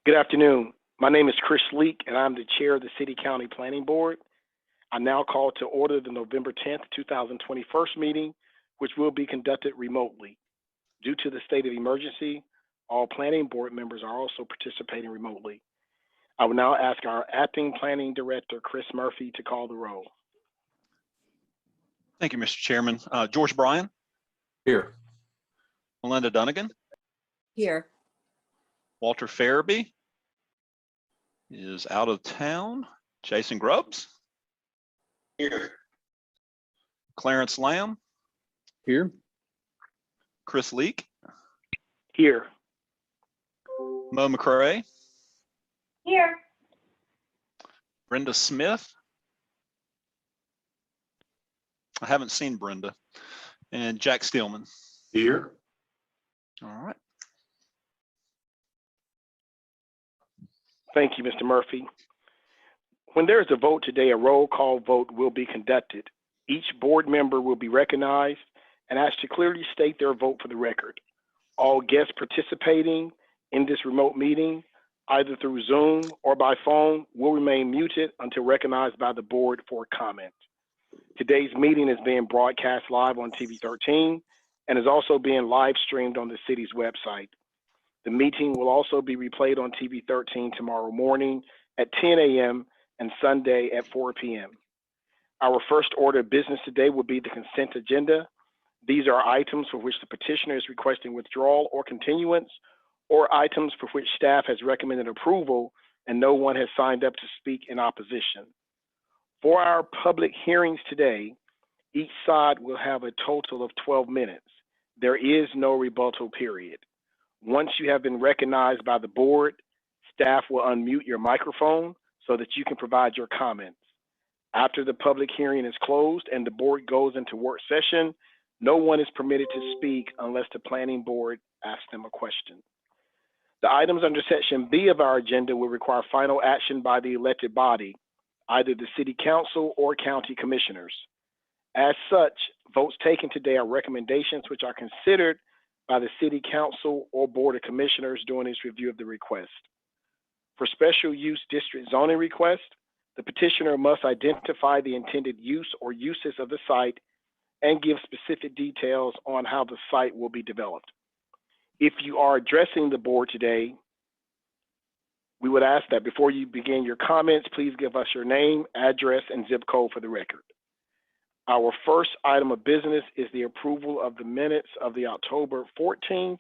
Good afternoon. My name is Chris Leak, and I'm the chair of the City County Planning Board. I now call to order the November 10th, 2021 meeting, which will be conducted remotely. Due to the state of emergency, all planning board members are also participating remotely. I will now ask our acting planning director, Chris Murphy, to call the roll. Thank you, Mr. Chairman. George Bryan. Here. Melinda Dunnigan. Here. Walter Farabee is out of town. Jason Grubbs. Here. Clarence Lamb. Here. Chris Leak. Here. Mo McCrae. Here. Brenda Smith. I haven't seen Brenda. And Jack Steelman. Here. All right. Thank you, Mr. Murphy. When there is a vote today, a roll call vote will be conducted. Each board member will be recognized and asked to clearly state their vote for the record. All guests participating in this remote meeting, either through Zoom or by phone, will remain muted until recognized by the board for comment. Today's meeting is being broadcast live on TV 13 and is also being live streamed on the city's website. The meeting will also be replayed on TV 13 tomorrow morning at 10 a.m. and Sunday at 4 p.m. Our first order of business today will be the consent agenda. These are items for which the petitioner is requesting withdrawal or continuance, or items for which staff has recommended approval and no one has signed up to speak in opposition. For our public hearings today, each side will have a total of 12 minutes. There is no rebuttal period. Once you have been recognized by the board, staff will unmute your microphone so that you can provide your comments. After the public hearing is closed and the board goes into work session, no one is permitted to speak unless the planning board asks them a question. The items under section B of our agenda will require final action by the elected body, either the city council or county commissioners. As such, votes taken today are recommendations which are considered by the city council or board of commissioners during its review of the request. For special use district zoning request, the petitioner must identify the intended use or uses of the site and give specific details on how the site will be developed. If you are addressing the board today, we would ask that before you begin your comments, please give us your name, address, and zip code for the record. Our first item of business is the approval of the minutes of the October 14th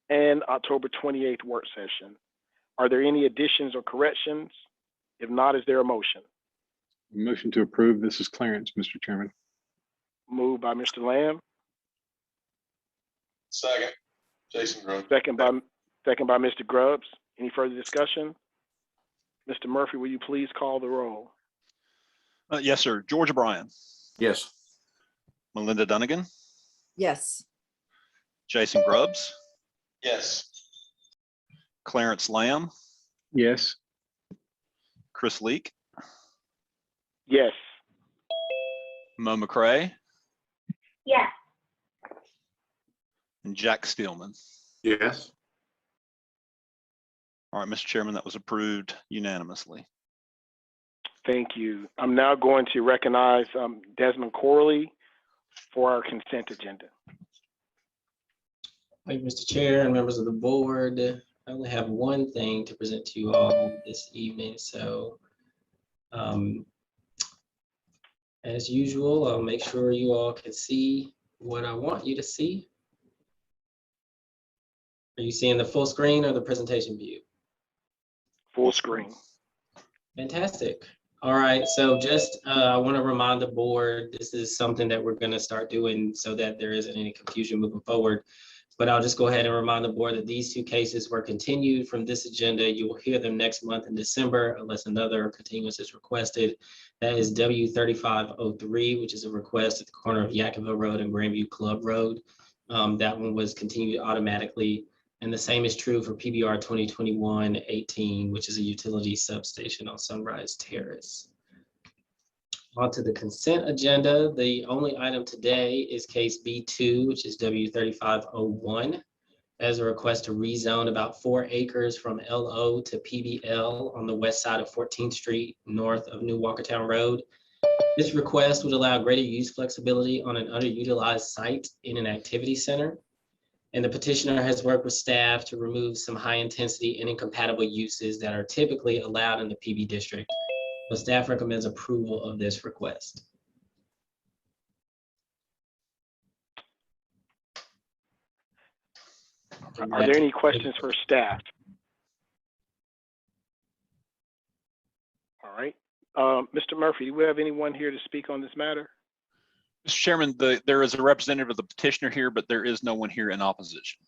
and October 28th work session. Are there any additions or corrections? If not, is there a motion? Motion to approve. This is Clarence, Mr. Chairman. Moved by Mr. Lamb. Second. Jason Grubbs. Second by Mr. Grubbs. Any further discussion? Mr. Murphy, will you please call the roll? Yes, sir. George Bryan. Yes. Melinda Dunnigan. Yes. Jason Grubbs. Yes. Clarence Lamb. Yes. Chris Leak. Yes. Mo McCrae. Yes. And Jack Steelman. Yes. All right, Mr. Chairman, that was approved unanimously. Thank you. I'm now going to recognize Desmond Corley for our consent agenda. Thank you, Mr. Chair and members of the board. I only have one thing to present to you all this evening. So as usual, I'll make sure you all can see what I want you to see. Are you seeing the full screen or the presentation view? Full screen. Fantastic. All right, so just I want to remind the board, this is something that we're going to start doing so that there isn't any confusion moving forward. But I'll just go ahead and remind the board that these two cases were continued from this agenda. You will hear them next month in December unless another continuance is requested. That is W3503, which is a request at the corner of Yaconville Road and Grandview Club Road. That one was continued automatically. And the same is true for PBR 2021-18, which is a utility substation on Sunrise Terrace. On to the consent agenda. The only item today is case B2, which is W3501. as a request to rezone about 4 acres from LO to PBL on the west side of 14th Street, north of New Walkertown Road. This request would allow greater use flexibility on an underutilized site in an activity center. And the petitioner has worked with staff to remove some high intensity and incompatible uses that are typically allowed in the PB district. So staff recommends approval of this request. Are there any questions for staff? All right. Mr. Murphy, do we have anyone here to speak on this matter? Mr. Chairman, there is a representative of the petitioner here, but there is no one here in opposition.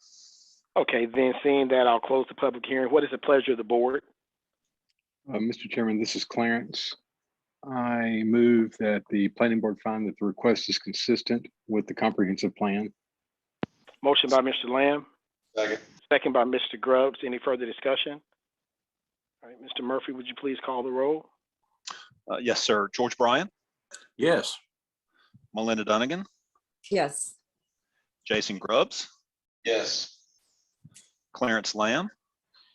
Okay, then seeing that, I'll close the public hearing. What is the pleasure of the board? Mr. Chairman, this is Clarence. I move that the planning board find that the request is consistent with the comprehensive plan. Motion by Mr. Lamb, Second. second by Mr. Grubbs. Any further discussion? All right, Mr. Murphy, would you please call the roll? Yes, sir. George Bryan, Yes. Melinda Dunnigan, Yes. Jason Grubbs, Yes. Clarence Lamb,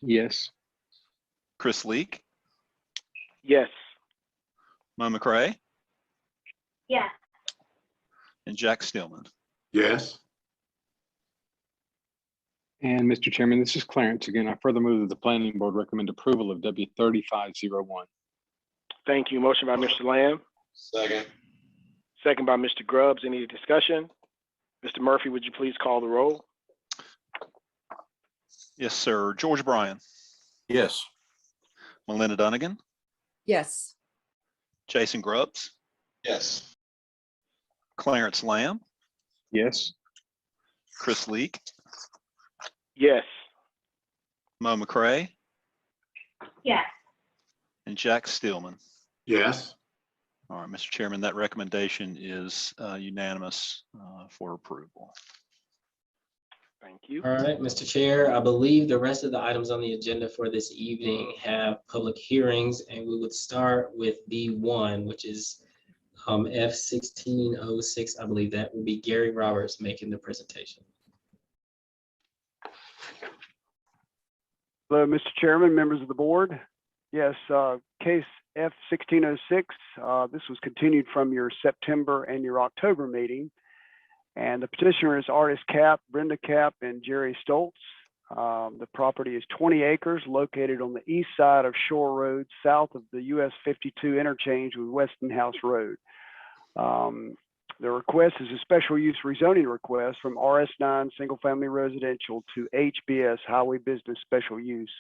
Yes. Chris Leak, Yes. Mo McCray, Yes. and Jack Stillman. Yes. And Mr. Chairman, this is Clarence again. I further move that the planning board recommend approval of W 3501. Thank you. Motion by Mr. Lamb, Second. second by Mr. Grubbs. Any discussion? Mr. Murphy, would you please call the roll? Yes, sir. George Bryan, Yes. Melinda Dunnigan, Yes. Jason Grubbs, Yes. Clarence Lamb, Yes. Chris Leak, Yes. Mo McCray, Yes. and Jack Stillman. Yes. All right, Mr. Chairman, that recommendation is unanimous for approval. Thank you. All right, Mr. Chair, I believe the rest of the items on the agenda for this evening have public hearings, and we would start with B1, which is F1606. I believe that will be Gary Roberts making the presentation. Hello, Mr. Chairman, members of the board. Yes, case F1606, this was continued from your September and your October meeting. And the petitioner is Artist Cap, Brenda Cap, and Jerry Stoltz. The property is 20 acres located on the east side of Shore Road, south of the US 52 interchange with Weston House Road. The request is a special use rezoning request from RS9 single family residential to HBS highway business special use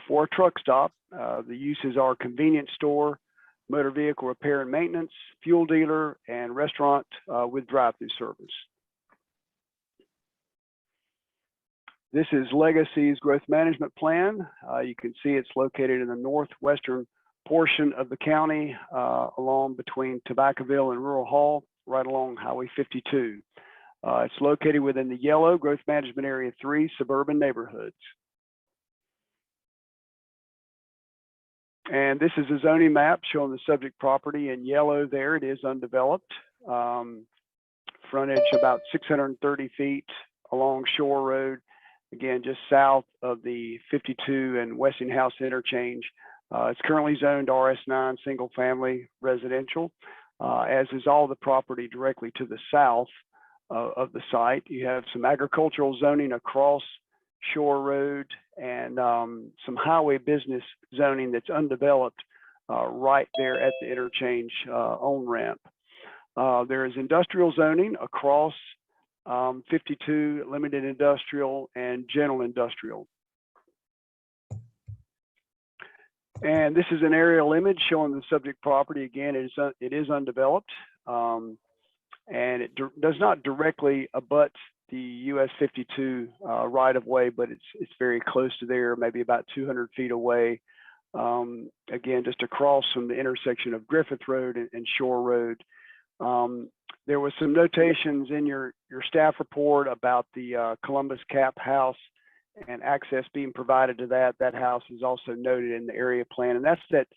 for a truck stop. The uses are convenience store, motor vehicle repair and maintenance, fuel dealer, and restaurant with drive-through service. This is Legacy's growth management plan. You can see it's located in the northwestern portion of the county, along between Tobaccoville and Rural Hall, right along Highway 52. It's located within the yellow Growth Management Area 3 suburban neighborhoods. And this is a zoning map showing the subject property in yellow there. It is undeveloped. Frontage about 630 feet along Shore Road. Again, just south of the 52 and Westinghouse interchange. It's currently zoned RS9 single family residential, as is all the property directly to the south of the site. You have some agricultural zoning across Shore Road and some highway business zoning that's undeveloped right there at the interchange on ramp. There is industrial zoning across 52, limited industrial and general industrial. And this is an aerial image showing the subject property. Again, it is undeveloped, and it does not directly abut the US 52 right of way, but it's very close to there, maybe about 200 feet away. Again, just across from the intersection of Griffith Road and Shore Road. There was some notations in your staff report about the Columbus Cap house and access being provided to that. That house is also noted in the area plan, and that's that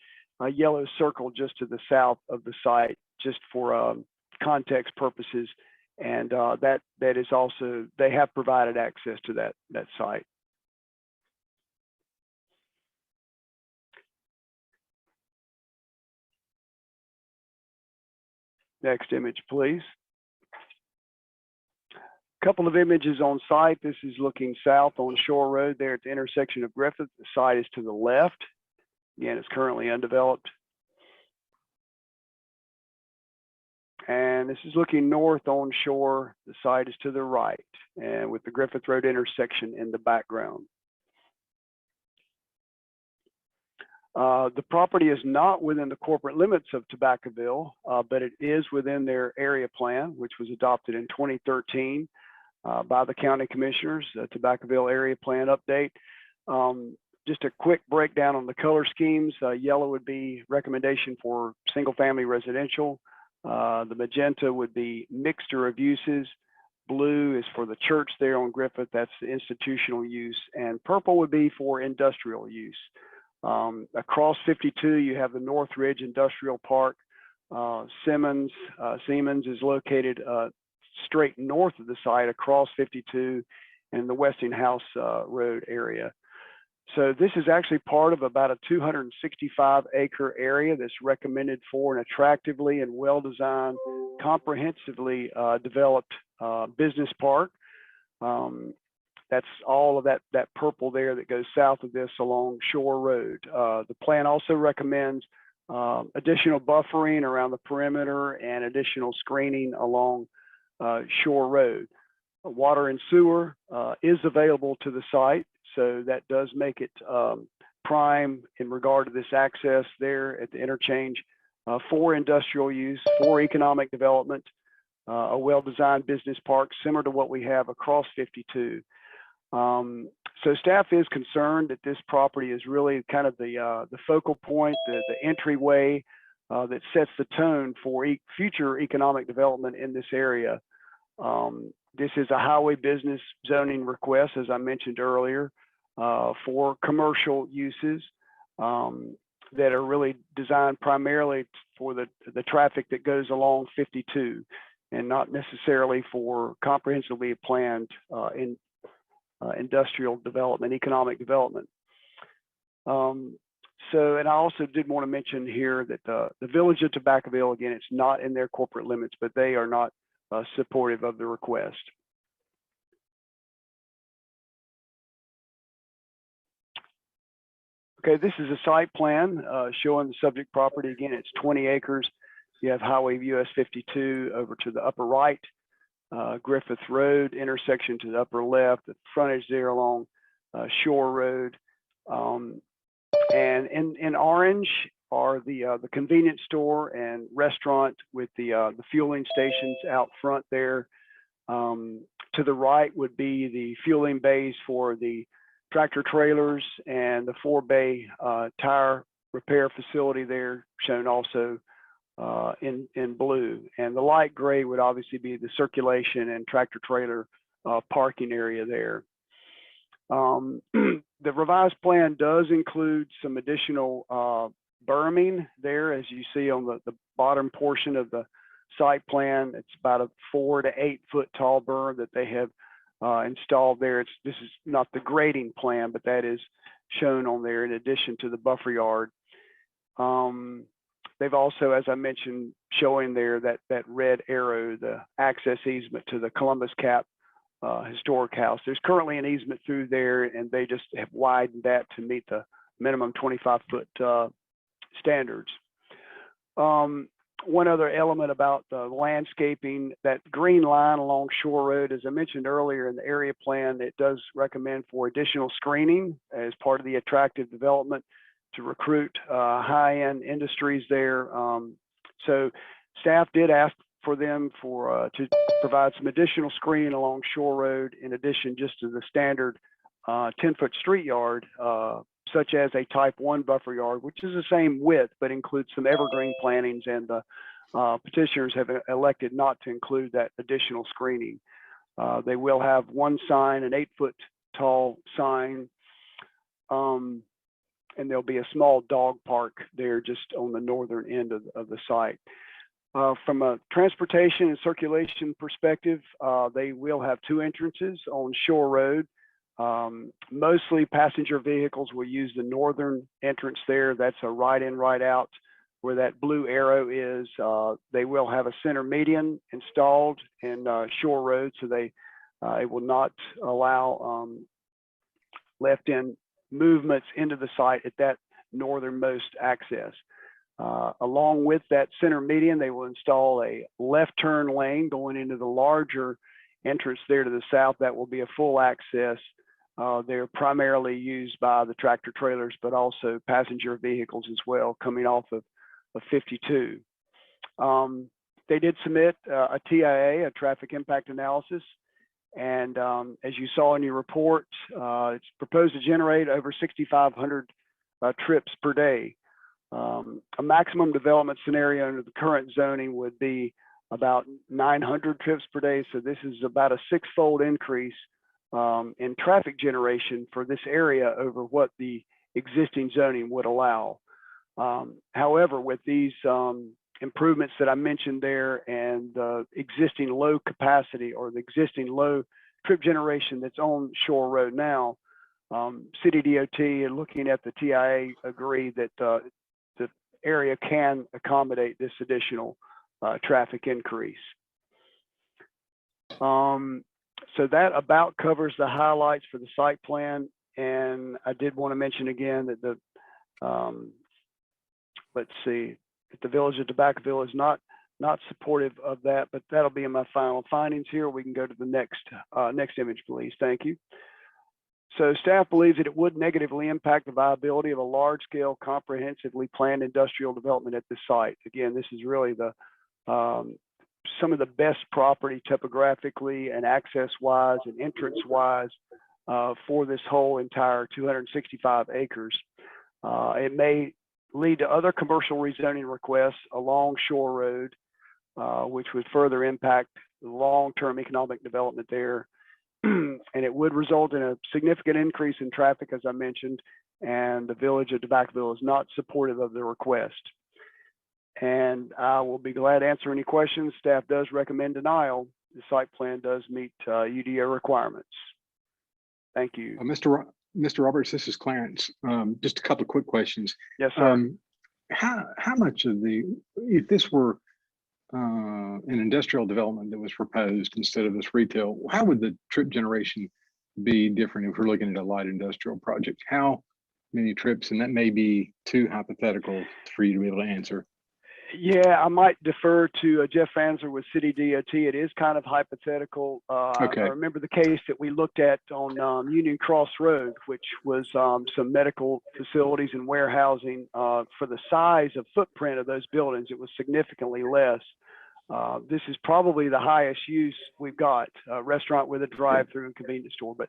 yellow circle just to the south of the site, just for context purposes. And that is also, they have provided access to that site. Next image, please. Couple of images on site. This is looking south on Shore Road there at the intersection of Griffith. The site is to the left. Again, it's currently undeveloped. And this is looking north on Shore. The site is to the right, and with the Griffith Road intersection in the background. The property is not within the corporate limits of Tobaccoville, but it is within their area plan, which was adopted in 2013 by the county commissioners, the Tobaccoville area plan update. Just a quick breakdown on the color schemes. Yellow would be recommendation for single family residential. The magenta would be mixture of uses. Blue is for the church there on Griffith, that's the institutional use. And purple would be for industrial use. Across 52, you have the North Ridge Industrial Park. Siemens is located straight north of the site across 52 in the Westinghouse Road area. So this is actually part of about a 265-acre area that's recommended for an attractively and well-designed, comprehensively developed business park. That's all of that purple there that goes south of this along Shore Road. The plan also recommends additional buffering around the perimeter and additional screening along Shore Road. Water and sewer is available to the site, so that does make it prime in regard to this access there at the interchange for industrial use, for economic development, a well-designed business park similar to what we have across 52. So staff is concerned that this property is really kind of the focal point, the entryway that sets the tone for future economic development in this area. This is a highway business zoning request, as I mentioned earlier, for commercial uses that are really designed primarily for the traffic that goes along 52 and not necessarily for comprehensively planned industrial development, economic development. And I also did want to mention here that the village of Tobaccoville, again, it's not in their corporate limits, but they are not supportive of the request. Okay, this is a site plan showing the subject property. Again, it's 20 acres. You have Highway US 52 over to the upper right, Griffith Road intersection to the upper left, the frontage there along Shore Road. And in orange are the convenience store and restaurant with the fueling stations out front there. To the right would be the fueling bays for the tractor trailers and the 4-bay tire repair facility there, shown also in blue. And the light gray would obviously be the circulation and tractor trailer parking area there. The revised plan does include some additional berming there, as you see on the bottom portion of the site plan. It's about a 4 to 8 foot tall berm that they have installed there. This is not the grading plan, but that is shown on there in addition to the buffer yard. They've also, as I mentioned, showing there that red arrow, the access easement to the Columbus Cap historic house. There's currently an easement through there, and they just have widened that to meet the minimum 25-foot standards. One other element about the landscaping, that green line along Shore Road, as I mentioned earlier in the area plan, it does recommend for additional screening as part of the attractive development to recruit high-end industries there. So staff did ask for them to provide some additional screening along Shore Road in addition just to the standard 10-foot street yard, such as a type 1 buffer yard, which is the same width, but includes some evergreen plantings, and the petitioners have elected not to include that additional screening. They will have one sign, an 8-foot tall sign, and there'll be a small dog park there just on the northern end of the site. From a transportation and circulation perspective, they will have 2 entrances on Shore Road. Mostly passenger vehicles will use the northern entrance there. That's a right in, right out where that blue arrow is. They will have a center median installed in Shore Road, so it will not allow left in movements into the site at that northernmost access. Along with that center median, they will install a left turn lane going into the larger entrance there to the south. That will be a full access. They're primarily used by the tractor trailers, but also passenger vehicles as well, coming off of 52. They did submit a TIA, a traffic impact analysis. And as you saw in your report, it's proposed to generate over 6,500 trips per day. A maximum development scenario under the current zoning would be about 900 trips per day. So this is about a 6-fold increase in traffic generation for this area over what the existing zoning would allow. However, with these improvements that I mentioned there and the existing low capacity or the existing low trip generation that's on Shore Road now, City DOT and looking at the TIA agree that the area can accommodate this additional traffic increase. So that about covers the highlights for the site plan. And I did want to mention again that the, let's see, that the Village of Tobaccoville is not supportive of that, but that'll be in my final findings here. We can go to the next image, please. Thank you. So staff believes that it would negatively impact the viability of a large-scale, comprehensively planned industrial development at this site. Again, this is really the some of the best property topographically and access-wise and entrance-wise for this whole entire 265 acres. It may lead to other commercial rezoning requests along Shore Road, which would further impact the long-term economic development there. And it would result in a significant increase in traffic, as I mentioned, and the Village of Tobaccoville is not supportive of the request. And I will be glad to answer any questions. Staff does recommend denial. The site plan does meet UDO requirements. Thank you. Mr. Roberts, this is Clarence. Just a couple of quick questions. Yes, sir. How much of if this were an industrial development that was proposed instead of this retail, how would the trip generation be different if we're looking at a light industrial project? How many trips? And that may be too hypothetical for you to be able to answer. Yeah, I might defer to Jeff Fanzer with City DOT. It is kind of hypothetical. Okay. I remember the case that we looked at on Union Cross Road, which was some medical facilities and warehousing. For the size of footprint of those buildings, it was significantly less. This is probably the highest use we've got, a restaurant with a drive-through and convenience store, but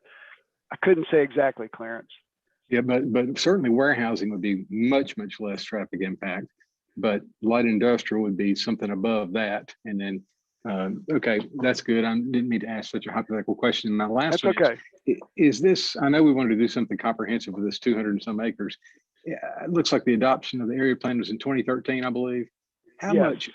I couldn't say exactly, Clarence. Yeah, but certainly warehousing would be much less traffic impact. But light industrial would be something above that. And then, okay, that's good. I didn't mean to ask such a hypothetical question. My last one is this, I know we wanted to do something comprehensive with this 200 and some acres. Yeah, it looks like the adoption of the area plan was in 2013, I believe. How much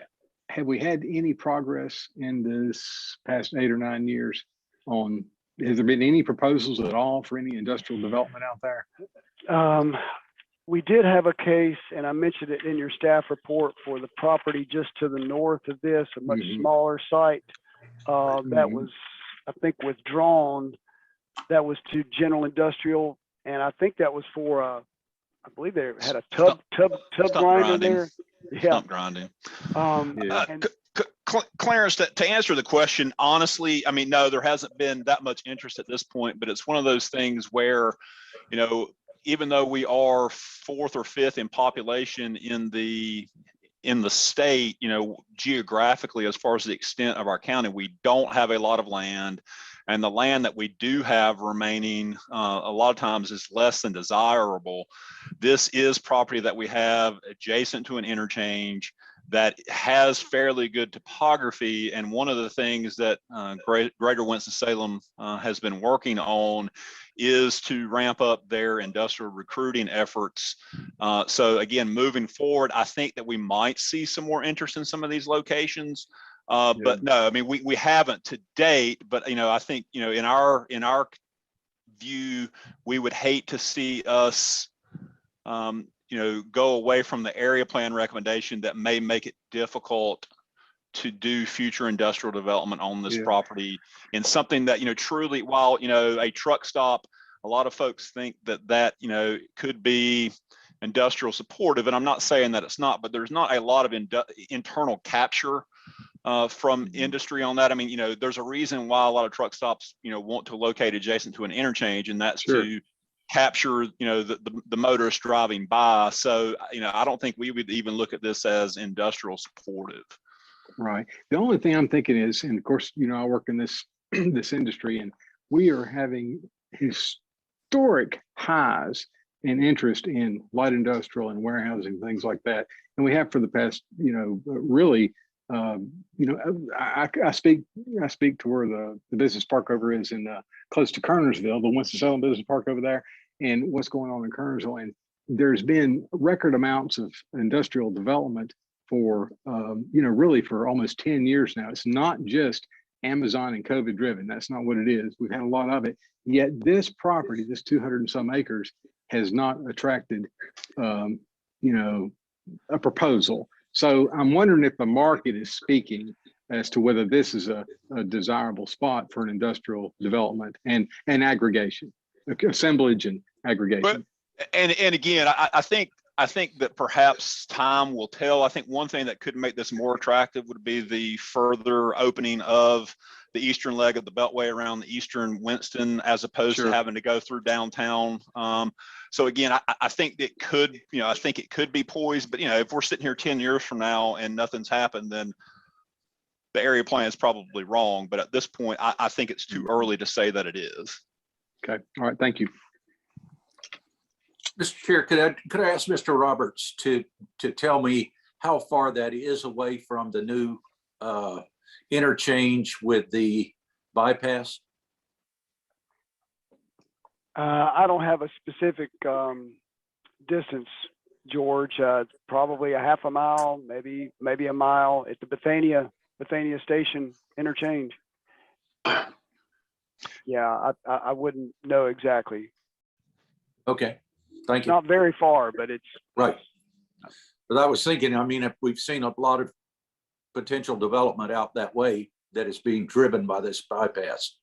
have we had any progress in this past 8 or 9 years on, has there been any proposals at all for any industrial development out there? We did have a case, and I mentioned it in your staff report, for the property just to the north of this, a much smaller site that was, I think, withdrawn. That was to general industrial, and I think that was for I believe they had a tub grinder there. Yeah, stump grinding. Clarence, to answer the question honestly, I mean, no, there hasn't been that much interest at this point, but it's one of those things where, you know, even though we are 4th or 5th in population in the state, you know, geographically, as far as the extent of our county, we don't have a lot of land, and the land that we do have remaining a lot of times is less than desirable. This is property that we have adjacent to an interchange. that has fairly good topography. And one of the things that Greater Winston-Salem has been working on is to ramp up their industrial recruiting efforts. So again, moving forward, I think that we might see some more interest in some of these locations. But no, I mean, we haven't to date, but, you know, I think, you know, in our view, we would hate to see us, you know, go away from the area plan recommendation that may make it difficult to do future industrial development on this property in something that, you know, truly, while, you know, a truck stop, a lot of folks think that, you know, could be industrial supportive. And I'm not saying that it's not, but there's not a lot of internal capture from industry on that. I mean, you know, there's a reason why a lot of truck stops, you know, want to locate adjacent to an interchange, and that's to capture, you know, the motorist driving by. So, you know, I don't think we would even look at this as industrial supportive. Right. The only thing I'm thinking is, and of course, you know, I work in this this industry, and we are having historic highs in interest in light industrial and warehousing, things like that. And we have for the past, you know, really, you know, I speak to where the business park over is in close to Kernersville, the Winston-Salem business park over there, and what's going on in Kernersville. And there's been record amounts of industrial development for, you know, really for almost 10 years now. It's not just Amazon and COVID driven. That's not what it is. We've had a lot of it. Yet this property, this 200 and some acres, has not attracted, you know, a proposal. So I'm wondering if the market is speaking as to whether this is a desirable spot for an industrial development and aggregation, assemblage and aggregation. But, and again, I think that perhaps time will tell. I think one thing that could make this more attractive would be the further opening of the eastern leg of the Beltway around the eastern Winston, as opposed to having to go through downtown. So again, I think it could, you know, I think it could be poised, but, you know, if we're sitting here 10 years from now and nothing's happened, then the area plan is probably wrong. But at this point, I think it's too early to say that it is. Okay. All right. Thank you. Mr. Chair, could I ask Mr. Roberts to tell me how far that is away from the new interchange with the bypass? I don't have a specific distance, George. Probably a half a mile, maybe a mile at the Bethania Station interchange. Yeah, I wouldn't know exactly. Okay, thank you. Not very far, but it's right. But I was thinking, I mean, if we've seen a lot of potential development out that way that is being driven by this bypass.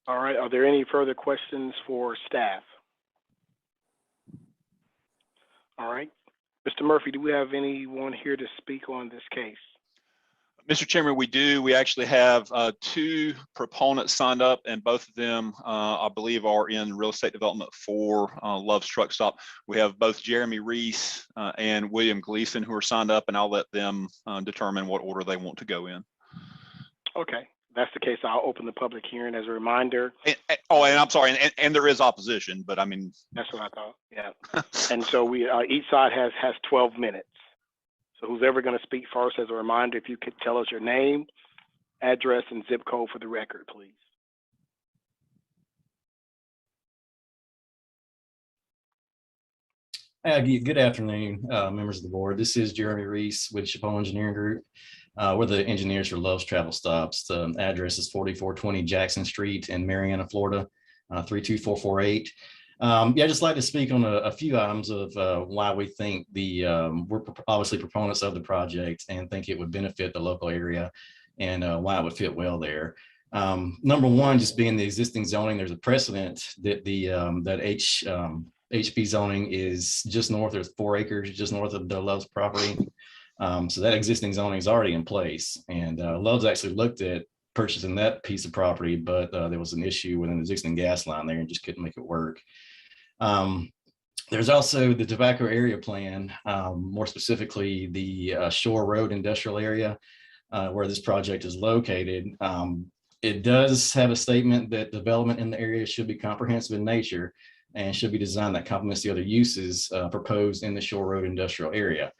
All right, are there any further questions for staff? All right, Mr. Murphy, do we have anyone here to speak on this case? Mr. Chairman, we do. We actually have two proponents signed up, and both of them, I believe, are in real estate development for Love's Truck Stop. We have both Jeremy Reese and William Gleason who are signed up, and I'll let them determine what order they want to go in. Okay, if that's the case, I'll open the public hearing as a reminder. And I'm sorry, and there is opposition, but I mean. That's what I thought, yeah. And so we each side has 12 minutes. So who's ever going to speak first, as a reminder, if you could tell us your name, address, and zip code for the record, please. Good afternoon, members of the board. This is Jeremy Reese with Chappelle Engineering Group. We're the engineers for Love's Travel Stops. The address is 4420 Jackson Street in Marianna, Florida, 32448. Yeah, I'd just like to speak on a few items of why we think we're obviously proponents of the project and think it would benefit the local area and why it would fit well there. Number one, just being the existing zoning, there's a precedent that HB zoning is just north, there's 4 acres just north of the Love's property. So that existing zoning is already in place, and Love's actually looked at purchasing that piece of property, but there was an issue with an existing gas line there and just couldn't make it work. There's also the tobacco area plan, more specifically the Shore Road industrial area where this project is located. It does have a statement that development in the area should be comprehensive in nature and should be designed that complements the other uses proposed in the Shore Road industrial area.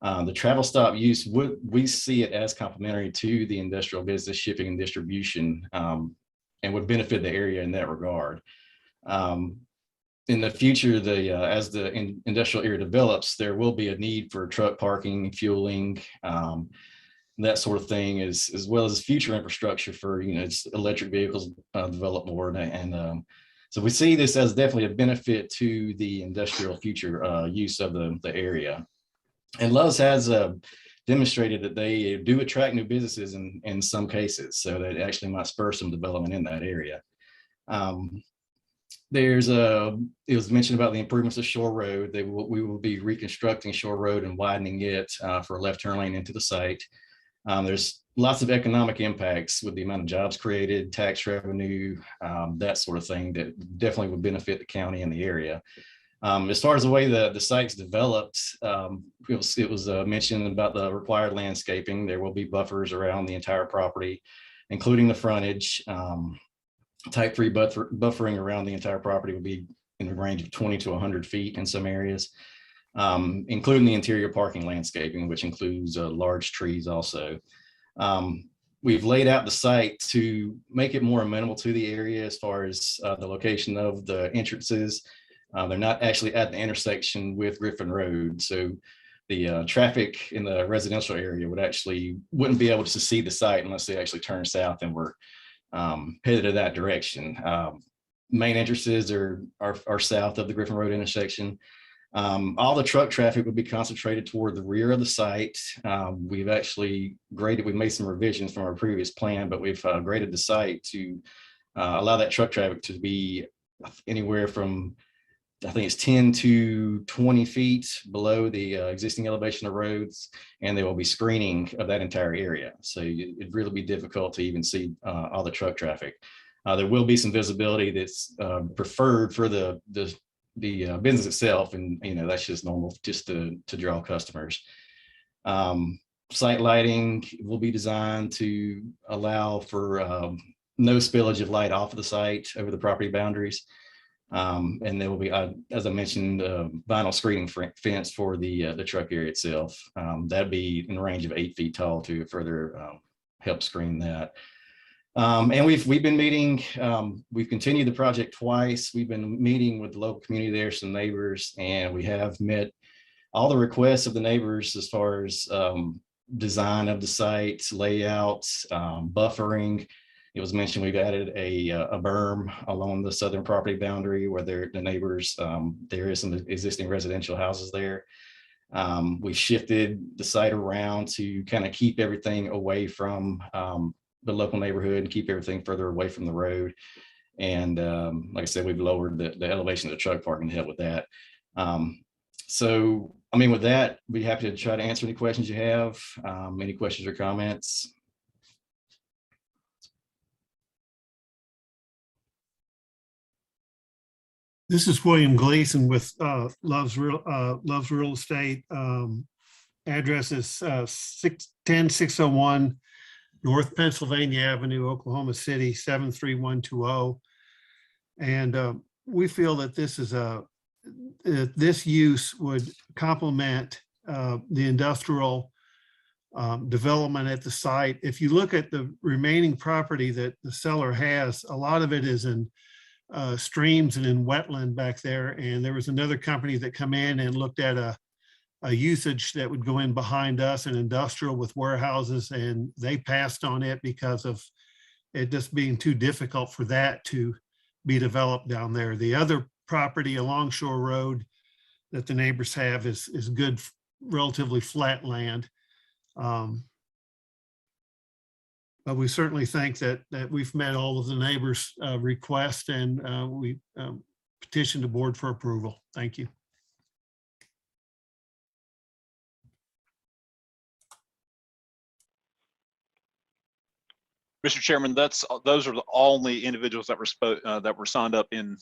The travel stop use, we see it as complementary to the industrial business, shipping and distribution, and would benefit the area in that regard. In the future, as the industrial area develops, there will be a need for truck parking, fueling, that sort of thing, as well as future infrastructure for, it's electric vehicles develop more. And so we see this as definitely a benefit to the industrial future use of the area. And Love's has demonstrated that they do attract new businesses in some cases, so that actually might spur some development in that area. It was mentioned about the improvements of Shore Road. We will be reconstructing Shore Road and widening it for a left turn lane into the site. There's lots of economic impacts with the amount of jobs created, tax revenue, that sort of thing that definitely would benefit the county and the area. As far as the way the site's developed, it was mentioned about the required landscaping. There will be buffers around the entire property, including the frontage. Type 3 buffering around the entire property will be in the range of 20 to 100 feet in some areas, including the interior parking landscaping, which includes large trees also. We've laid out the site to make it more amenable to the area as far as the location of the entrances. They're not actually at the intersection with Griffin Road. So the traffic in the residential area wouldn't be able to see the site unless they actually turn south and were headed in that direction. Main entrances are south of the Griffin Road intersection. All the truck traffic would be concentrated toward the rear of the site. We've made some revisions from our previous plan, but we've graded the site to allow that truck traffic to be anywhere from, I think it's 10 to 20 feet below the existing elevation of roads, and there will be screening of that entire area. So it'd really be difficult to even see all the truck traffic. There will be some visibility that's preferred for the business itself, and that's just normal, just to draw customers. Site lighting will be designed to allow for no spillage of light off of the site over the property boundaries. And there will be, as I mentioned, vinyl screening fence for the truck area itself. That'd be in the range of 8 feet tall to further help screen that. And we've been meeting, we've continued the project twice. We've been meeting with the local community there, some neighbors, and we have met all the requests of the neighbors as far as design of the site, layout, buffering. It was mentioned we've added a berm along the southern property boundary where the neighbors, there is some existing residential houses there. We shifted the site around to kind of keep everything away from the local neighborhood and keep everything further away from the road. And like I said, we've lowered the elevation of the truck parking to help with that. So, I mean, with that, we'd be happy to try to answer any questions you have. Any questions or comments? This is William Gleason with Love's Real Estate. Address is 10601 North Pennsylvania Avenue, Oklahoma City, 73120. And we feel that this use would complement the industrial development at the site. If you look at the remaining property that the seller has, a lot of it is in streams and in wetland back there. And there was another company that come in and looked at a usage that would go in behind us, an industrial with warehouses, and they passed on it because of it just being too difficult for that to be developed down there. The other property along Shore Road that the neighbors have is good, relatively flat land. But we certainly think that we've met all of the neighbors' requests, and we petition the board for approval. Thank you. Mr. Chairman, those are the only individuals that were signed up in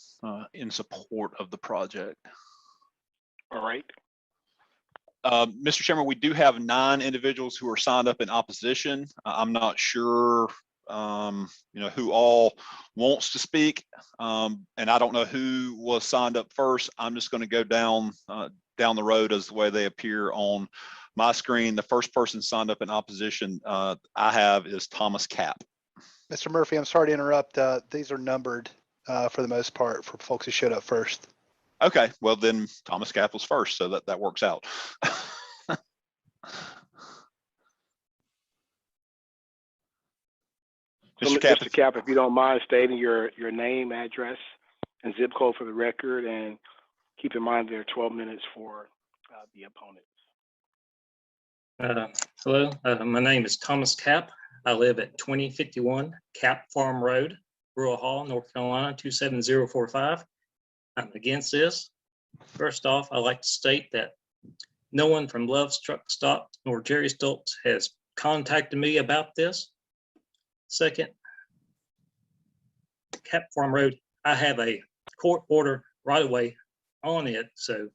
support of the project. All right. Mr. Chairman, we do have 9 individuals who are signed up in opposition. I'm not sure who all wants to speak. And I don't know who was signed up first. I'm just going to go down the road as the way they appear on my screen. The first person signed up in opposition I have is Thomas Cap. Mr. Murphy, I'm sorry to interrupt. These are numbered for the most part for folks who showed up first. Okay, well then Thomas Cap was first, so that works out. So, Mr. Cap, if you don't mind stating your name, address, and zip code for the record, and keep in mind there are 12 minutes for the opponents. Hello, my name is Thomas Cap. I live at 2051 Cap Farm Road, Rural Hall, North Carolina, 27045. I'm against this. First off, I'd like to state that no one from Love's Truck Stop nor Jerry Stoltz has contacted me about this. Second, Cap Farm Road, I have a court order right away on it, so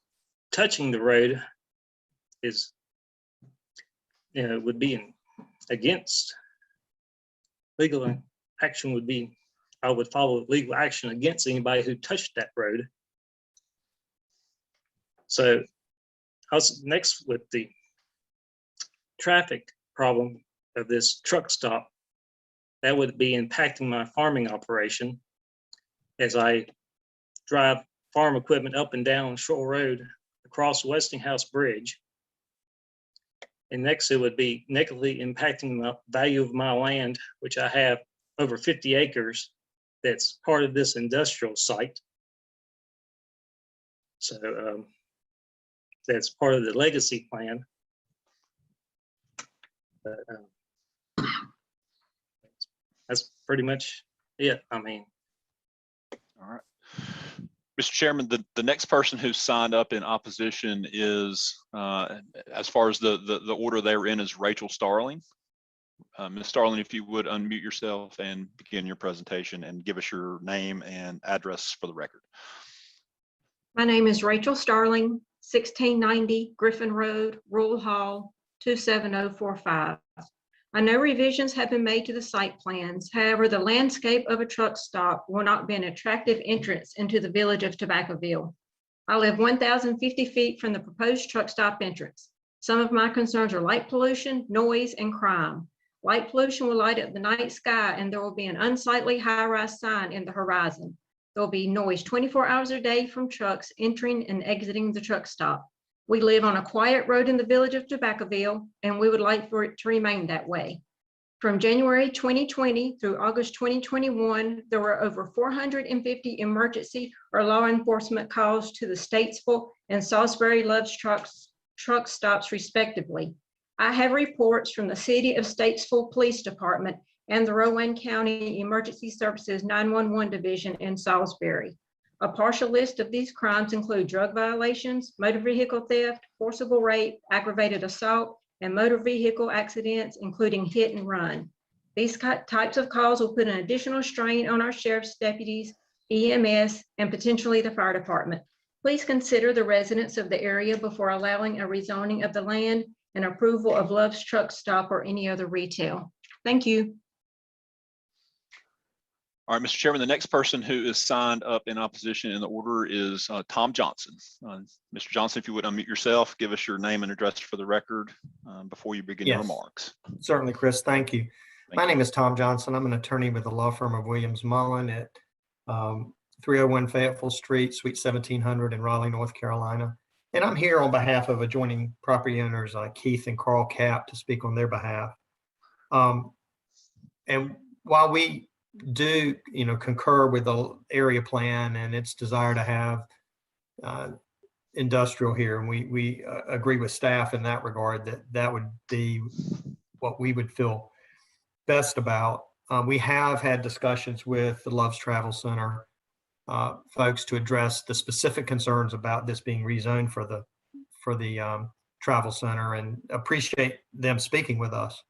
touching the road is, would be against legal action. Would be, I would follow legal action against anybody who touched that road. So I was next with the traffic problem of this truck stop. That would be impacting my farming operation as I drive farm equipment up and down Shore Road across Westinghouse Bridge. And next, it would be negatively impacting the value of my land, which I have over 50 acres that's part of this industrial site. So that's part of the legacy plan. But, that's pretty much it. I mean. All right. Mr. Chairman, the next person who signed up in opposition is, as far as the order they were in, is Rachel Starling. Ms. Starling, if you would unmute yourself and begin your presentation and give us your name and address for the record. My name is Rachel Starling, 1690 Griffin Road, Rural Hall, 27045. I know revisions have been made to the site plans. However, the landscape of a truck stop will not be an attractive entrance into the village of Tobaccoville. I live 1,050 feet from the proposed truck stop entrance. Some of my concerns are light pollution, noise, and crime. Light pollution will light up the night sky, and there will be an unsightly high-rise sign in the horizon. There will be noise 24 hours a day from trucks entering and exiting the truck stop. We live on a quiet road in the village of Tobaccoville, and we would like for it to remain that way. From January 2020 through August 2021, there were over 450 emergency or law enforcement calls to the Statesville and Salisbury Love's truck stops respectively. I have reports from the City of Statesville Police Department and the Rowan County Emergency Services 911 Division in Salisbury. A partial list of these crimes include drug violations, motor vehicle theft, forcible rape, aggravated assault, and motor vehicle accidents, including hit and run. These types of calls will put an additional strain on our sheriff's deputies, EMS, and potentially the fire department. Please consider the residents of the area before allowing a rezoning of the land and approval of Love's Truck Stop or any other retail. Thank you. All right, Mr. Chairman, the next person who is signed up in opposition in the order is Tom Johnson. Mr. Johnson, if you would unmute yourself, give us your name and address for the record before you begin your remarks. Certainly, Chris. Thank you. My name is Tom Johnson. I'm an attorney with the law firm of Williams Mullen at 301 Fayetteville Street, Suite 1700 in Raleigh, North Carolina. And I'm here on behalf of adjoining property owners Keith and Carl Cap to speak on their behalf. And while we do concur with the area plan and its desire to have industrial here, and we agree with staff in that regard, that would be what we would feel best about. We have had discussions with the Love's Travel Center folks to address the specific concerns about this being rezoned for the travel center, and appreciate them speaking with us.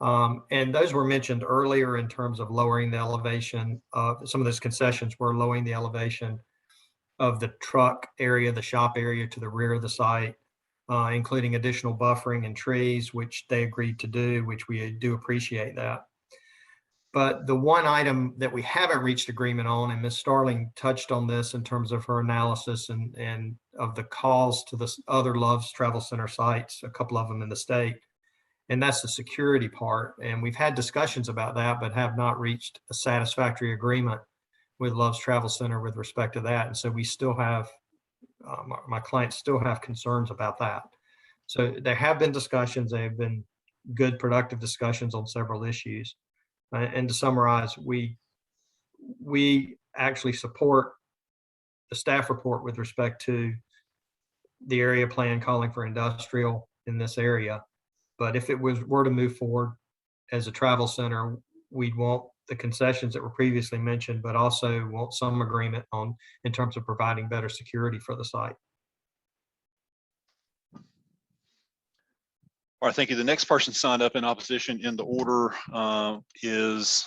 And those were mentioned earlier in terms of lowering the elevation. Some of those concessions were lowering the elevation of the truck area, the shop area to the rear of the site, including additional buffering and trees, which they agreed to do, which we do appreciate that. But the one item that we haven't reached agreement on, and Ms. Starling touched on this in terms of her analysis and of the calls to the other Love's Travel Center sites, a couple of them in the state, and that's the security part. And we've had discussions about that, but have not reached a satisfactory agreement with Love's Travel Center with respect to that. And so we still have, my clients still have concerns about that. So there have been discussions. They have been good, productive discussions on several issues. And to summarize, we actually support the staff report with respect to the area plan calling for industrial in this area. But if it were to move forward as a travel center, we'd want the concessions that were previously mentioned, but also want some agreement on in terms of providing better security for the site. All right, thank you. The next person signed up in opposition in the order is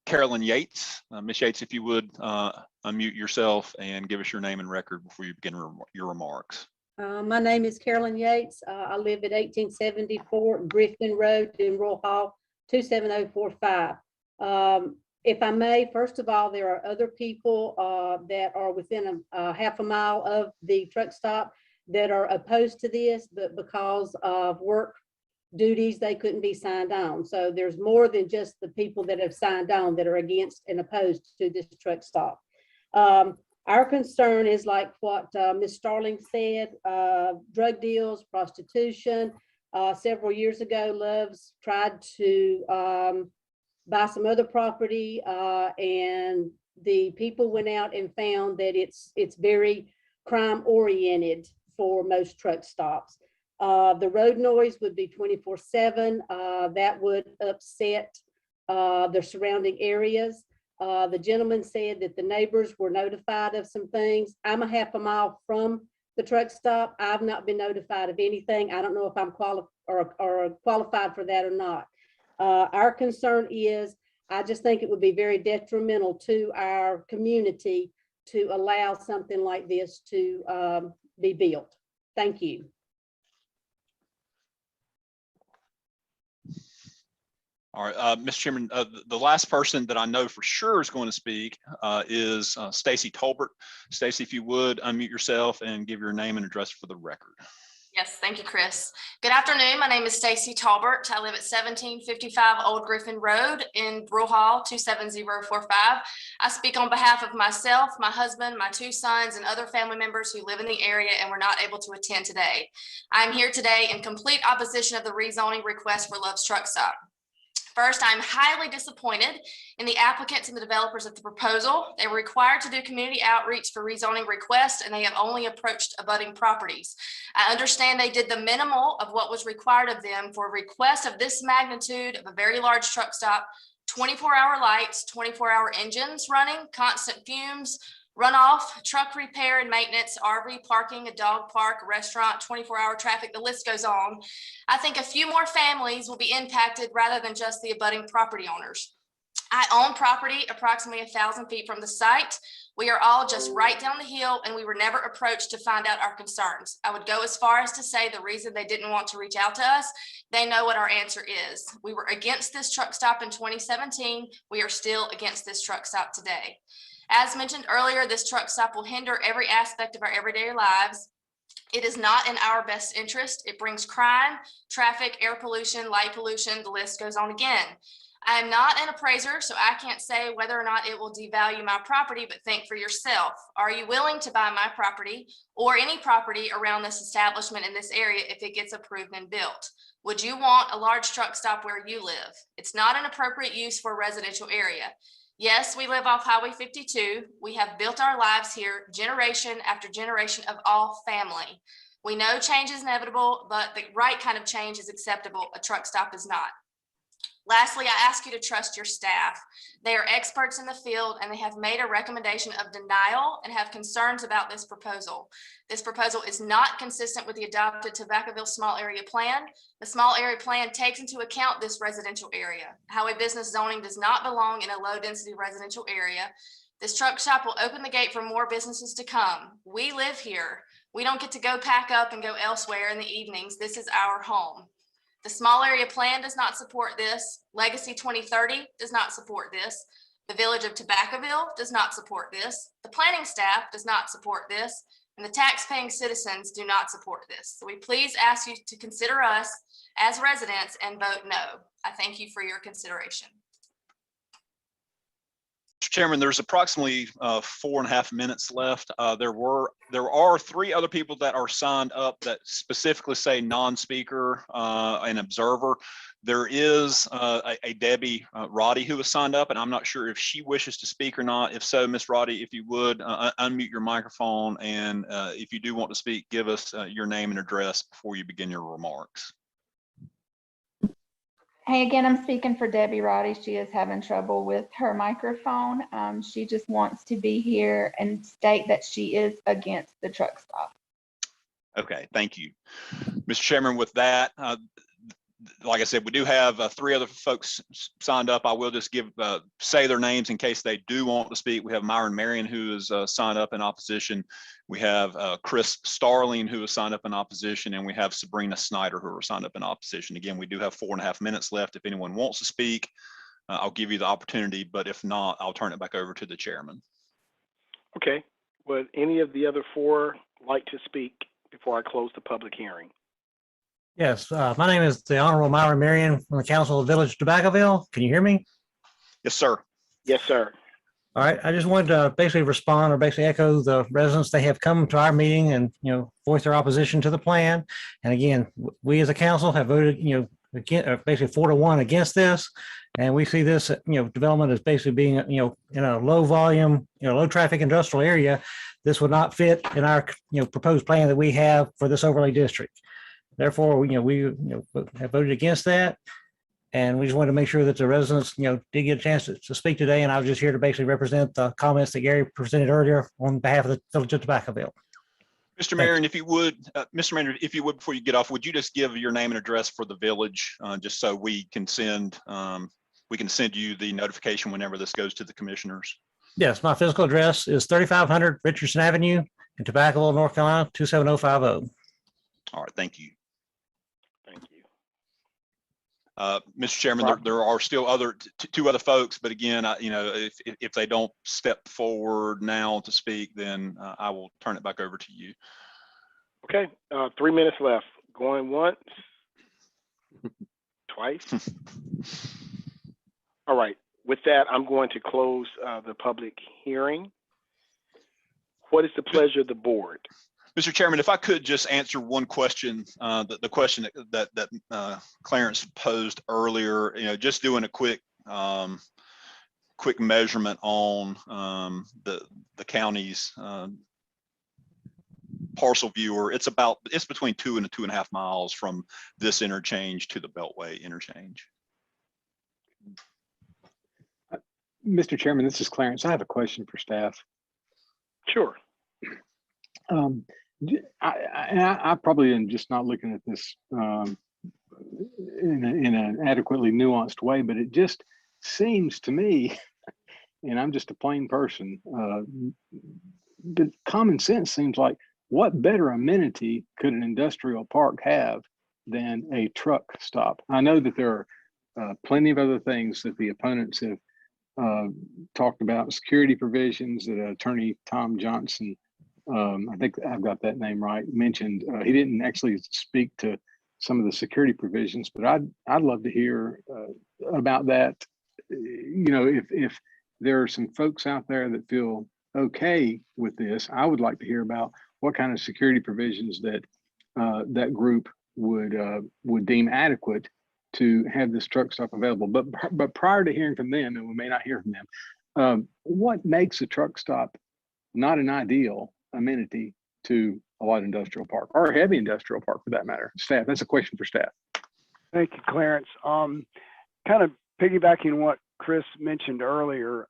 Carolyn Yates. Ms. Yates, if you would unmute yourself and give us your name and record before you begin your remarks. My name is Carolyn Yates. I live at 1874 Griffin Road in Royal Hall, 27045. If I may, first of all, there are other people that are within a half a mile of the truck stop that are opposed to this, but because of work duties, they couldn't be signed on. So there's more than just the people that have signed on that are against and opposed to this truck stop. Our concern is like what Ms. Starling said, drug deals, prostitution. Several years ago, Love's tried to buy some other property and the people went out and found that it's very crime oriented for most truck stops. The road noise would be 24/7. That would upset the surrounding areas. The gentleman said that the neighbors were notified of some things. I'm a half a mile from the truck stop. I've not been notified of anything. I don't know if I'm qualified for that or not. Our concern is, I just think it would be very detrimental to our community to allow something like this to be built. Thank you. All right, Mr. Chairman, the last person that I know for sure is going to speak is Stacy Tolbert. Stacy, if you would unmute yourself and give your name and address for the record. Yes, thank you, Chris. Good afternoon. My name is Stacy Tolbert. I live at 1755 Old Griffin Road in Rural Hall, 27045. I speak on behalf of myself, my husband, my two sons, and other family members who live in the area and were not able to attend today. I'm here today in complete opposition of the rezoning request for Love's Truck Stop. First, I'm highly disappointed in the applicants and the developers of the proposal. They were required to do community outreach for rezoning requests, and they have only approached abutting properties. I understand they did the minimal of what was required of them for a request of this magnitude of a very large truck stop, 24-hour lights, 24-hour engines running, constant fumes, runoff, truck repair and maintenance, RV parking, a dog park, a restaurant, 24-hour traffic, the list goes on. I think a few more families will be impacted rather than just the abutting property owners. I own property approximately 1,000 feet from the site. We are all just right down the hill and we were never approached to find out our concerns. I would go as far as to say the reason they didn't want to reach out to us, they know what our answer is. We were against this truck stop in 2017. We are still against this truck stop today. As mentioned earlier, this truck stop will hinder every aspect of our everyday lives. It is not in our best interest. It brings crime, traffic, air pollution, light pollution, the list goes on again. I am not an appraiser, so I can't say whether or not it will devalue my property, but think for yourself. Are you willing to buy my property or any property around this establishment in this area if it gets approved and built? Would you want a large truck stop where you live? It's not an appropriate use for a residential area. Yes, we live off Highway 52. We have built our lives here generation after generation of all family. We know change is inevitable, but the right kind of change is acceptable. A truck stop is not. Lastly, I ask you to trust your staff. They are experts in the field and they have made a recommendation of denial and have concerns about this proposal. This proposal is not consistent with the adopted Tobacconville Small Area Plan. The Small Area Plan takes into account this residential area. Highway business zoning does not belong in a low density residential area. This truck stop will open the gate for more businesses to come. We live here. We don't get to go pack up and go elsewhere in the evenings. This is our home. The small area plan does not support this. Legacy 2030 does not support this. The Village of Tobaccoville does not support this. The planning staff does not support this. And the tax-paying citizens do not support this. So we please ask you to consider us as residents and vote no. I thank you for your consideration. Mr. Chairman, there's approximately 4.5 minutes left. There are 3 other people that are signed up that specifically say non-speaker and observer. There is a Debbie Roddy who was signed up, and I'm not sure if she wishes to speak or not. If so, Ms. Roddy, if you would unmute your microphone, and if you do want to speak, give us your name and address before you begin your remarks. Hey, again, I'm speaking for Debbie Roddy. She is having trouble with her microphone. She just wants to be here and state that she is against the truck stop. Okay, thank you. Mr. Chairman, with that, like I said, we do have 3 other folks signed up. I will just say their names in case they do want to speak. We have Myron Marion, who is signed up in opposition. We have Chris Starling, who is signed up in opposition, and we have Sabrina Snyder, who are signed up in opposition. Again, we do have 4.5 minutes left. If anyone wants to speak, I'll give you the opportunity, but if not, I'll turn it back over to the chairman. Okay. Would any of the other 4 like to speak before I close the public hearing? Yes, my name is the Honorable Myron Marion from the Council of Village of Tobaccoville. Can you hear me? Yes, sir. Yes, sir. All right, I just wanted to basically respond or basically echo the residents. They have come to our meeting and, voiced their opposition to the plan. And again, we as a council have voted, again, basically 4-1 against this. And we see this, development as basically being, in a low volume, low traffic industrial area. This would not fit in our, proposed plan that we have for this overlay district. Therefore, we have voted against that. And we just wanted to make sure that the residents, did get a chance to speak today. And I was just here to basically represent the comments that Gary presented earlier on behalf of the Village of Tobaccoville. Mr. Marion, if you would, before you get off, would you just give your name and address for the village, just so we can send you the notification whenever this goes to the commissioners? Yes, my physical address is 3500 Richardson Avenue in Tobaccoville, North Carolina, 27050. All right, thank you. Mr. Chairman, there are still two other folks, but again, if they don't step forward now to speak, then I will turn it back over to you. Okay, 3 minutes left. Going once, twice. All right, with that, I'm going to close the public hearing. What is the pleasure of the board? Mr. Chairman, if I could just answer one question, the question that Clarence posed earlier, just doing a quick measurement on the county's parcel viewer. It's between 2 and 2.5 miles from this interchange to the Beltway interchange. Mr. Chairman, this is Clarence. I have a question for staff. Sure. I probably am just not looking at this in an adequately nuanced way, but it just seems to me, and I'm just a plain person, but common sense seems like, what better amenity could an industrial park have than a truck stop? I know that there are plenty of other things that the opponents have talked about, security provisions that Attorney Tom Johnson, I think I've got that name right, mentioned. He didn't actually speak to some of the security provisions, but I'd love to hear about that. If there are some folks out there that feel okay with this, I would like to hear about what kind of security provisions that that group would deem adequate to have this truck stop available. But prior to hearing from them, and we may not hear from them, what makes a truck stop not an ideal amenity to a light industrial park or a heavy industrial park for that matter? Staff, that's a question for staff. Thank you, Clarence. Kind of piggybacking what Chris mentioned earlier,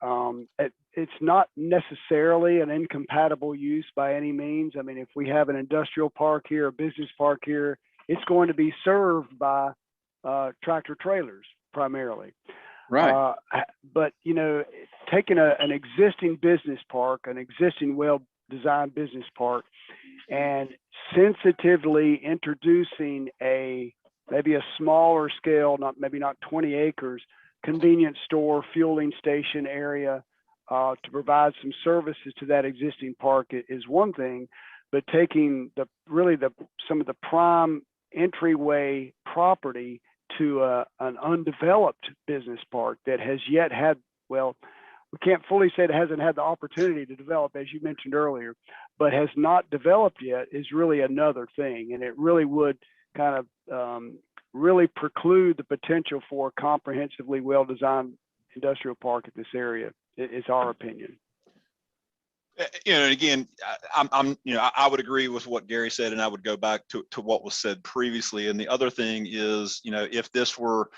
it's not necessarily an incompatible use by any means. I mean, if we have an industrial park here, a business park here, it's going to be served by tractor trailers primarily. Right. But, taking an existing business park, an existing well-designed business park, and sensitively introducing a maybe a smaller scale, maybe not 20 acres, convenience store, fueling station area to provide some services to that existing park is one thing, but taking some of the prime entryway property to an undeveloped business park that has yet had, well, we can't fully say it hasn't had the opportunity to develop, as you mentioned earlier, but has not developed yet is really another thing. And it really would kind of really preclude the potential for a comprehensively well-designed industrial park at this area, is our opinion. And again, I would agree with what Gary said, and I would go back to what was said previously. And the other thing is, if this were,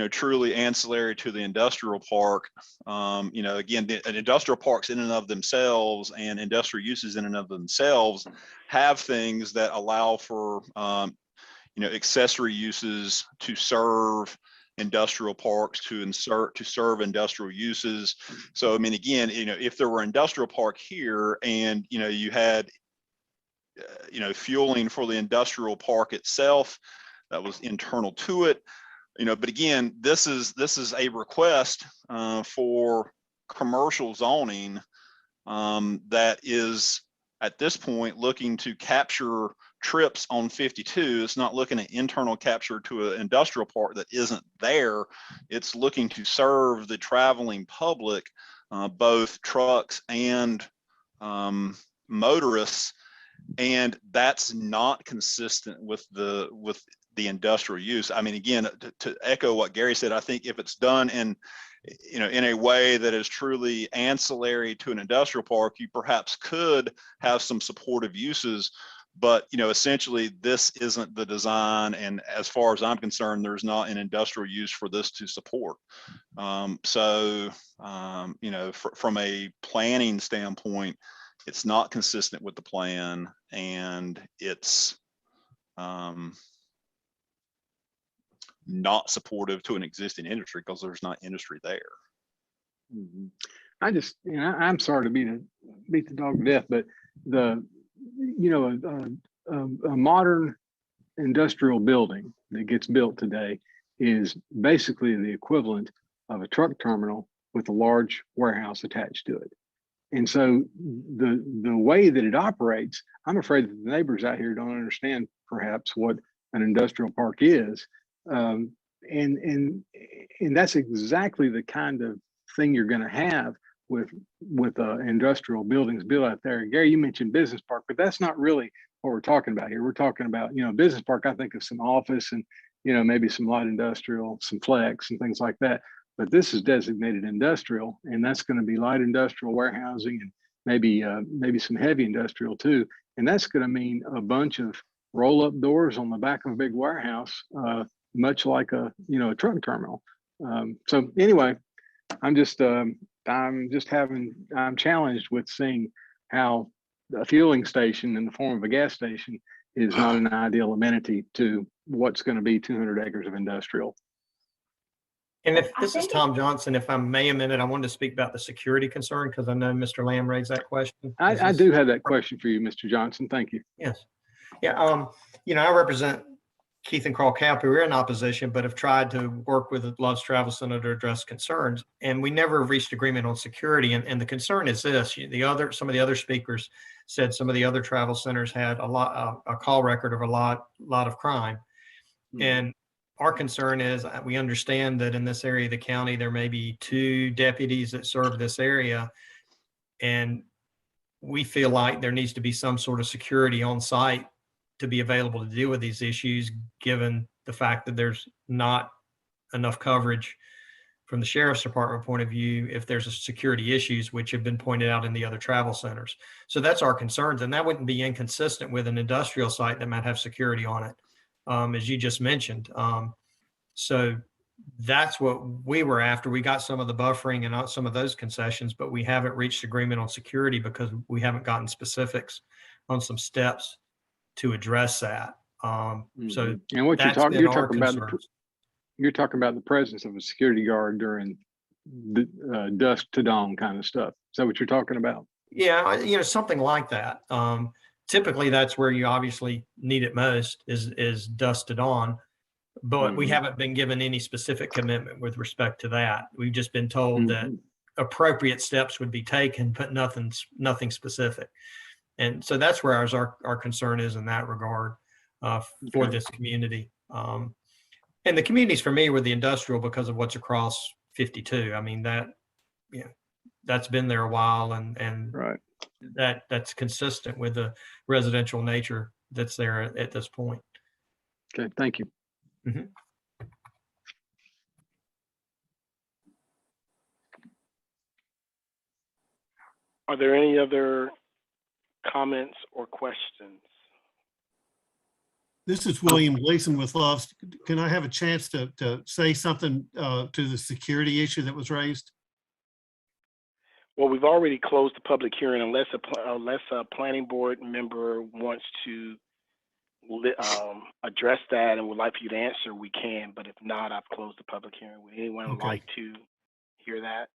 truly ancillary to the industrial park, again, an industrial parks in and of themselves and industrial uses in and of themselves have things that allow for, accessory uses to serve industrial parks, to serve industrial uses. So, I mean, again, if there were industrial park here and, you had, fueling for the industrial park itself that was internal to it, but again, this is a request for commercial zoning that is at this point looking to capture trips on 52. It's not looking at internal capture to an industrial park that isn't there. It's looking to serve the traveling public, both trucks and motorists, and that's not consistent with the industrial use. I mean, again, to echo what Gary said, I think if it's done in a way that is truly ancillary to an industrial park, you perhaps could have some supportive uses. But, essentially, this isn't the design. And as far as I'm concerned, there's not an industrial use for this to support. From a planning standpoint, it's not consistent with the plan, and it's not supportive to an existing industry because there's not industry there. Mm-hmm. I just, I'm sorry to beat the dog to death, but a modern industrial building that gets built today is basically the equivalent of a truck terminal with a large warehouse attached to it. And so the way that it operates, I'm afraid that the neighbors out here don't understand perhaps what an industrial park is. And that's exactly the kind of thing you're going to have with industrial buildings built out there. Gary, you mentioned business park, but that's not really what we're talking about here. We're talking about, business park, I think of some office and, maybe some light industrial, some flex and things like that. But this is designated industrial, and that's going to be light industrial warehousing and maybe some heavy industrial too. And that's going to mean a bunch of roll-up doors on the back of a big warehouse, much like a truck terminal. So anyway, I'm challenged with seeing how a fueling station in the form of a gas station is not an ideal amenity to what's going to be 200 acres of industrial. And if this is Tom Johnson, if I may a minute, I wanted to speak about the security concern because I know Mr. Lamb raised that question. I do have that question for you, Mr. Johnson. Thank you. Yes. Yeah. I represent Keith and Carl Camp, who are in opposition, but have tried to work with the Love's Travel Center to address concerns. And we never reached agreement on security. And the concern is this: some of the other speakers said some of the other travel centers had a call record of a lot of crime. Mm-hmm. And our concern is we understand that in this area of the county, there may be 2 deputies that serve this area. And we feel like there needs to be some sort of security on site to be available to deal with these issues, given the fact that there's not enough coverage from the sheriff's department point of view if there's a security issues, which have been pointed out in the other travel centers. So that's our concerns. And that wouldn't be inconsistent with an industrial site that might have security on it, as you just mentioned. So that's what we were after. We got some of the buffering and some of those concessions, but we haven't reached agreement on security because we haven't gotten specifics on some steps to address that. So, and what you're talking about the presence of a security guard during the dusk to dawn kind of stuff. Is that what you're talking about? Yeah, something like that. Typically, that's where you obviously need it most is dusk to dawn. but we Mhm. haven't been given any specific commitment with respect to that. We've just been told that appropriate steps would be taken, but nothing specific. And so that's where our concern is in that regard for this community. And the community's familiar with the industrial because of what's across 52. I mean, that's been there a while, and Right. that's consistent with the residential nature that's there at this point. Okay, thank you. Mhm. Are there any other comments or questions? This is William Gleason with Loves. Can I have a chance to say something to the security issue that was raised? Well, we've already closed the public hearing unless a planning board member wants to address that and would like for you to answer, we can. But if not, I've closed the public hearing. Would anyone Okay. like to hear that?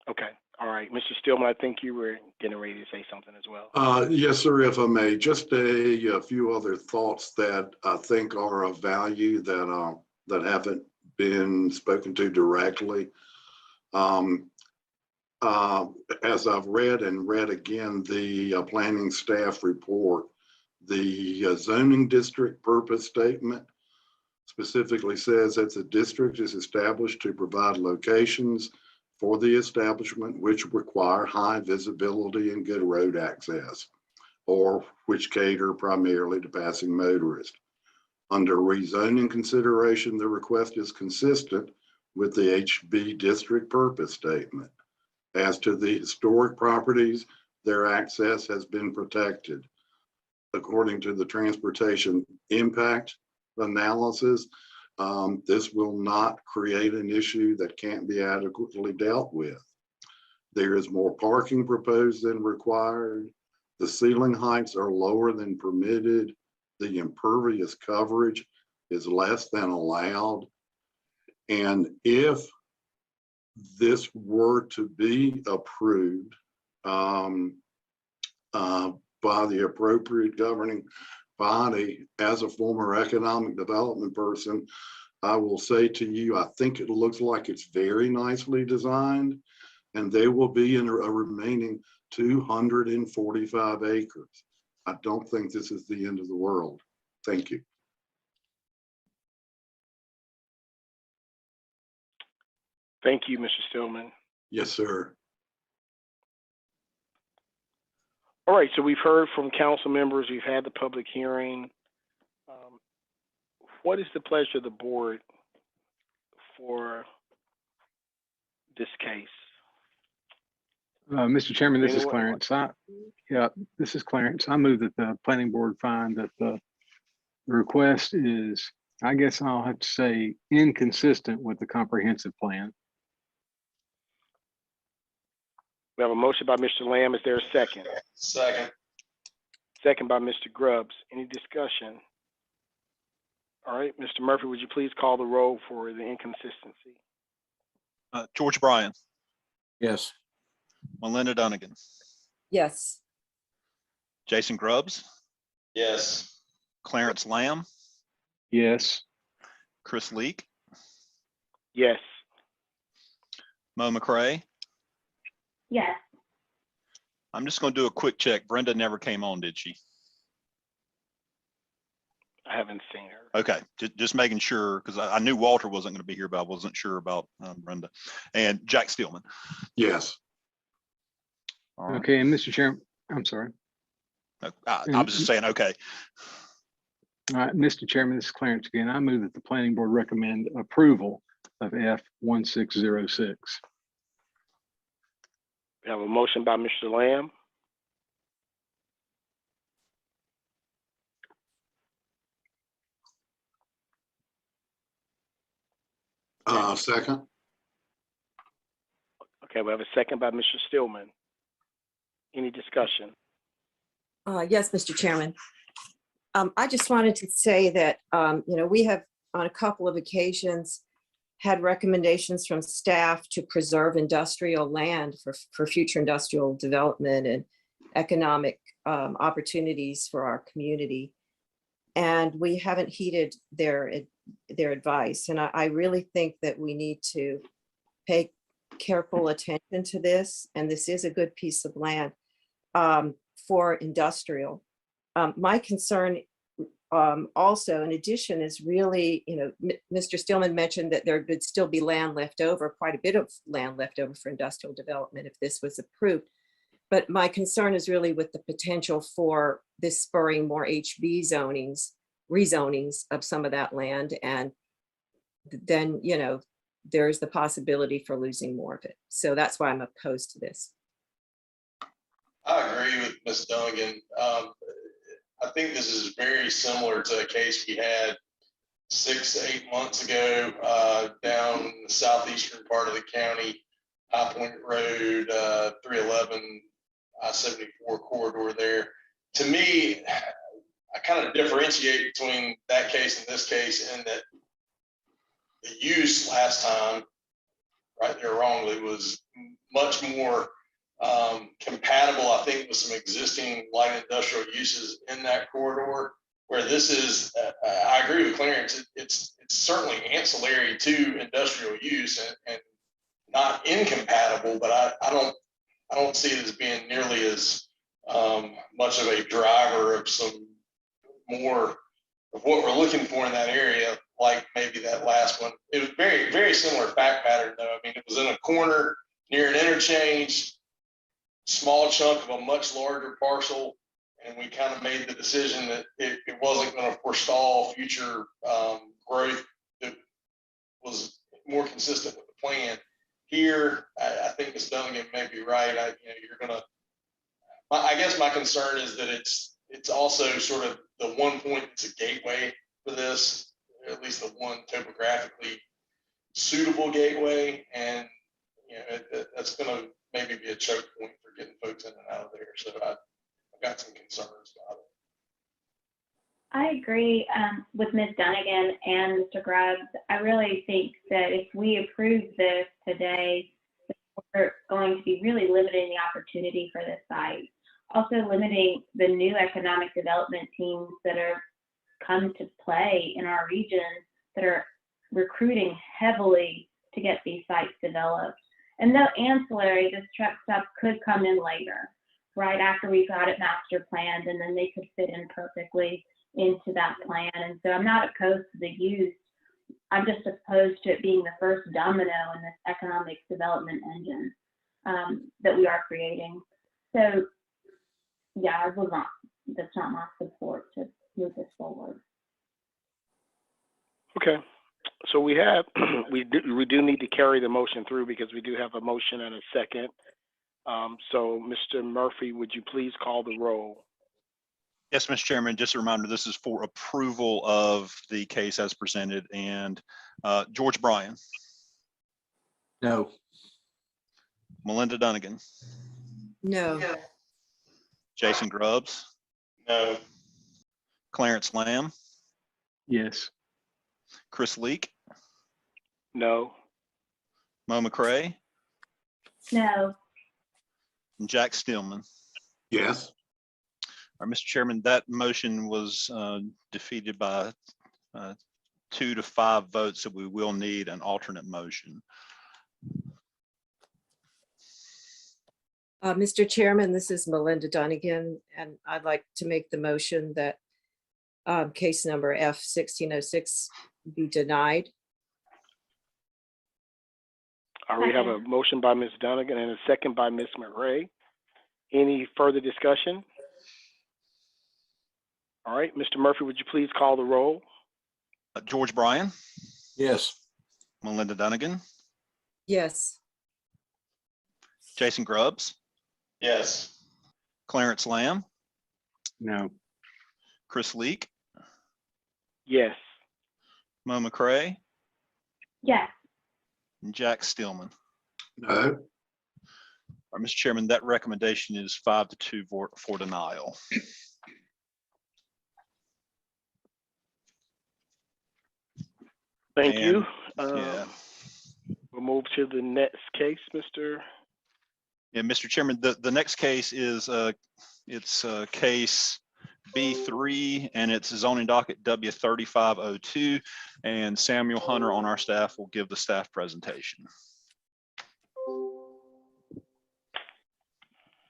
Okay. All right. Mr. Stillman, I think you were getting ready to say something as well. Yes, sir, if I may, just a few other thoughts that I think are of value that haven't been spoken to directly. As I've read again, the planning staff report, the zoning district purpose statement specifically says that the district is established to provide locations for the establishment which require high visibility and good road access, or which cater primarily to passing motorists. Under rezoning consideration, the request is consistent with the HB district purpose statement. As to the historic properties, their access has been protected. According to the transportation impact analysis, this will not create an issue that can't be adequately dealt with. There is more parking proposed than required. The ceiling heights are lower than permitted. The impervious coverage is less than allowed. And if this were to be approved by the appropriate governing body, as a former economic development person, I will say to you, I think it looks like it's very nicely designed, and they will be in a remaining 245 acres. I don't think this is the end of the world. Thank you. Thank you, Mr. Stillman. Yes, sir. All right, so we've heard from council members. We've had the public hearing. What is the pleasure of the board for this case? Mr. Chairman, this is Anyone? Clarence. This is Clarence. I move that the planning board find that the request is, I guess I'll have to say, inconsistent with the comprehensive plan. We have a motion by Mr. Lamb. Is there a second? Second. Second by Mr. Grubbs. Any discussion? All right, Mr. Murphy, would you please call the roll for the inconsistency? George Bryan, Yes. Melinda Dunnigan, Yes. Jason Grubbs, Yes. Clarence Lamb, Yes. Chris Leak, Yes. Mo McCray. Yes. I'm just going to do a quick check. Brenda never came on, did she? I haven't seen her. Okay, just making sure, because I knew Walter wasn't going to be here, but I wasn't sure about Brenda. And Jack Steelman. Yes. All right. Okay, and Mr. Chairman, I'm sorry. I was just saying, okay. All right, Mr. Chairman, this is Clarence again. I move that the planning board recommend approval of F1606. We have a motion by Mr. Lamb. Second. Okay, we have a second by Mr. Stillman. Any discussion? Yes, Mr. Chairman. I just wanted to say that, we have on a couple of occasions had recommendations from staff to preserve industrial land for future industrial development and economic opportunities for our community. And we haven't heeded their advice. And I really think that we need to pay careful attention to this. And this is a good piece of land for industrial. My concern also, in addition, is really, Mr. Stillman mentioned that there would still be land left over, quite a bit of land left over for industrial development if this was approved. But my concern is really with the potential for this spurring more HB rezonings of some of that land. And then, there's the possibility for losing more of it. So that's why I'm opposed to this. I agree with Ms. Dunnigan. I think this is very similar to a case we had 6 to 8 months ago down in the southeastern part of the county, High Point Road, 311, I-74 corridor there. To me, I kind of differentiate between that case and this case in that the use last time, right there wrongly, was much more compatible, I think, with some existing light industrial uses in that corridor, where this is, I agree with Clarence, it's certainly ancillary to industrial use and not incompatible, but I don't see it as being nearly as much of a driver of some more of what we're looking for in that area, like maybe that last one. It was very, very similar fact pattern, though. I mean, it was in a corner near an interchange, small chunk of a much larger parcel, and we kind of made the decision that it wasn't going to forestall future growth that was more consistent with the plan. Here, I think Ms. Dunnigan may be right. I guess my concern is that it's also sort of the one point it's a gateway for this, at least the one topographically suitable gateway, and that's going to maybe be a choke point for getting folks in and out of there. So I've got some concerns about it. I agree with Ms. Dunnigan and Mr. Grubbs. I really think that if we approve this today, we're going to be really limiting the opportunity for this site. Also limiting the new economic development teams that are come to play in our region that are recruiting heavily to get these sites developed. And though ancillary, this truck stop could come in later, right after we got it master planned, and then they could fit in perfectly into that plan. And so I'm not opposed to the use. I'm just opposed to it being the first domino in this economic development engine that we are creating. So yeah, that's not my support to move this forward. Okay. So we have, we do need to carry the motion through because we do have a motion and a second. So Mr. Murphy, would you please call the roll? Yes, Mr. Chairman, just a reminder, this is for approval of the case as presented. And George Bryan. No. Melinda Dunnigan. No. Jason Grubbs. No. Clarence Lamb. Yes. Chris Leak. No. Mo McCray. No. And Jack Stillman. Yes. All right, Mr. Chairman, that motion was defeated by 2 to 5 votes, so we will need an alternate motion. Mr. Chairman, this is Melinda Dunnigan, and I'd like to make the motion that case number F1606 be denied. All right, we have a motion by Ms. Dunnigan and a second by Ms. McRae. Any further discussion? All right, Mr. Murphy, would you please call the roll? George Bryan. Yes. Melinda Dunnigan. Yes. Jason Grubbs. Yes. Clarence Lamb. No. Chris Leak. Yes. Mo McCray. Yes. And Jack Stillman. No. All right, Mr. Chairman, that recommendation is 5 to 2 for denial. Thank you. Yeah. We'll move to the next case, Mr. Yeah, Mr. Chairman, the next case is it's a case B3, and it's zoning docket W3502. And Samuel Hunter on our staff will give the staff presentation.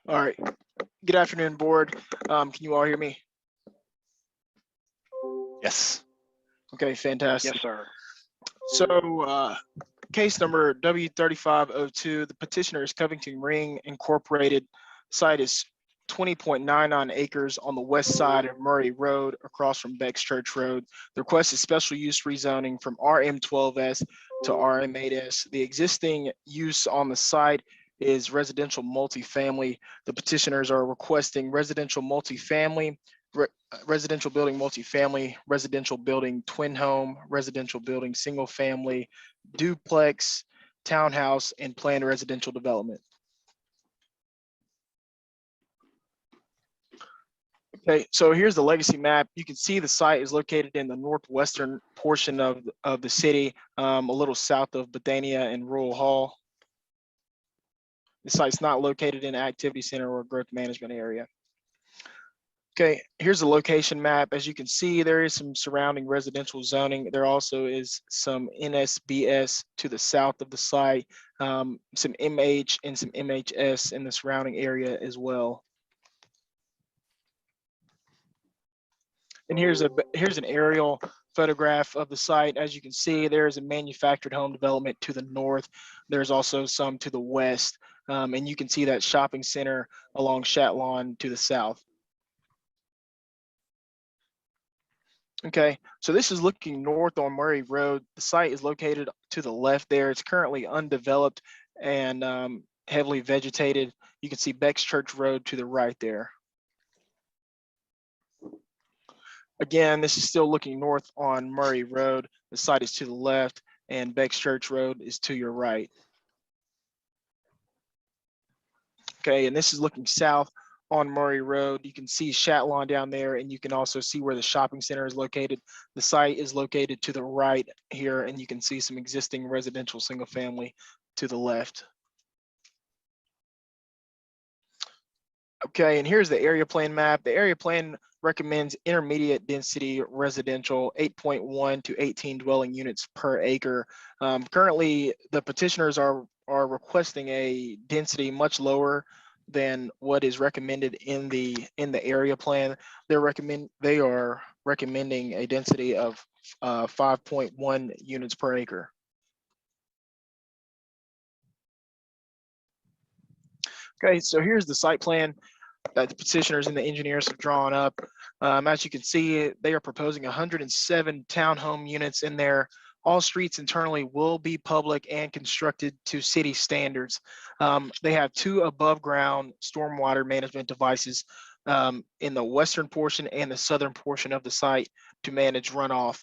All right. Good afternoon, board. Can you all hear me? Yes. Okay, fantastic. Yes, sir. So case number W3502, the petitioner is Covington Ring Incorporated. Site is 20.99 acres on the west side of Murray Road across from Beck's Church Road. The request is special use rezoning from RM12S to RM8S. The existing use on the site is residential multifamily. The petitioners are requesting residential multifamily, residential building multifamily, residential building twin home, residential building single family, duplex, townhouse, and planned residential development. Okay, so here's the legacy map. You can see the site is located in the northwestern portion of the city, a little south of Bethania and Rural Hall. The site's not located in an activity center or growth management area. Okay, here's the location map. As you can see, there is some surrounding residential zoning. There also is some NSBS to the south of the site, some MH and some MHS in the surrounding area as well. And here's an aerial photograph of the site. As you can see, there is a manufactured home development to the north. There's also some to the west. And you can see that shopping center along Shatlawn to the south. Okay, so this is looking north on Murray Road. The site is located to the left there. It's currently undeveloped and heavily vegetated. You can see Beck's Church Road to the right there. Again, this is still looking north on Murray Road. The site is to the left and Beck's Church Road is to your right. Okay, and this is looking south on Murray Road. You can see Shatlawn down there, and you can also see where the shopping center is located. The site is located to the right here, and you can see some existing residential single family to the left. Okay, and here's the area plan map. The area plan recommends intermediate density residential, 8.1 to 18 dwelling units per acre. Currently, the petitioners are requesting a density much lower than what is recommended in the area plan. They are recommending a density of 5.1 units per acre. Okay, so here's the site plan that the petitioners and the engineers have drawn up. As you can see, they are proposing 107 townhome units in there. All streets internally will be public and constructed to city standards. They have 2 above ground stormwater management devices in the western portion and the southern portion of the site to manage runoff.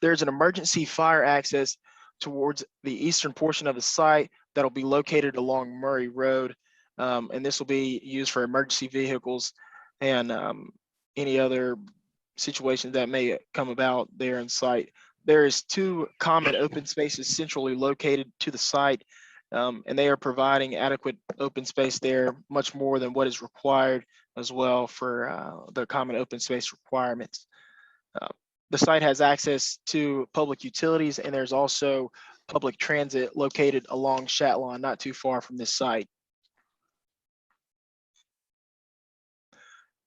There's an emergency fire access towards the eastern portion of the site that'll be located along Murray Road. And this will be used for emergency vehicles and any other situations that may come about there in site. There is 2 common open spaces centrally located to the site, and they are providing adequate open space there, much more than what is required as well for the common open space requirements. The site has access to public utilities, and there's also public transit located along Shatlawn, not too far from this site.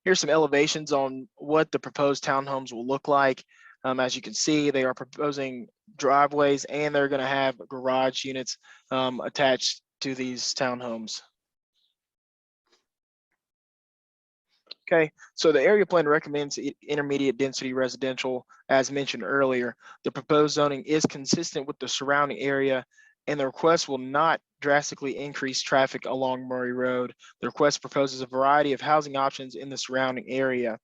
Here's some elevations on what the proposed townhomes will look like. As you can see, they are proposing driveways and they're going to have garage units attached to these townhomes. Okay, so the area plan recommends intermediate density residential, as mentioned earlier. The proposed zoning is consistent with the surrounding area, and the request will not drastically increase traffic along Murray Road. The request proposes a variety of housing options in the surrounding area.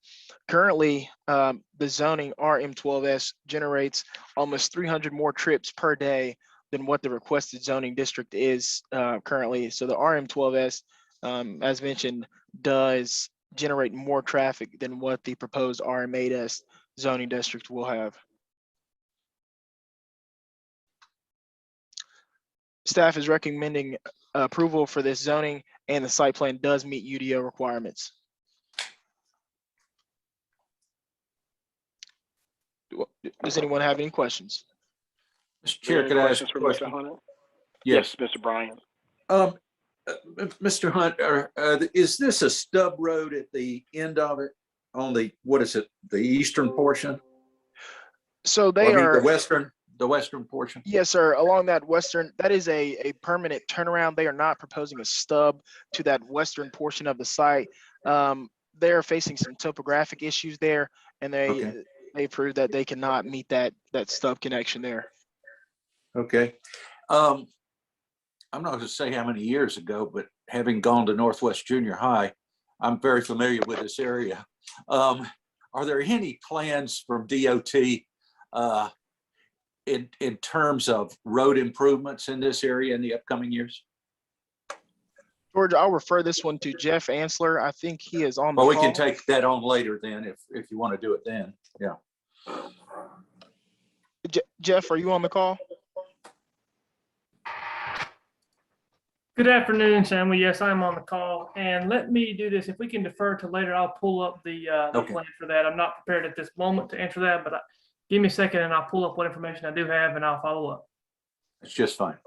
Currently, the zoning RM12S generates almost 300 more trips per day than what the requested zoning district is currently. So the RM12S, as mentioned, does generate more traffic than what the proposed RM8S zoning district will have. Staff is recommending approval for this zoning, and the site plan does meet UDO requirements. Does anyone have any questions? Mr. Chair, could I ask a for Mr. question? Hunter? Yes. Yes, Mr. Bryan. Mr. Hunt, is this a stub road at the end of it on the, what is it, the eastern portion? So they are the western portion? Yes, sir. Along that western, that is a permanent turnaround. They are not proposing a stub to that western portion of the site. They're facing some topographic issues there, and they proved that they cannot meet that stub connection there. Okay. I'm not going to say how many years ago, but having gone to Northwest Junior High, I'm very familiar with this area. Are there any plans from DOT in terms of road improvements in this area in the upcoming years? George, I'll refer this one to Jeff Ansler. I think he is on the Well, call. we can take that on later then if you want to do it then. Yeah. Jeff, are you on the call? Good afternoon, Samuel. Yes, I'm on the call. And let me do this. If we can defer to later, I'll pull up the plan for that. I'm not prepared at this moment to answer that, but give me a second and I'll pull up what information I do have and I'll follow up. It's just fine.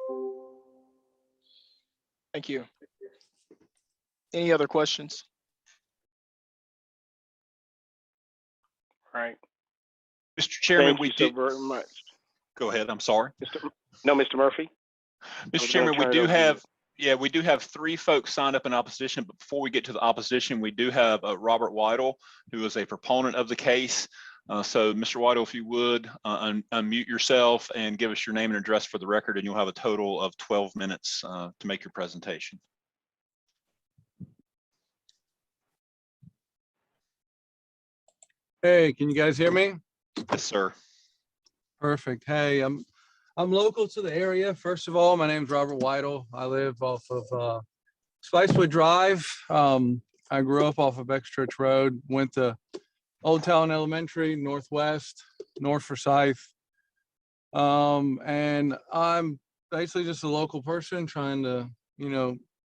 Thank you. Any other questions? All right. Mr. Chairman, Thank you so very much. Go ahead. I'm sorry. Mr. Murphy. Mr. Chairman, we do have 3 folks signed up in opposition, but before we get to the opposition, we do have Robert Weidel, who is a proponent of the case. So Mr. Weidel, if you would unmute yourself and give us your name and address for the record, and you'll have a total of 12 minutes to make your presentation. Hey, can you guys hear me? Yes, sir. Perfect. Hey, I'm local to the area. First of all, my name's Robert Weidel. I live off of Spicewood Drive. I grew up off of X-Church Road, went to Old Town Elementary, Northwest, North Forsyth. And I'm basically just a local person trying to,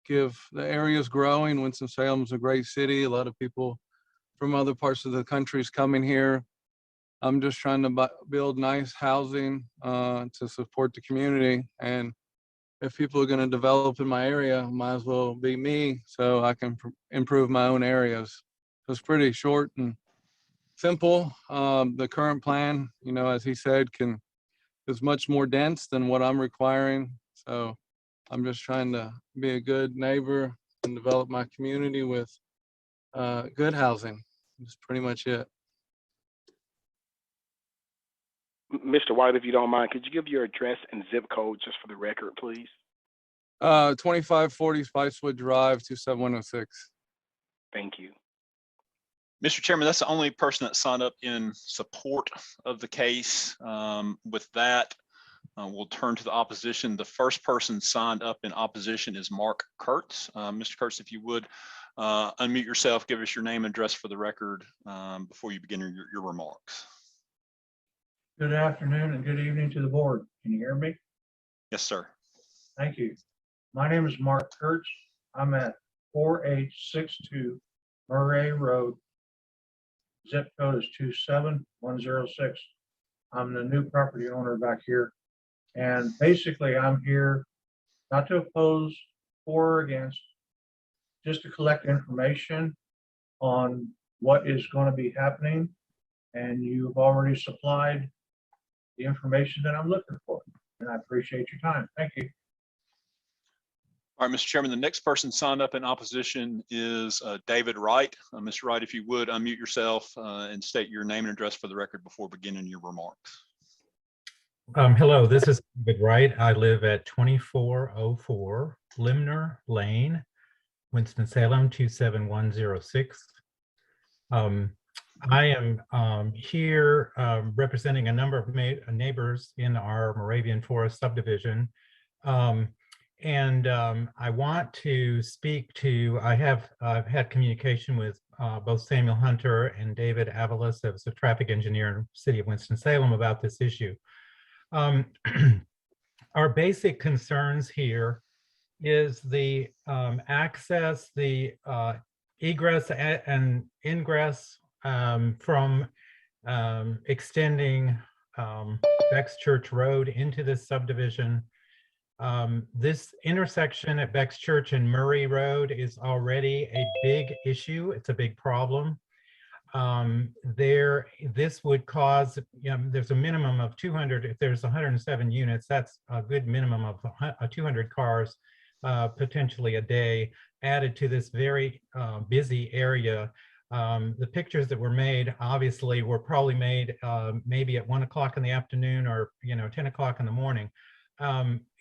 give the area's growing. Winston-Salem is a great city. A lot of people from other parts of the country is coming here. I'm just trying to build nice housing to support the community. And if people are going to develop in my area, might as well be me so I can improve my own areas. So it's pretty short and simple. The current plan, as he said, is much more dense than what I'm requiring. So I'm just trying to be a good neighbor and develop my community with good housing. That's pretty much it. Mr. White, if you don't mind, could you give your address and zip code just for the record, please? 2540 Spicewood Drive, 27106. Thank you. Mr. Chairman, that's the only person that signed up in support of the case. With that, we'll turn to the opposition. The first person signed up in opposition is Mark Kurtz. Mr. Kurtz, if you would unmute yourself, give us your name and address for the record before you begin your remarks. Good afternoon and good evening to the board. Can you hear me? Yes, sir. Thank you. My name is Mark Kurtz. I'm at 4862 Murray Road. Zip code is 27106. I'm the new property owner back here. And basically I'm here not to oppose for or against, just to collect information on what is going to be happening. And you've already supplied the information that I'm looking for. And I appreciate your time. Thank you. All right, Mr. Chairman, the next person signed up in opposition is David Wright. Mr. Wright, if you would unmute yourself and state your name and address for the record before beginning your remarks. Hello, this is David Wright. I live at 2404 Limner Lane, Winston-Salem, 27106. I am here representing a number of neighbors in our Moravian Forest subdivision. I want to speak to, I've had communication with both Samuel Hunter and David Avalos, as a traffic engineer in the city of Winston-Salem, about this issue. Our basic concerns here is the access, the egress and ingress from extending Beck's Church Road into this subdivision. This intersection at Beck's Church and Murray Road is already a big issue. It's a big problem. This would cause, there's a minimum of 200, if there's 107 units, that's a good minimum of 200 cars potentially a day added to this very busy area. The pictures that were made obviously were probably made maybe at 1 o'clock in the afternoon or 10 o'clock in the morning.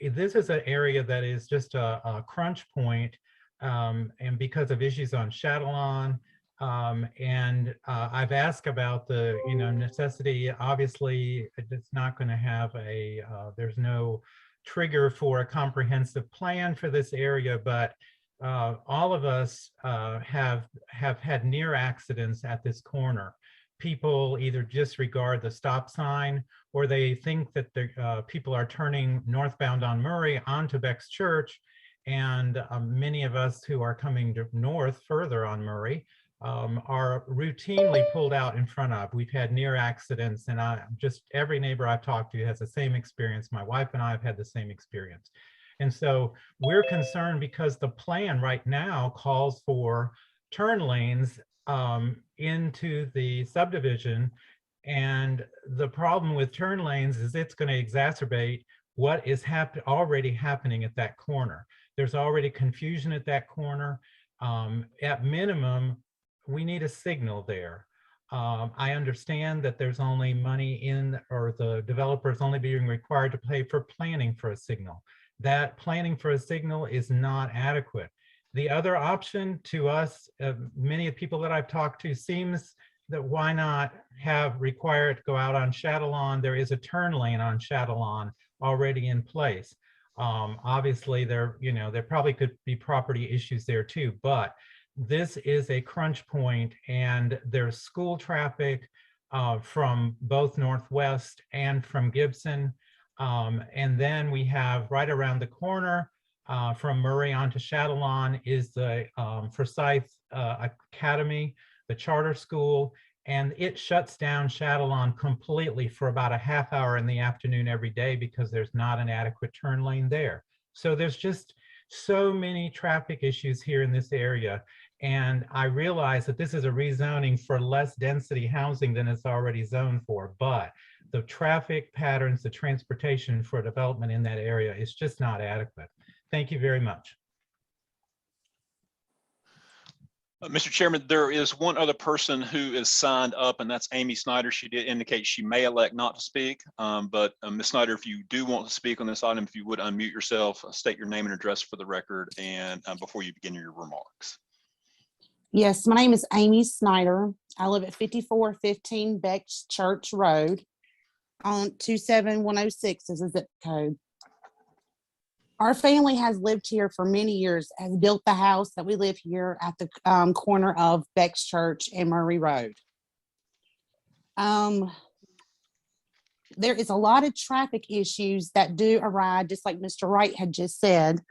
This is an area that is just a crunch point, and because of issues on Chatillon, I've asked about the necessity. Obviously, it's not going to have there's no trigger for a comprehensive plan for this area, but all of us have had near accidents at this corner. People either disregard the stop sign or they think that the people are turning northbound on Murray onto Beck's Church, and many of us who are coming north further on Murray are routinely pulled out in front of. We've had near accidents, and every neighbor I've talked to has the same experience. My wife and I have had the same experience. And so we're concerned because the plan right now calls for turn lanes into the subdivision. And the problem with turn lanes is it's going to exacerbate what is already happening at that corner. There's already confusion at that corner. At minimum, we need a signal there. I understand that there's only money or the developer is only being required to pay for planning for a signal. That planning for a signal is not adequate. The other option to us, many of the people that I've talked to, seems that why not require it to go out on Chatillon? There is a turn lane on Chatillon already in place. Obviously, there probably could be property issues there too, but this is a crunch point, and there's school traffic from both Northwest and from Gibson. And then we have right around the corner from Murray onto Chatillon is the Forsyth Academy, the charter school, and it shuts down Chatillon completely for about a half hour in the afternoon every day because there's not an adequate turn lane there. So there's just so many traffic issues here in this area. And I realize that this is a rezoning for less density housing than it's already zoned for, but the traffic patterns, the transportation for development in that area is just not adequate. Thank you very much. Mr. Chairman, there is one other person who is signed up, and that's Amy Snyder. She did indicate she may elect not to speak, but Ms. Snyder, if you do want to speak on this item, if you would unmute yourself, state your name and address for the record, and before you begin your remarks. Yes, my name is Amy Snyder. I live at 5415 Beck's Church Road on 27106 is a zip code. Our family has lived here for many years, has built the house that we live here at the corner of Beck's Church and Murray Road. There is a lot of traffic issues that do arise, just like Mr. Wright had just said.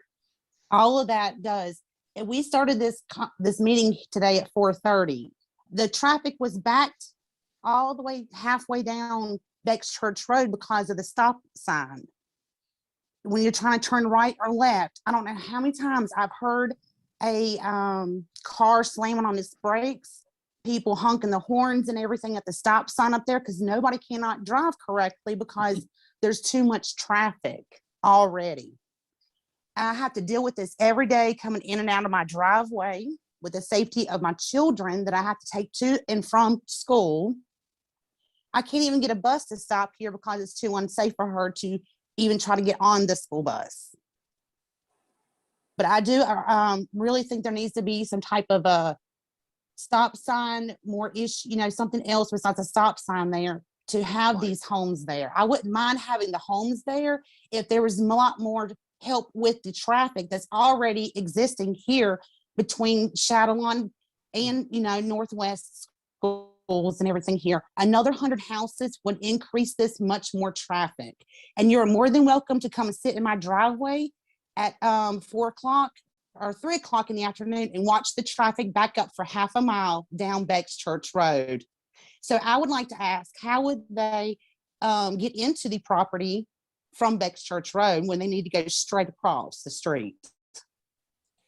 All of that does. And we started this meeting today at 4:30. The traffic was backed all the way halfway down Beck's Church Road because of the stop sign. When you're trying to turn right or left, I don't know how many times I've heard a car slamming on its brakes, people honking the horns and everything at the stop sign up there because nobody cannot drive correctly because there's too much traffic already. I have to deal with this every day coming in and out of my driveway with the safety of my children that I have to take to and from school. I can't even get a bus to stop here because it's too unsafe for her to even try to get on the school bus. But I do really think there needs to be some type of a stop sign, more issue, something else besides a stop sign there to have these homes there. I wouldn't mind having the homes there if there was a lot more help with the traffic that's already existing here between Chatillon and Northwest schools and everything here. Another 100 houses would increase this much more traffic. And you're more than welcome to come and sit in my driveway at 4 o'clock or 3 o'clock in the afternoon and watch the traffic back up for half a mile down Beck's Church Road. So I would like to ask, how would they get into the property from Beck's Church Road when they need to go straight across the street?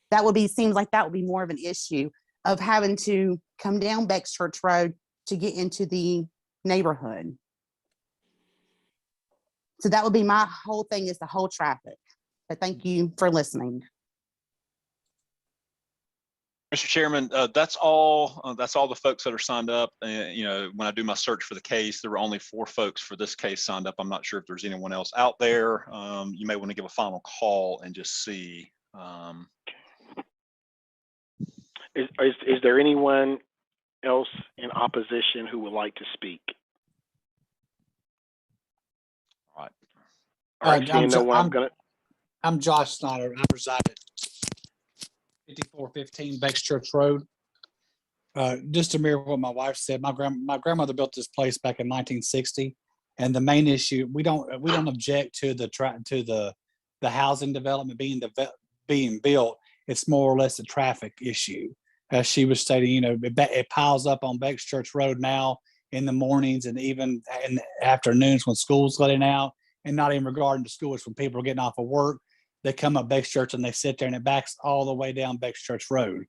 That would be, seems like that would be more of an issue of having to come down Beck's Church Road to get into the neighborhood. So that would be my whole thing, is the whole traffic. But thank you for listening. Mr. Chairman, that's all the folks that are signed up. You know, when I do my search for the case, there were only 4 folks for this case signed up. I'm not sure if there's anyone else out there. You may want to give a final call and just see. Is there anyone else in opposition who would like to speak? All right. All right, seeing no one, I'm Josh Snyder. I reside at 5415 Beck's Church Road. Just to mirror what my wife said, my grandmother built this place back in 1960, and the main issue, we don't object to the housing development being built. It's more or less a traffic issue. As she was stating, you know, it piles up on Beck's Church Road now in the mornings and even in the afternoons when school's letting out, and not even regarding to school. It's when people are getting off of work. They come up Beck's Church and they sit there, and it backs all the way down Beck's Church Road.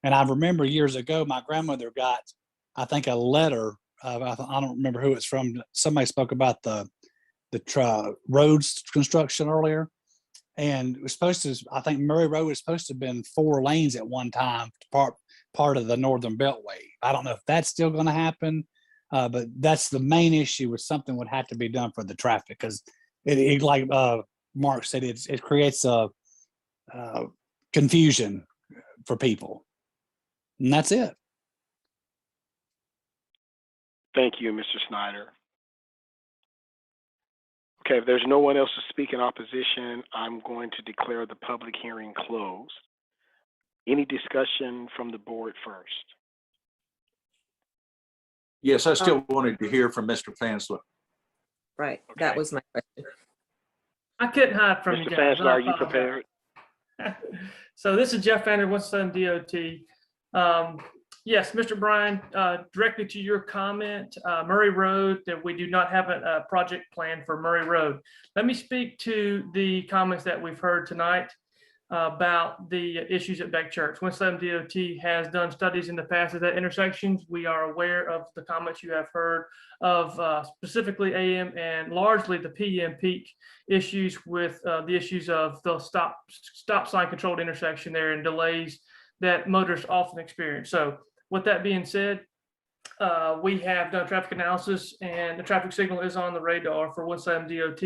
And I remember years ago, my grandmother got, I think, a letter. I don't remember who it's from. Somebody spoke about the roads construction earlier. And it was supposed to, I think Murray Road was supposed to have been 4 lanes at one time, part of the Northern Beltway. I don't know if that's still going to happen, but that's the main issue, with something would have to be done for the traffic, because it like Mark said, it creates a confusion for people. And that's it. Thank you, Mr. Snyder. Okay, if there's no one else to speak in opposition, I'm going to declare the public hearing closed. Any discussion from the board first? Yes, I still wanted to hear from Mr. Fansler. Right, that was my question. I couldn't hide from you Mr. guys. Fansler, are you prepared? So this is Jeff Vander, Winston-Salem DOT. Yes, Mr. Bryan, directly to your comment, Murray Road, that we do not have a project plan for Murray Road. Let me speak to the comments that we've heard tonight about the issues at Beck Church. Winston-Salem DOT has done studies in the past at that intersections. We are aware of the comments you have heard of specifically AM and largely the PM peak issues with the issues of the stop sign controlled intersection there and delays that motorists often experience. So with that being said, we have done traffic analysis, and the traffic signal is on the radar for Winston-Salem DOT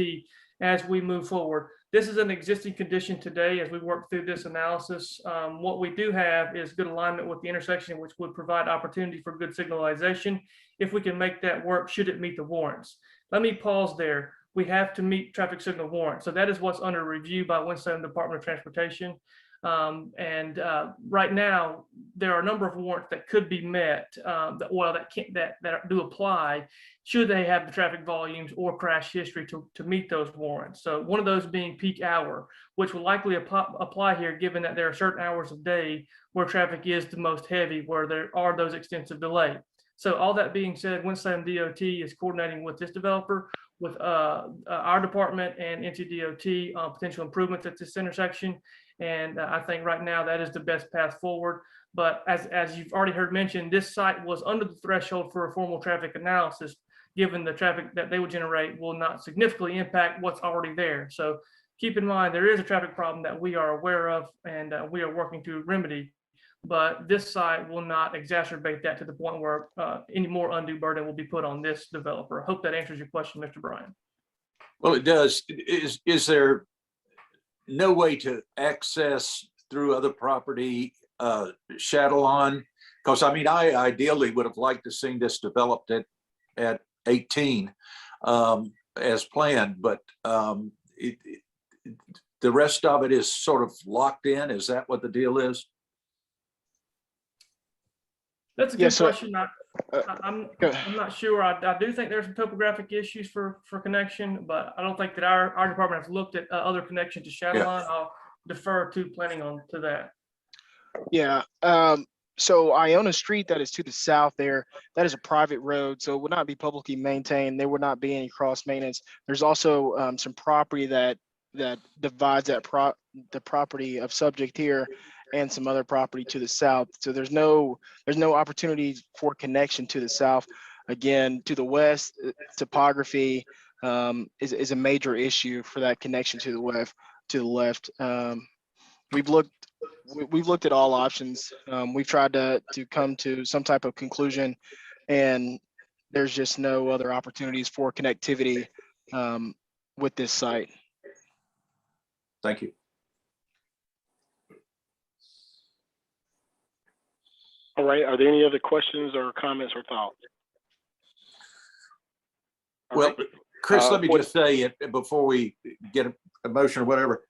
as we move forward. This is an existing condition today as we work through this analysis. What we do have is good alignment with the intersection, which would provide opportunity for good signalization if we can make that work, should it meet the warrants. Let me pause there. We have to meet traffic signal warrants. So that is what's under review by Winston-Salem Department of Transportation. Right now, there are a number of warrants that could be met that do apply should they have the traffic volumes or crash history to meet those warrants. So one of those being peak hour, which will likely apply here, given that there are certain hours of day where traffic is the most heavy, where there are those extensive delays. So all that being said, Winston-Salem DOT is coordinating with this developer, with our department and NCDOT on potential improvements at this intersection. And I think right now that is the best path forward. But as you've already heard mentioned, this site was under the threshold for a formal traffic analysis, given the traffic that they would generate will not significantly impact what's already there. So keep in mind, there is a traffic problem that we are aware of and we are working to remedy, but this site will not exacerbate that to the point where any more undue burden will be put on this developer. I hope that answers your question, Mr. Bryan. Well, it does. Is there no way to access through other property, Shadowlawn? Because I mean, I ideally would have liked to seen this developed at 18 as planned, but the rest of it is sort of locked in. Is that what the deal is? That's a good question. I'm not sure. I do think there's some topographic issues for connection, but I don't think that our department has looked at other connections to Shadowlawn. I'll defer to planning on to that. Yeah. So I own a street that is to the south there. That is a private road, so it would not be publicly maintained. There would not be any cross maintenance. There's also some property that divides the property of subject here and some other property to the south. So there's no opportunity for connection to the south. Again, to the west, topography is a major issue for that connection to the left. We've looked at all options. We've tried to come to some type of conclusion, and there's just no other opportunities for connectivity with this site. Thank you. All right, are there any other questions or comments or thoughts? All Well, right. Chris, let me just say it before we get a motion or whatever,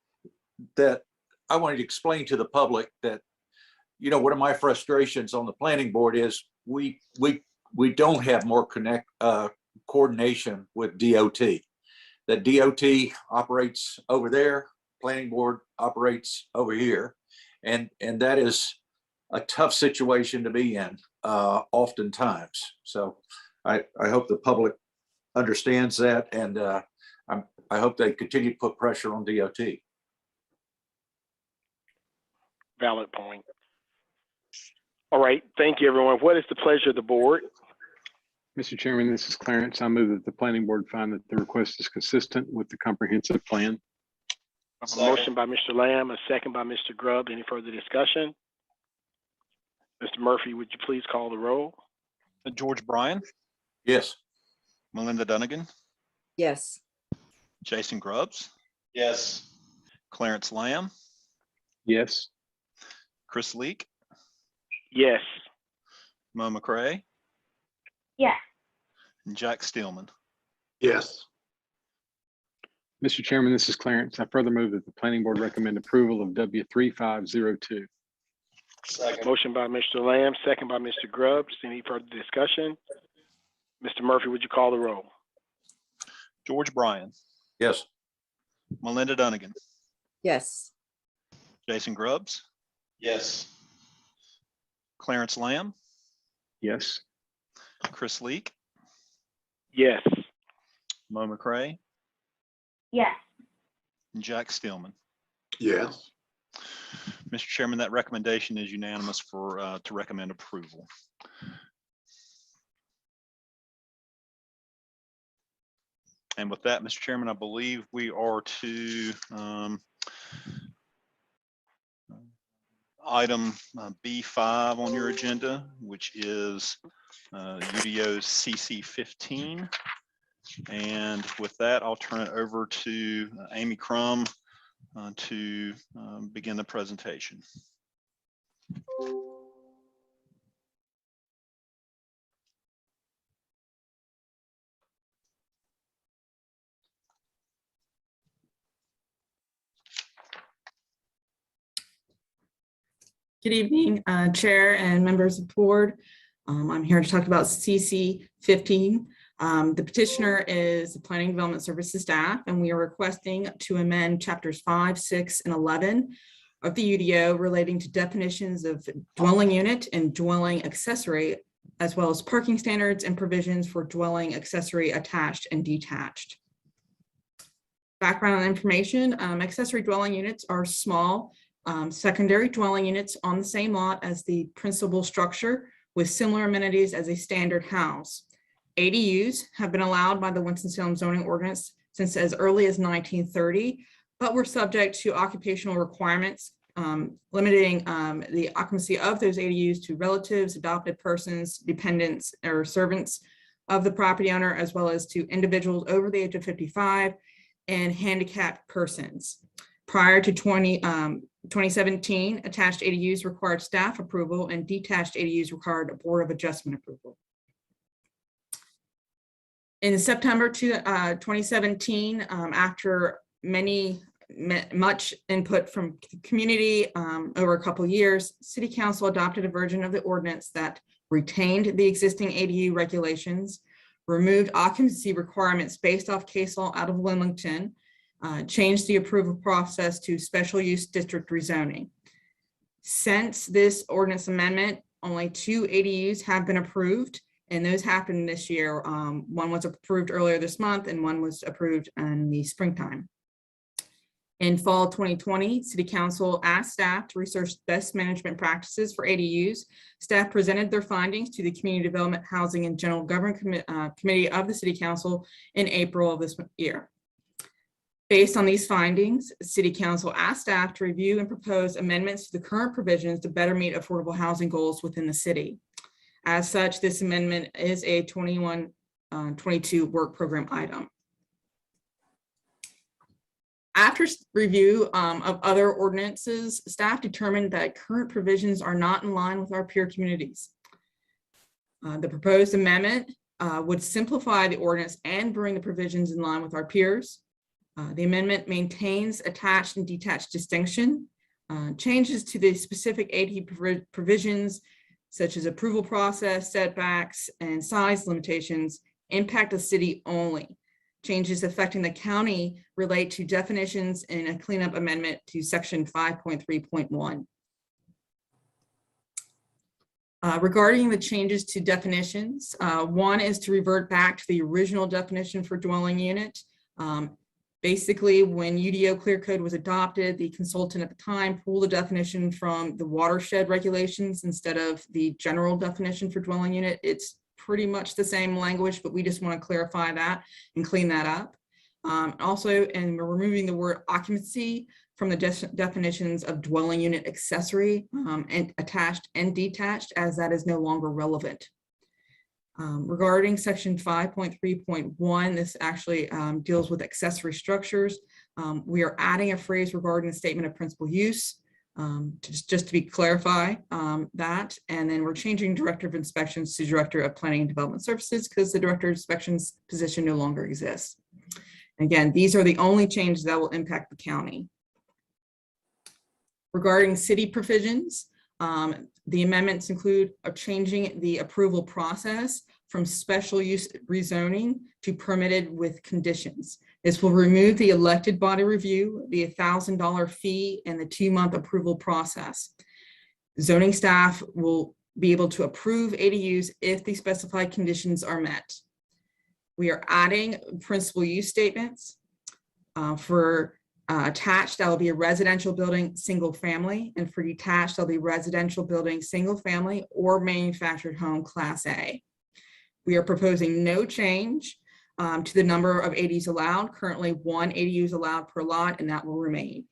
that I wanted to explain to the public that, you know, one of my frustrations on the planning board is we don't have more coordination with DOT. That DOT operates over there, planning board operates over here, and that is a tough situation to be in oftentimes. So I hope the public understands that, and I hope they continue to put pressure on DOT. Valid point. All right, thank you, everyone. What is the pleasure of the board? Mr. Chairman, this is Clarence. I move that the planning board find that the request is consistent with the comprehensive plan. A motion by Mr. Lamb, a second by Mr. Grubb. Any further discussion? Mr. Murphy, would you please call the roll? George Bryan, Yes. Melinda Dunnigan, Yes. Jason Grubbs, Yes. Clarence Lamb, Yes. Chris Leak, Yes. Mo McCray, Yes. and Jack Steelman. Yes. Mr. Chairman, this is Clarence. I further move that the planning board recommend approval of W3502. Second. Motion by Mr. Lamb, second by Mr. Grubbs. Any further discussion? Mr. Murphy, would you call the roll? George Bryan, Yes. Melinda Dunnigan, Yes. Jason Grubbs, Yes. Clarence Lamb, Yes. Chris Leak, Yes. Mo McCray, Yes. and Jack Steelman. Yes. Mr. Chairman, that recommendation is unanimous to recommend approval. And with that, Mr. Chairman, I believe we are to item B5 on your agenda, which is UDO CC 15. And with that, I'll turn it over to Amy Crum to begin the presentation. Good evening, Chair and members of the board. I'm here to talk about CC 15. The petitioner is the Planning Development Services staff, and we are requesting to amend chapters 5, 6, and 11 of the UDO relating to definitions of dwelling unit and dwelling accessory, as well as parking standards and provisions for dwelling accessory attached and detached. Background information, accessory dwelling units are small secondary dwelling units on the same lot as the principal structure with similar amenities as a standard house. ADUs have been allowed by the Winston-Salem zoning ordinance since as early as 1930, but were subject to occupational requirements, limiting the occupancy of those ADUs to relatives, adopted persons, dependents, or servants of the property owner, as well as to individuals over the age of 55 and handicapped persons. Prior to 2017, attached ADUs required staff approval and detached ADUs required a Board of Adjustment approval. In September 2017, after much input from the community over a couple of years, City Council adopted a version of the ordinance that retained the existing ADU regulations, removed occupancy requirements based off case law out of Wilmington, changed the approval process to special use district rezoning. Since this ordinance amendment, only 2 ADUs have been approved, and those happened this year. One was approved earlier this month and one was approved in the springtime. In fall 2020, City Council asked staff to research best management practices for ADUs. Staff presented their findings to the Community Development, Housing, and General Government Committee of the City Council in April of this year. Based on these findings, City Council asked staff to review and propose amendments to the current provisions to better meet affordable housing goals within the city. As such, this amendment is a 21-22 work program item. After review of other ordinances, staff determined that current provisions are not in line with our peer communities. The proposed amendment would simplify the ordinance and bring the provisions in line with our peers. The amendment maintains attached and detached distinction, changes to the specific ADU provisions, such as approval process, setbacks, and size limitations, impact the city only. Changes affecting the county relate to definitions in a cleanup amendment to section 5.3.1. Regarding the changes to definitions, one is to revert back to the original definition for dwelling unit. Basically, when UDO Clear Code was adopted, the consultant at the time pulled the definition from the watershed regulations instead of the general definition for dwelling unit. It's pretty much the same language, but we just want to clarify that and clean that up. Also, and we're removing the word occupancy from the definitions of dwelling unit accessory and attached and detached, as that is no longer relevant. Regarding section 5.3.1, this actually deals with accessory structures. We are adding a phrase regarding the statement of principal use. Just to be clarify that, and then we're changing Director of Inspections to Director of Planning and Development Services because the Director of Inspections position no longer exists. Again, these are the only changes that will impact the county. Regarding city provisions, the amendments include changing the approval process from special use rezoning to permitted with conditions. This will remove the elected body review, the $1,000 fee, and the 2-month approval process. Zoning staff will be able to approve ADUs if the specified conditions are met. We are adding principal use statements for attached, that will be a residential building, single family, and for detached, there'll be residential building, single family, or manufactured home, class A. We are proposing no change to the number of ADUs allowed. Currently, 1 ADU is allowed per lot, and that will remain.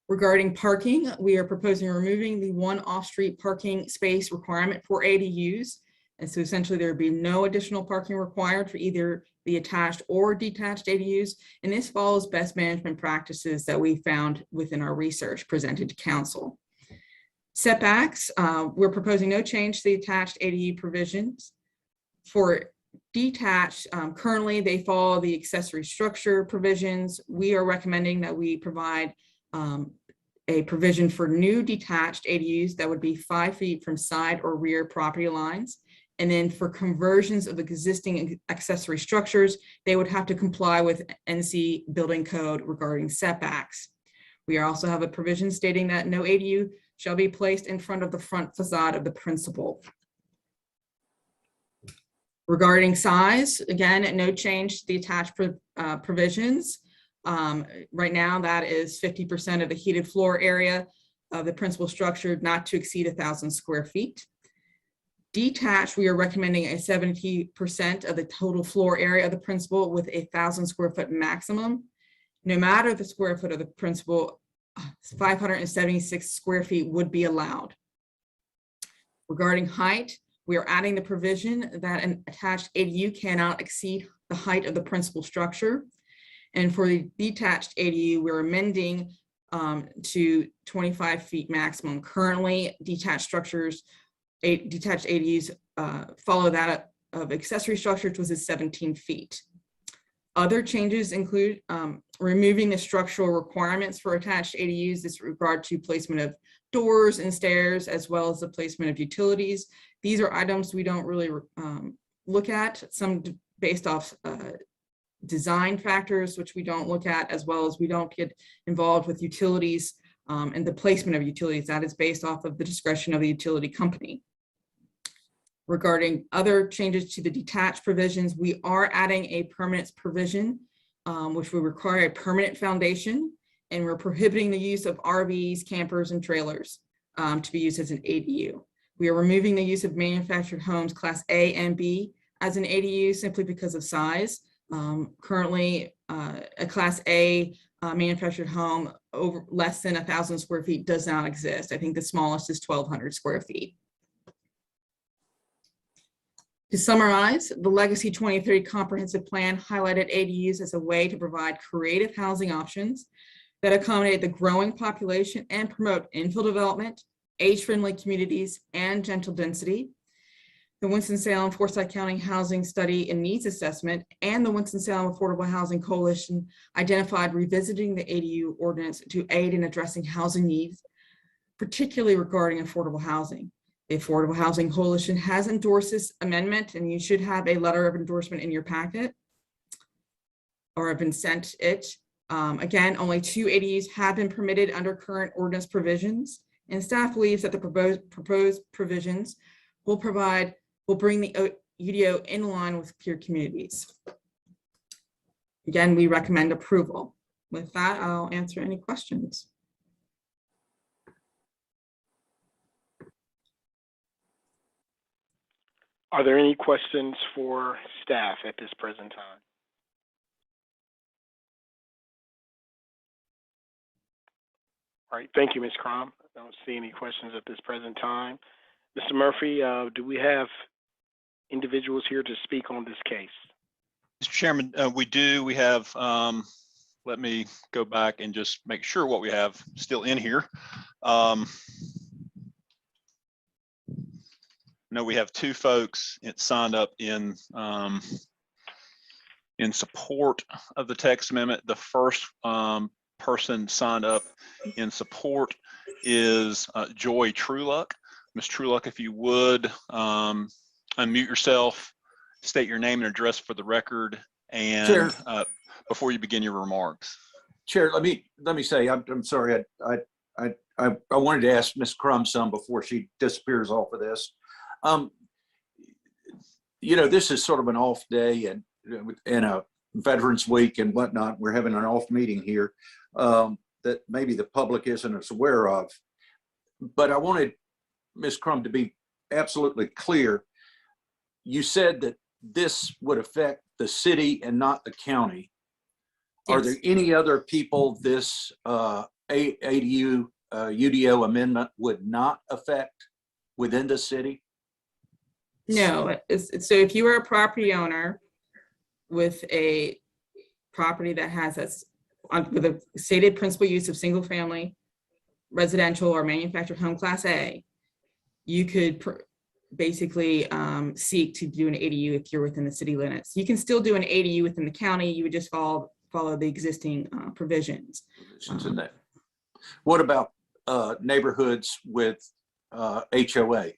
Regarding parking, we are proposing removing the 1 off-street parking space requirement for ADUs. And so essentially there would be no additional parking required for either the attached or detached ADUs. And this follows best management practices that we found within our research presented to council. Setbacks, we're proposing no change to the attached ADU provisions. For detached, currently they follow the accessory structure provisions. We are recommending that we provide a provision for new detached ADUs that would be 5 feet from side or rear property lines. And then for conversions of existing accessory structures, they would have to comply with NC building code regarding setbacks. We also have a provision stating that no ADU shall be placed in front of the front facade of the principal. Regarding size, again, no change to the attached provisions. Right now, that is 50% of the heated floor area of the principal structure, not to exceed 1,000 square feet. Detached, we are recommending a 70% of the total floor area of the principal with 1,000 square foot maximum. No matter the square foot of the principal, 576 square feet would be allowed. Regarding height, we are adding the provision that an attached ADU cannot exceed the height of the principal structure. And for the detached ADU, we're amending to 25 feet maximum. Currently, detached ADUs follow that of accessory structures, which was at 17 feet. Other changes include removing the structural requirements for attached ADUs, this regard to placement of doors and stairs, as well as the placement of utilities. These are items we don't really look at, some based off design factors, which we don't look at, as well as we don't get involved with utilities and the placement of utilities. That is based off of the discretion of the utility company. Regarding other changes to the detached provisions, we are adding a permanence provision, which will require a permanent foundation, and we're prohibiting the use of RVs, campers, and trailers to be used as an ADU. We are removing the use of manufactured homes class A and B as an ADU simply because of size. Currently, a class A manufactured home over less than 1,000 square feet does not exist. I think the smallest is 1,200 square feet. To summarize, the Legacy 2030 Comprehensive Plan highlighted ADUs as a way to provide creative housing options that accommodate the growing population and promote infill development, age-friendly communities, and gentle density. The Winston-Salem Forsyth County Housing Study and Needs Assessment and the Winston-Salem Affordable Housing Coalition identified revisiting the ADU ordinance to aid in addressing housing needs, particularly regarding affordable housing. The Affordable Housing Coalition has endorsed this amendment, and you should have a letter of endorsement in your packet or have been sent it. Again, only 2 ADUs have been permitted under current ordinance provisions, and staff believes that the proposed provisions will bring the UDO in line with peer communities. Again, we recommend approval. With that, I'll answer any questions. Are there any questions for staff at this present time? All right, thank you, Ms. Crom. I don't see any questions at this present time. Mr. Murphy, do we have individuals here to speak on this case? Mr. Chairman, we do. We have, let me go back and just make sure what we have still in here. No, we have 2 folks signed up in support of the text amendment. The first person signed up in support is Joy Trueluck. Ms. Trueluck, if you would unmute yourself, state your name and address for the record, and before you begin your remarks. Chair, let me say, I'm sorry, I wanted to ask Ms. Crum some before she disappears off of this. You know, this is sort of an off day and a Veterans Week and whatnot. We're having an off meeting here that maybe the public isn't as aware of. But I wanted Ms. Crum to be absolutely clear. You said that this would affect the city and not the county. Yes. Are there any other people this ADU UDO amendment would not affect within the city? No. So if you are a property owner with a property that has with a stated principal use of single family, residential, or manufactured home class A, you could basically seek to do an ADU if you're within the city limits. You can still do an ADU within the county. You would just follow the existing provisions. In that. What about neighborhoods with HOAs?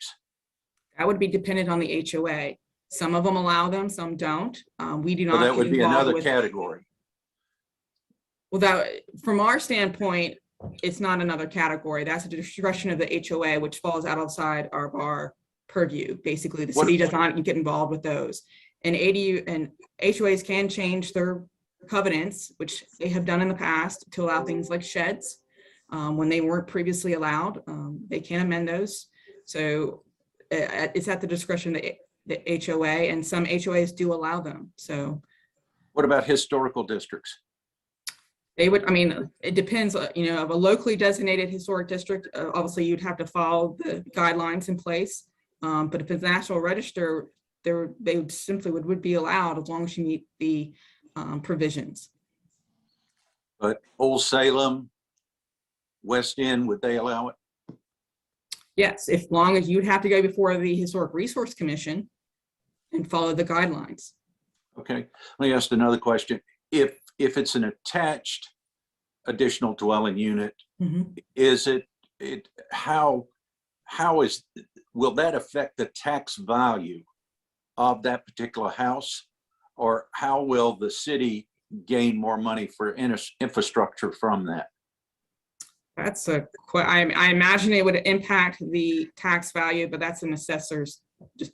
That would be dependent on the HOA. Some of them allow them, some don't. We do not. So that would be another category. Well, from our standpoint, it's not another category. That's a discretion of the HOA, which falls outside our purview. Basically, the city does not get involved with those. And ADU and HOAs can change their covenants, which they have done in the past, to allow things like sheds when they weren't previously allowed. They can amend those. So it's at the discretion of the HOA, and some HOAs do allow them. So, what about historical districts? They would, I mean, it depends, you know, of a locally designated historic district, obviously you'd have to follow the guidelines in place. But if it's National Register, they would simply would be allowed as long as you meet the provisions. But Old Salem, West End, would they allow it? Yes, as long as you'd have to go before the Historic Resource Commission and follow the guidelines. Okay, let me ask another question. If it's an attached additional dwelling unit, is will that affect the tax value of that particular house, or how will the city gain more money for infrastructure from that? That's I imagine it would impact the tax value, but that's an assessor's just,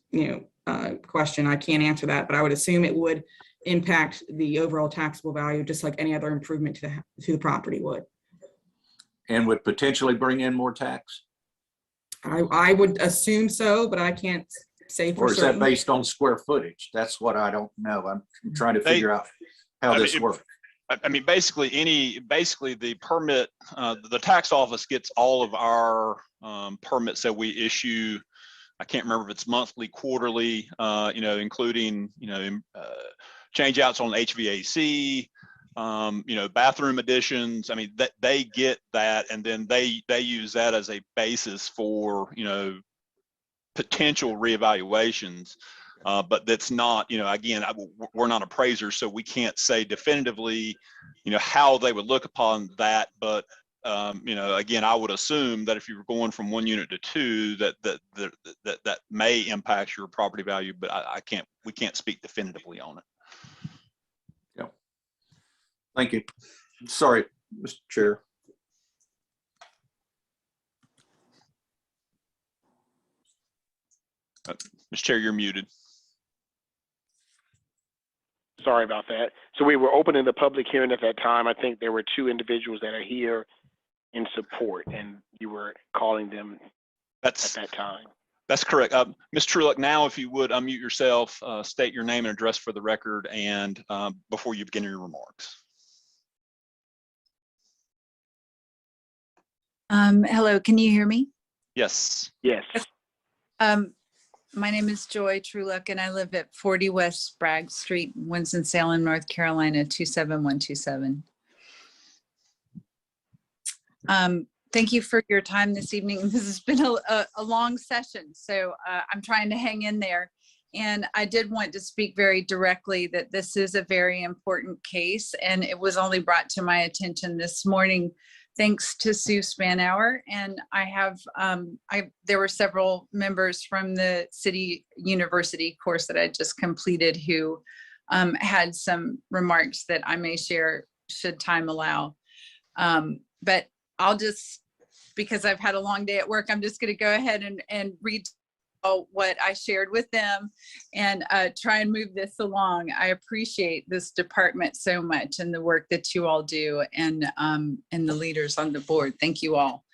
question. I can't answer that, but I would assume it would impact the overall taxable value, just like any other improvement to the property would. And would potentially bring in more tax? I would assume so, but I can't say for Or is certain. that based on square footage? That's what I don't know. I'm trying to figure out how this works. I mean, basically the permit, the tax office gets all of our permits that we issue. I can't remember if it's monthly, quarterly, including, change outs on HVAC, bathroom additions. I mean, that they get that, and then they use that as a basis for, potential reevaluations. But that's not, again, we're not appraisers, so we can't say definitively, how they would look upon that. But, again, I would assume that if you were going from 1 unit to 2, that may impact your property value, but we can't speak definitively on it. Yeah. Thank you. Sorry, Mr. Chair. Mr. Chair, you're muted. Sorry about that. So we were opening the public hearing at that time. I think there were 2 individuals that are here in support, and you were calling them at that time. That's correct. Ms. Truelock, now if you would unmute yourself, state your name and address for the record, and before you begin your remarks. Hello, can you hear me? Yes. Yes. My name is Joy Truelock, and I live at 40 West Sprague Street, Winston-Salem, North Carolina, 27127. Thank you for your time this evening. This has been a long session, so I'm trying to hang in there. And I did want to speak very directly that this is a very important case, and it was only brought to my attention this morning thanks to Sue Spanauer. And I have, there were several members from the City University course that I just completed who had some remarks that I may share should time allow. But I'll just, because I've had a long day at work, I'm just going to go ahead and read what I shared with them and try and move this along. I appreciate this department so much and the work that you all do, and the leaders on the board. Thank you all.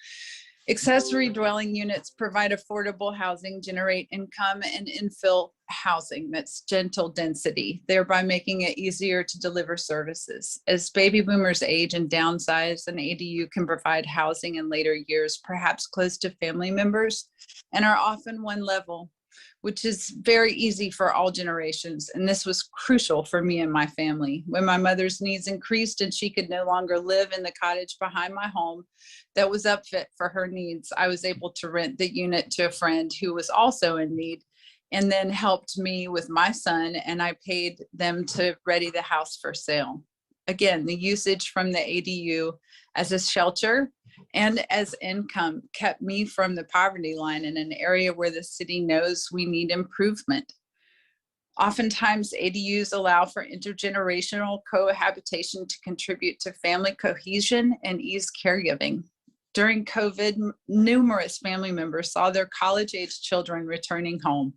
Accessory dwelling units provide affordable housing, generate income, and infill housing that's gentle density, thereby making it easier to deliver services. As baby boomers age and downsize, an ADU can provide housing in later years, perhaps close to family members, and are often one level, which is very easy for all generations. And this was crucial for me and my family. When my mother's needs increased and she could no longer live in the cottage behind my home that was upfit for her needs, I was able to rent the unit to a friend who was also in need, and then helped me with my son, and I paid them to ready the house for sale. Again, the usage from the ADU as a shelter and as income kept me from the poverty line in an area where the city knows we need improvement. Oftentimes, ADUs allow for intergenerational cohabitation to contribute to family cohesion and ease caregiving. During COVID, numerous family members saw their college-age children returning home.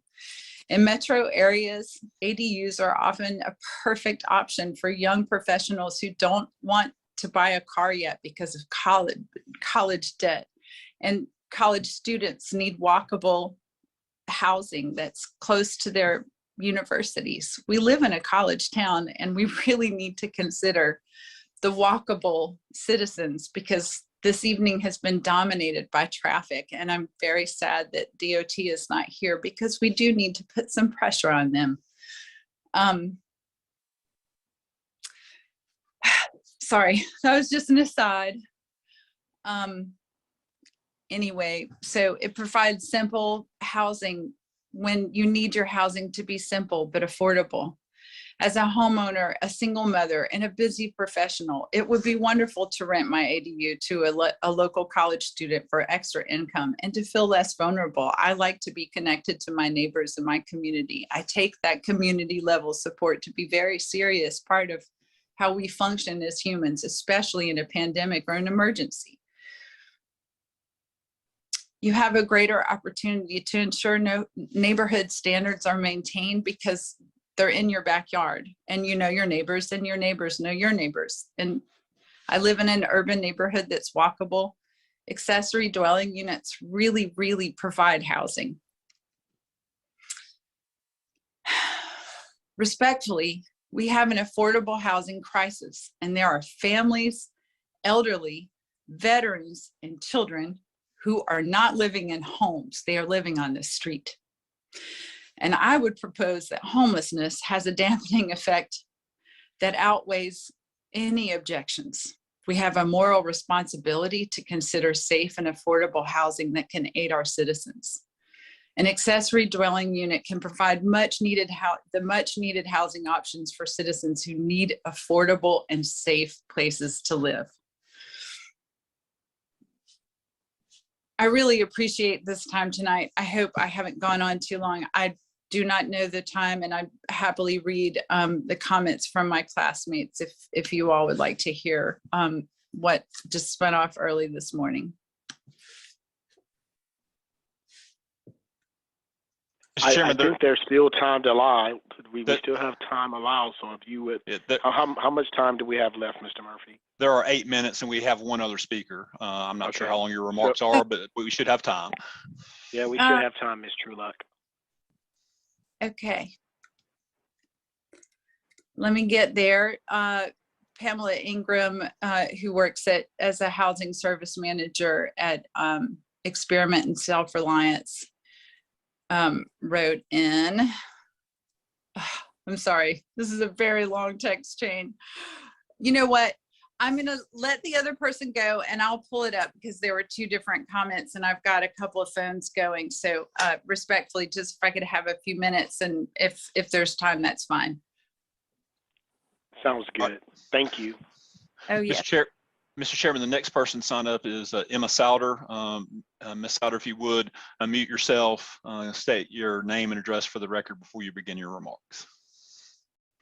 In metro areas, ADUs are often a perfect option for young professionals who don't want to buy a car yet because of college debt. And college students need walkable housing that's close to their universities. We live in a college town, and we really need to consider the walkable citizens, because this evening has been dominated by traffic, and I'm very sad that DOT is not here because we do need to put some pressure on them. Sorry, that was just an aside. Anyway, so it provides simple housing when you need your housing to be simple but affordable. As a homeowner, a single mother, and a busy professional, it would be wonderful to rent my ADU to a local college student for extra income and to feel less vulnerable. I like to be connected to my neighbors and my community. I take that community level support to be very serious part of how we function as humans, especially in a pandemic or an emergency. you have a greater opportunity to ensure no neighborhood standards are maintained because they're in your backyard and you know your neighbors and your neighbors know your neighbors. And I live in an urban neighborhood that's walkable. Accessory dwelling units really, really provide housing. Respectfully, we have an affordable housing crisis, and there are families, elderly, veterans, and children who are not living in homes. They are living on the street. And I would propose that homelessness has a dampening effect that outweighs any objections. We have a moral responsibility to consider safe and affordable housing that can aid our citizens. An accessory dwelling unit can provide the much needed housing options for citizens who need affordable and safe places to live. I really appreciate this time tonight. I hope I haven't gone on too long. I do not know the time, and I happily read the comments from my classmates if you all would like to hear what just spun off early this morning. I think there's still time to lie. We still have time allowed. So if you would, how much time do we have left, Mr. Murphy? There are 8 minutes and we have one other speaker. I'm not sure how long your remarks are, but we should have time. Yeah, we should have time, Ms. Truelock. Okay. Let me get there. Pamela Ingram, who works as a housing service manager at Experiment and Self-Reliance, wrote in, I'm sorry, this is a very long text chain. You know what? I'm going to let the other person go and I'll pull it up because there were two different comments and I've got a couple of phones going. So respectfully, just if I could have a few minutes, and if there's time, that's fine. Sounds good. Thank you. Oh, yeah. Mr. Chairman, the next person signed up is Emma Souter. Ms. Souter, if you would unmute yourself, state your name and address for the record before you begin your remarks.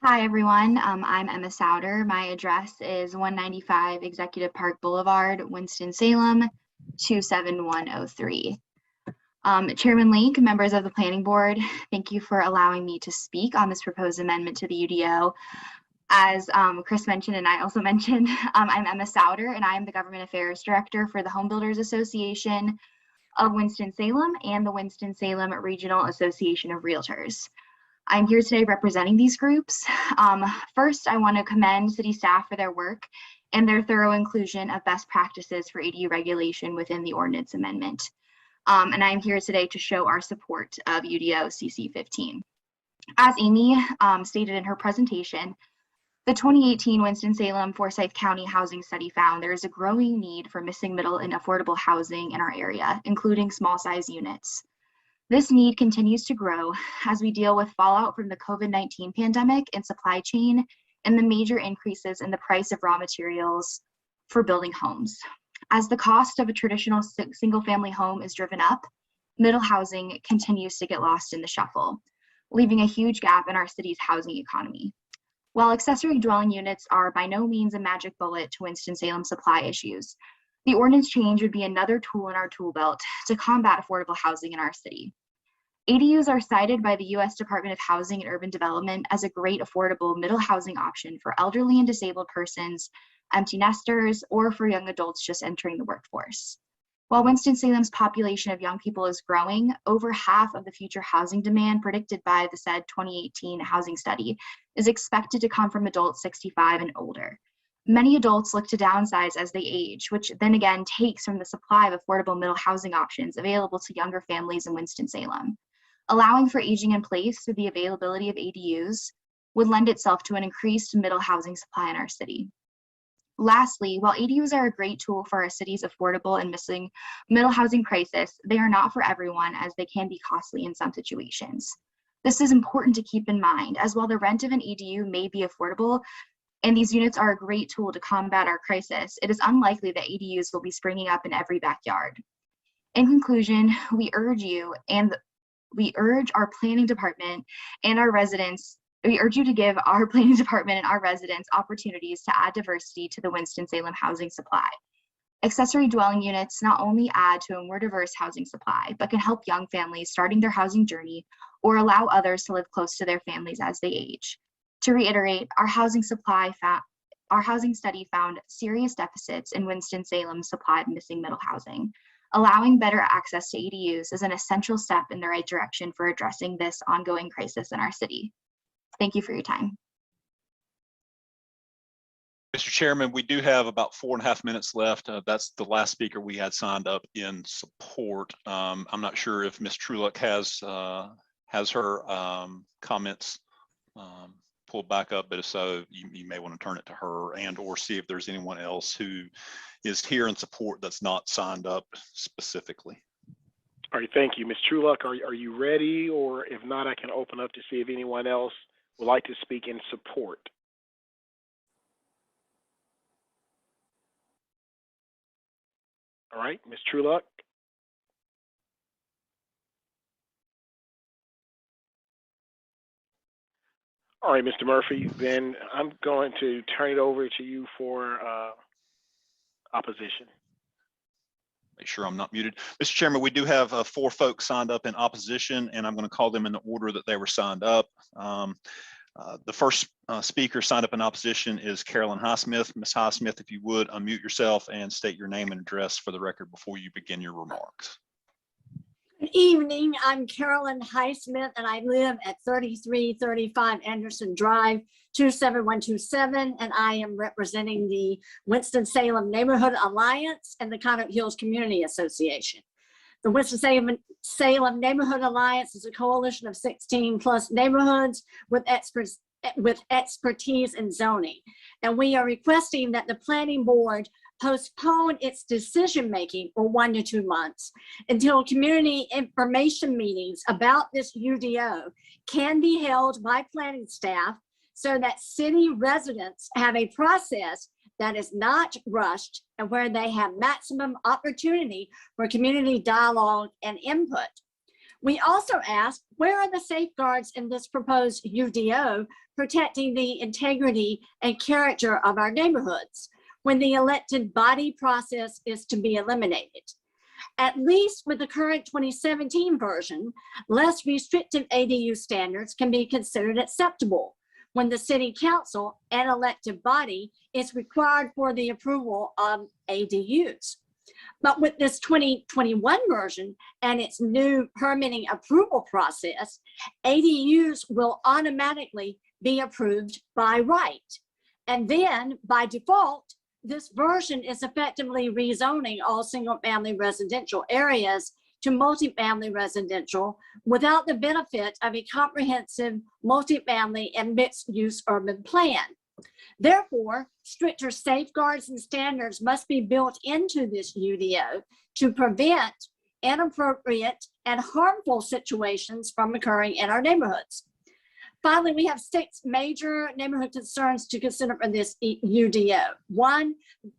Hi, everyone. I'm Emma Souter. My address is 195 Executive Park Boulevard, Winston-Salem, 27103. Chairman Link, members of the Planning Board, thank you for allowing me to speak on this proposed amendment to the UDO. As Chris mentioned, and I also mentioned, I'm Emma Souter, and I am the Government Affairs Director for the Home Builders Association of Winston-Salem and the Winston-Salem Regional Association of Realtors. I'm here today representing these groups. First, I want to commend city staff for their work and their thorough inclusion of best practices for ADU regulation within the ordinance amendment. And I'm here today to show our support of UDO CC 15. As Amy stated in her presentation, the 2018 Winston-Salem Forsyth County Housing Study found there is a growing need for missing middle and affordable housing in our area, including small size units. This need continues to grow as we deal with fallout from the COVID-19 pandemic and supply chain and the major increases in the price of raw materials for building homes. As the cost of a traditional single-family home is driven up, middle housing continues to get lost in the shuffle, leaving a huge gap in our city's housing economy. While accessory dwelling units are by no means a magic bullet to Winston-Salem supply issues, the ordinance change would be another tool in our tool belt to combat affordable housing in our city. ADUs are cited by the U.S. Department of Housing and Urban Development as a great affordable middle housing option for elderly and disabled persons, empty nesters, or for young adults just entering the workforce. While Winston-Salem's population of young people is growing, over half of the future housing demand predicted by the said 2018 housing study is expected to come from adults 65 and older. Many adults look to downsize as they age, which then again takes from the supply of affordable middle housing options available to younger families in Winston-Salem. Allowing for aging in place through the availability of ADUs would lend itself to an increased middle housing supply in our city. Lastly, while ADUs are a great tool for our city's affordable and missing middle housing crisis, they are not for everyone as they can be costly in some situations. This is important to keep in mind, as while the rent of an ADU may be affordable and these units are a great tool to combat our crisis, it is unlikely that ADUs will be springing up in every backyard. In conclusion, we urge our planning department and our residents We urge you to give our planning department and our residents opportunities to add diversity to the Winston-Salem housing supply. Accessory dwelling units not only add to a more diverse housing supply, but can help young families starting their housing journey or allow others to live close to their families as they age. To reiterate, our housing study found serious deficits in Winston-Salem's supply of missing middle housing. Allowing better access to ADUs is an essential step in the right direction for addressing this ongoing crisis in our city. Thank you for your time. Mr. Chairman, we do have about 4.5 minutes left. That's the last speaker we had signed up in support. I'm not sure if Ms. Truelock has her comments pulled back up, but if so, you may want to turn it to her and or see if there's anyone else who is here in support that's not signed up specifically. All right, thank you. Ms. Truelock, are you ready? Or if not, I can open up to see if anyone else would like to speak in support. All right, Ms. Truelock. All right, Mr. Murphy, then I'm going to turn it over to you for opposition. Make sure I'm not muted. Mr. Chairman, we do have 4 folks signed up in opposition, and I'm going to call them in the order that they were signed up. The first speaker signed up in opposition is Carolyn Highsmith. Ms. Highsmith, if you would unmute yourself and state your name and address for the record before you begin your remarks. Good evening. I'm Carolyn Highsmith, and I live at 3335 Anderson Drive, 27127, and I am representing the Winston-Salem Neighborhood Alliance and the Conant Hills Community Association. The Winston-Salem Neighborhood Alliance is a coalition of 16 plus neighborhoods with expertise in zoning. And we are requesting that the planning board postpone its decision-making for 1 to 2 months until community information meetings about this UDO can be held by planning staff so that city residents have a process that is not rushed and where they have maximum opportunity for community dialogue and input. We also ask, where are the safeguards in this proposed UDO protecting the integrity and character of our neighborhoods when the elected body process is to be eliminated? At least with the current 2017 version, less restrictive ADU standards can be considered acceptable when the city council and elected body is required for the approval of ADUs. But with this 2021 version and its new permitting approval process, ADUs will automatically be approved by right. And then by default, this version is effectively rezoning all single-family residential areas to multifamily residential without the benefit of a comprehensive multifamily and mixed-use urban plan. Therefore, stricter safeguards and standards must be built into this UDO to prevent inappropriate and harmful situations from occurring in our neighborhoods. Finally, we have 6 major neighborhood concerns to consider for this UDO. 1,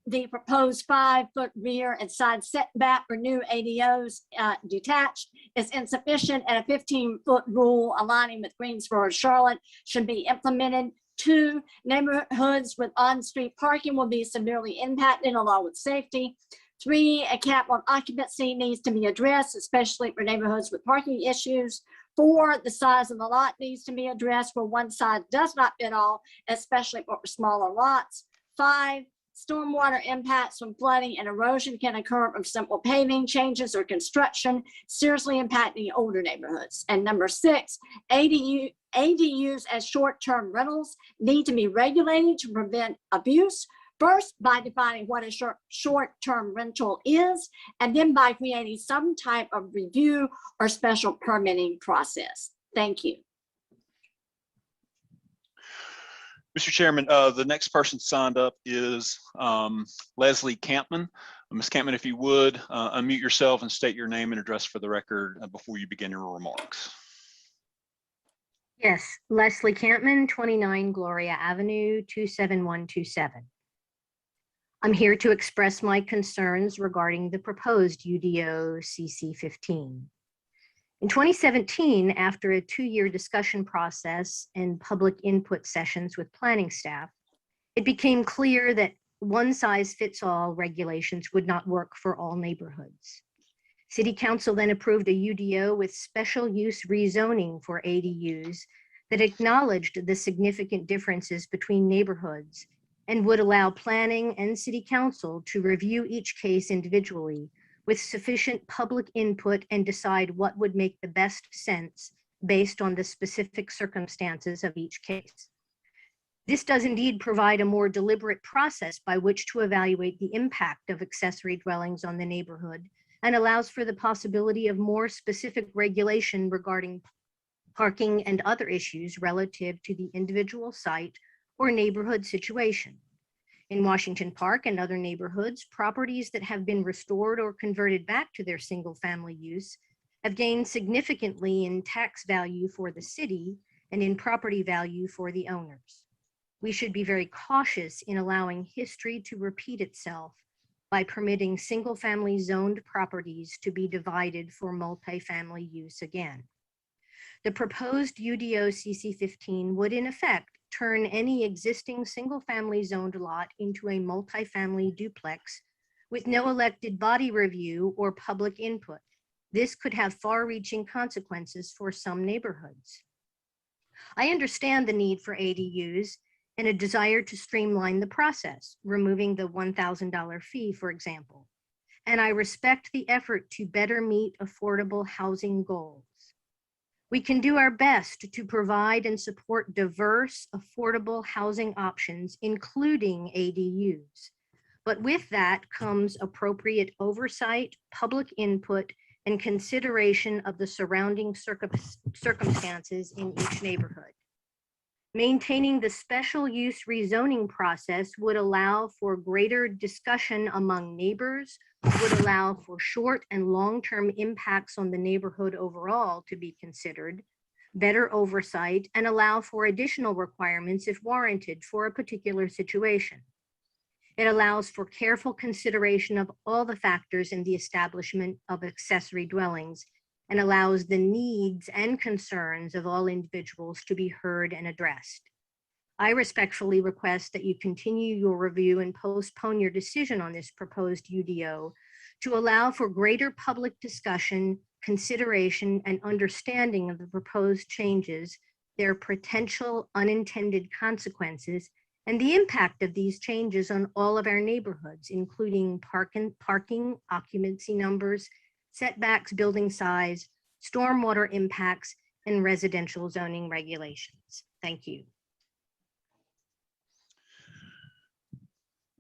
the proposed 5-foot rear and side setback for new ADOs detached is insufficient, and a 15-foot rule aligning with Greensboro and Charlotte should be implemented. 2, neighborhoods with on-street parking will be severely impacted along with safety. 3, a cap on occupancy needs to be addressed, especially for neighborhoods with parking issues. 4, the size of the lot needs to be addressed where one side does not fit all, especially for smaller lots. 5, stormwater impacts from flooding and erosion can occur from simple paving changes or construction, seriously impacting older neighborhoods. And number 6, ADUs as short-term rentals need to be regulated to prevent abuse. First, by defining what a short-term rental is, and then by creating some type of review or special permitting process. Thank you. Mr. Chairman, the next person signed up is Leslie Campman. Ms. Campman, if you would, unmute yourself and state your name and address for the record before you begin your remarks. Yes, Leslie Campman, 29 Gloria Avenue, 27127. I'm here to express my concerns regarding the proposed UDO CC15. In 2017, after a 2-year discussion process and public input sessions with planning staff, it became clear that one-size-fits-all regulations would not work for all neighborhoods. City Council then approved a UDO with special use rezoning for ADUs that acknowledged the significant differences between neighborhoods and would allow planning and City Council to review each case individually with sufficient public input and decide what would make the best sense based on the specific circumstances of each case. This does indeed provide a more deliberate process by which to evaluate the impact of accessory dwellings on the neighborhood and allows for the possibility of more specific regulation regarding parking and other issues relative to the individual site or neighborhood situation. In Washington Park and other neighborhoods, properties that have been restored or converted back to their single-family use have gained significantly in tax value for the city and in property value for the owners. We should be very cautious in allowing history to repeat itself by permitting single-family zoned properties to be divided for multifamily use again. The proposed UDO CC15 would in effect turn any existing single-family zoned lot into a multifamily duplex with no elected body review or public input. This could have far-reaching consequences for some neighborhoods. I understand the need for ADUs and a desire to streamline the process, removing the $1,000 fee, for example. And I respect the effort to better meet affordable housing goals. We can do our best to provide and support diverse, affordable housing options, including ADUs. But with that comes appropriate oversight, public input, and consideration of the surrounding circumstances in each neighborhood. Maintaining the special use rezoning process would allow for greater discussion among neighbors, would allow for short and long-term impacts on the neighborhood overall to be considered, better oversight, and allow for additional requirements if warranted for a particular situation. It allows for careful consideration of all the factors in the establishment of accessory dwellings and allows the needs and concerns of all individuals to be heard and addressed. I respectfully request that you continue your review and postpone your decision on this proposed UDO to allow for greater public discussion, consideration, and understanding of the proposed changes, their potential unintended consequences, and the impact of these changes on all of our neighborhoods, including parking, occupancy numbers, setbacks, building size, stormwater impacts, and residential zoning regulations. Thank you.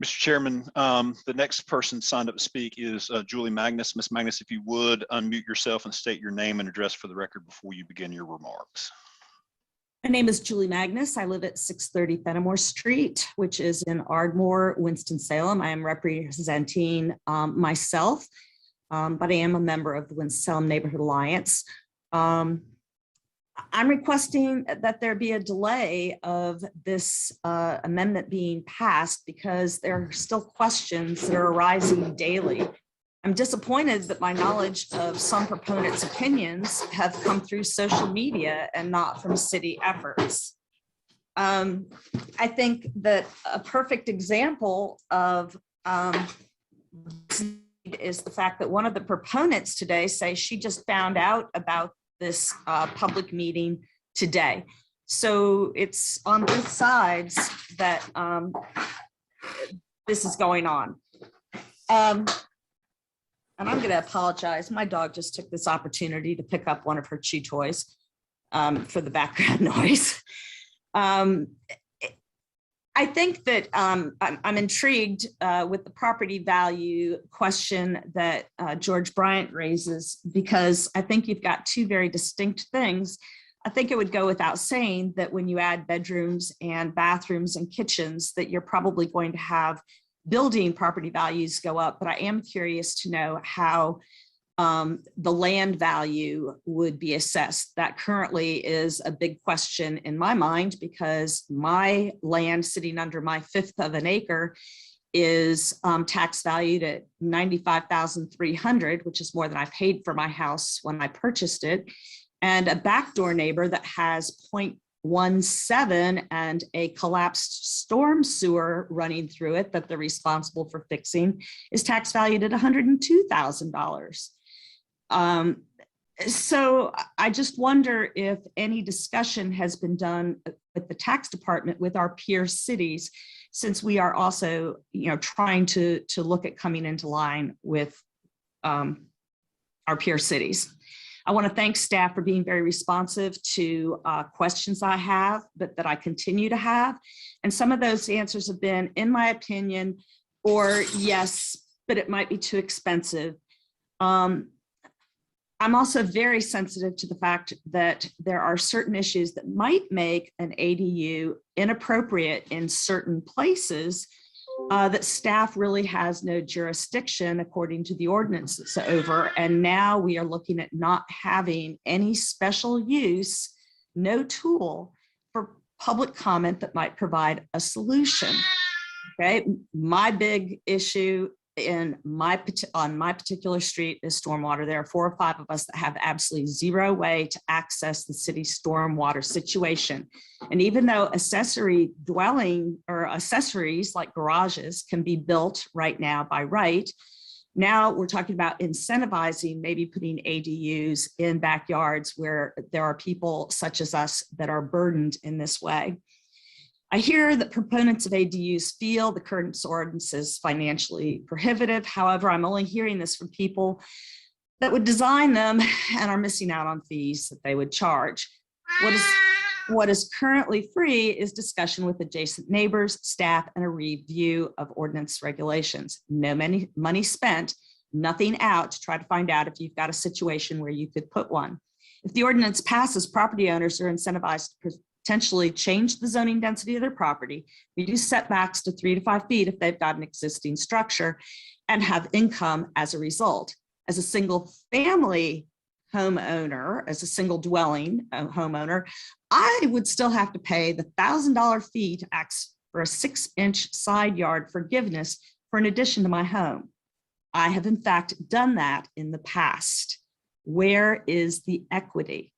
Mr. Chairman, the next person signed up to speak is Julie Magnus. Ms. Magnus, if you would unmute yourself and state your name and address for the record before you begin your remarks. My name is Julie Magnus. I live at 630 Fenimore Street, which is in Ardmore, Winston-Salem. I am representing myself, but I am a member of the Winston-Salem Neighborhood Alliance. I'm requesting that there be a delay of this amendment being passed because there are still questions that are arising daily. I'm disappointed that my knowledge of some proponents' opinions have come through social media and not from city efforts. I think that a perfect example of is the fact that one of the proponents today say she just found out about this public meeting today. So it's on both sides that this is going on. And I'm going to apologize. My dog just took this opportunity to pick up one of her chew toys for the background noise. I think that I'm intrigued with the property value question that George Bryant raises, because I think you've got two very distinct things. I think it would go without saying that when you add bedrooms and bathrooms and kitchens, that you're probably going to have building property values go up, but I am curious to know how the land value would be assessed. That currently is a big question in my mind because my land sitting under my 1/5 of an acre is tax valued at $95,300, which is more than I paid for my house when I purchased it. And a backdoor neighbor that has 0.17 and a collapsed storm sewer running through it that they're responsible for fixing is tax valued at $102,000. So I just wonder if any discussion has been done with the tax department with our peer cities, since we are also, trying to look at coming into line with our peer cities. I want to thank staff for being very responsive to questions I have, but that I continue to have. And some of those answers have been, in my opinion, or yes, but it might be too expensive. I'm also very sensitive to the fact that there are certain issues that might make an ADU inappropriate in certain places that staff really has no jurisdiction according to the ordinances over. And now we are looking at not having any special use, no tool for public comment that might provide a solution. Okay, my big issue on my particular street is stormwater. There are 4 or 5 of us that have absolutely zero way to access the city's stormwater situation. And even though accessory dwelling or accessories like garages can be built right now by Wright, now we're talking about incentivizing maybe putting ADUs in backyards where there are people such as us that are burdened in this way. I hear that proponents of ADUs feel the current ordinance is financially prohibitive. However, I'm only hearing this from people that would design them and are missing out on fees that they would charge. What is currently free is discussion with adjacent neighbors, staff, and a review of ordinance regulations. No money spent, nothing out to try to find out if you've got a situation where you could put one. If the ordinance passes, property owners are incentivized to potentially change the zoning density of their property, reduce setbacks to 3 to 5 feet if they've got an existing structure, and have income as a result. As a single family homeowner, as a single dwelling homeowner, I would still have to pay the $1,000 fee to ask for a 6-inch side yard forgiveness for an addition to my home. I have in fact done that in the past. Where is the equity?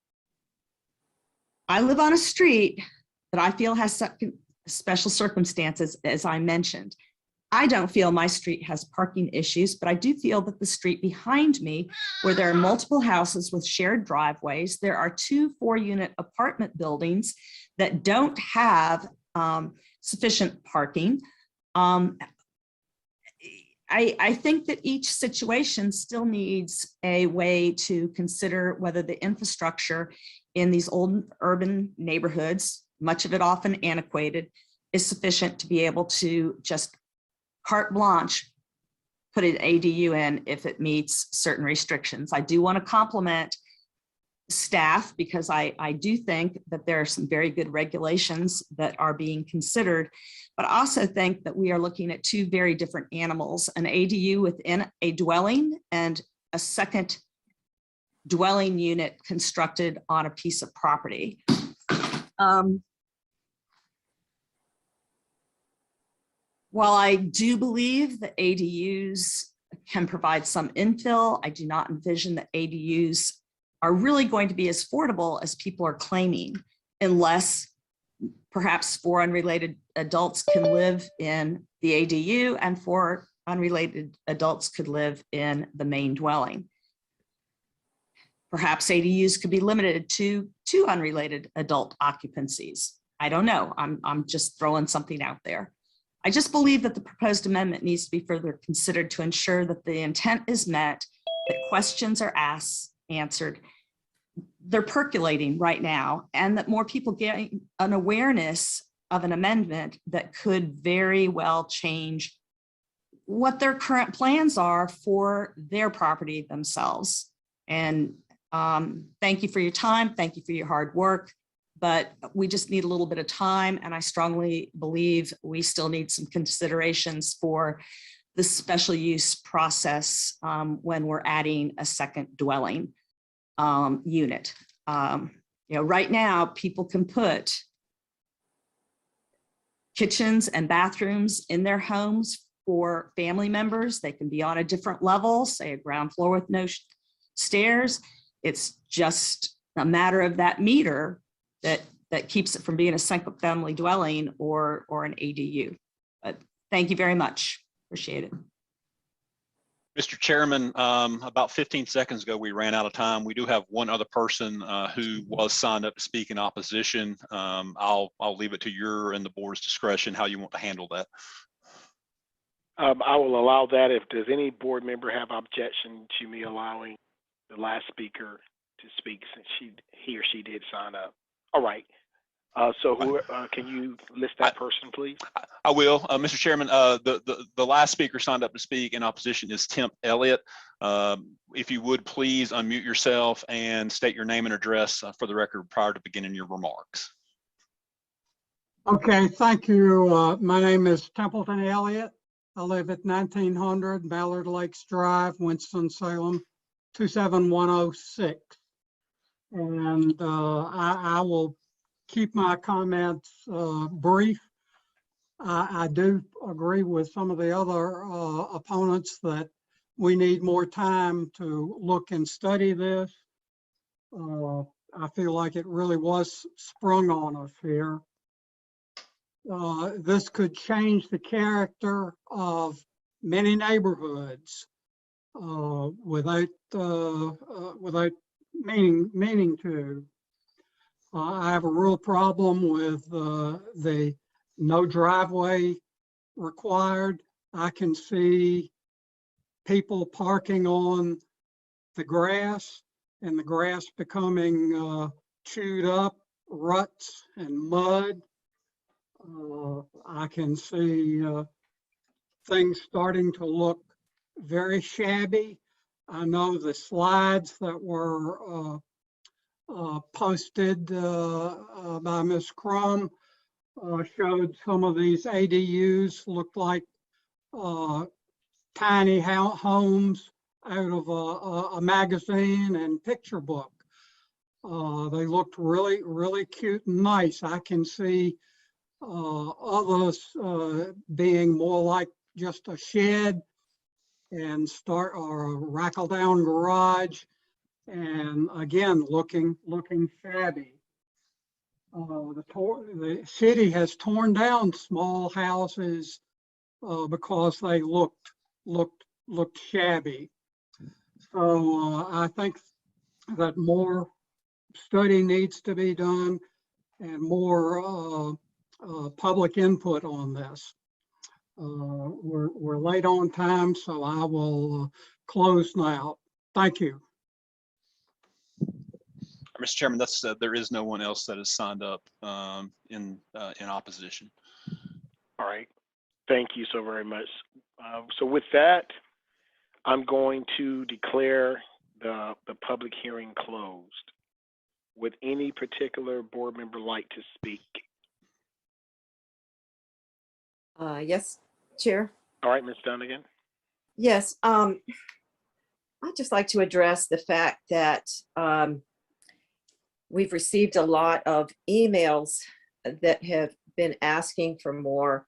I live on a street that I feel has special circumstances, as I mentioned. I don't feel my street has parking issues, but I do feel that the street behind me, where there are multiple houses with shared driveways, there are 2 4-unit apartment buildings that don't have sufficient parking. I think that each situation still needs a way to consider whether the infrastructure in these old urban neighborhoods, much of it often antiquated, is sufficient to be able to just carte blanche put an ADU in if it meets certain restrictions. I do want to compliment staff because I do think that there are some very good regulations that are being considered, but I also think that we are looking at 2 very different animals, an ADU within a dwelling and a second dwelling unit constructed on a piece of property. While I do believe that ADUs can provide some infill, I do not envision that ADUs are really going to be as affordable as people are claiming, unless perhaps 4 unrelated adults can live in the ADU and 4 unrelated adults could live in the main dwelling. Perhaps ADUs could be limited to 2 unrelated adult occupancies. I don't know. I'm just throwing something out there. I just believe that the proposed amendment needs to be further considered to ensure that the intent is met, that questions are answered. They're percolating right now, and that more people get an awareness of an amendment that could very well change what their current plans are for their property themselves. And thank you for your time. Thank you for your hard work, but we just need a little bit of time. And I strongly believe we still need some considerations for the special use process when we're adding a second dwelling unit. Right now people can put kitchens and bathrooms in their homes for family members. They can be on a different level, say a ground floor with no stairs. It's just a matter of that meter that that keeps it from being a single family dwelling or an ADU. But thank you very much. Appreciate it. Mr. Chairman, about 15 seconds ago, we ran out of time. We do have one other person who was signed up to speak in opposition. I'll leave it to your and the board's discretion how you want to handle that. I will allow that. If does any board member have objection to me allowing the last speaker to speak, since he or she did sign up? All right. So who, can you list that person, please? I will, Mr. Chairman. The last speaker signed up to speak in opposition is Tim Elliott. If you would please unmute yourself and state your name and address for the record prior to beginning your remarks. Okay, thank you. My name is Templeton Elliott. I live at 1900 Ballard Lakes Drive, Winston-Salem, 27106. And I will keep my comments brief. I do agree with some of the other opponents that we need more time to look and study this. I feel like it really was sprung on us here. This could change the character of many neighborhoods without meaning to. I have a real problem with the no driveway required. I can see people parking on the grass and the grass becoming chewed up, ruts and mud. I can see things starting to look very shabby. I know the slides that were posted by Ms. Crum showed some of these ADUs looked like tiny homes out of a magazine and picture book. They looked really, really cute and nice. I can see others being more like just a shed and or a rackle down garage, and again looking shabby. The city has torn down small houses because they looked shabby. So I think that more study needs to be done and more public input on this. We're late on time, so I will close now. Thank you. Mr. Chairman, there is no one else that has signed up in opposition. All right. Thank you so very much. So with that, I'm going to declare the public hearing closed. Would any particular board member like to speak? Yes, Chair. All right, Ms. Dunnigan. Yes, I'd just like to address the fact that we've received a lot of emails that have been asking for more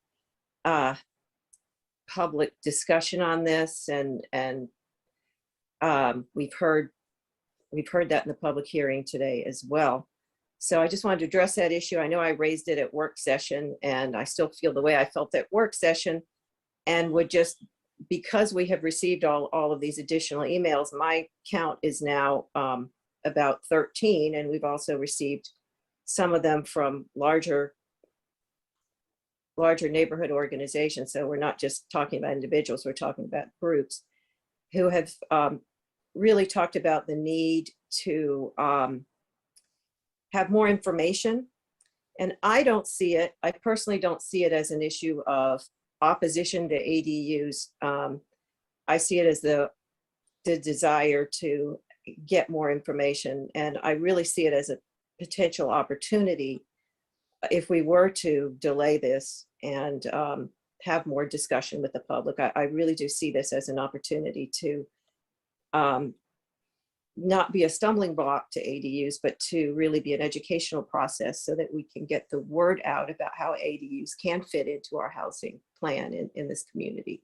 public discussion on this, and we've heard that in the public hearing today as well. So I just wanted to address that issue. I know I raised it at work session, and I still feel the way I felt at work session, and would just, because we have received all of these additional emails, my count is now about 13, and we've also received some of them from larger neighborhood organizations. So we're not just talking about individuals, we're talking about groups who have really talked about the need to have more information. And I personally don't see it as an issue of opposition to ADUs. I see it as the desire to get more information. And I really see it as a potential opportunity if we were to delay this and have more discussion with the public. I really do see this as an opportunity to not be a stumbling block to ADUs, but to really be an educational process so that we can get the word out about how ADUs can fit into our housing plan in this community.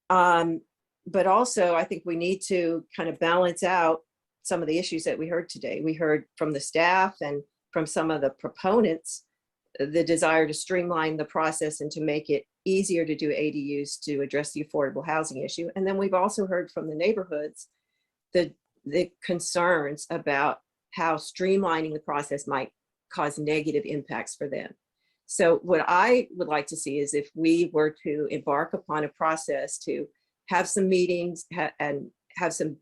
But also, I think we need to kind of balance out some of the issues that we heard today. We heard from the staff and from some of the proponents, the desire to streamline the process and to make it easier to do ADUs to address the affordable housing issue. And then we've also heard from the neighborhoods the concerns about how streamlining the process might cause negative impacts for them. So what I would like to see is if we were to embark upon a process to have some meetings and have some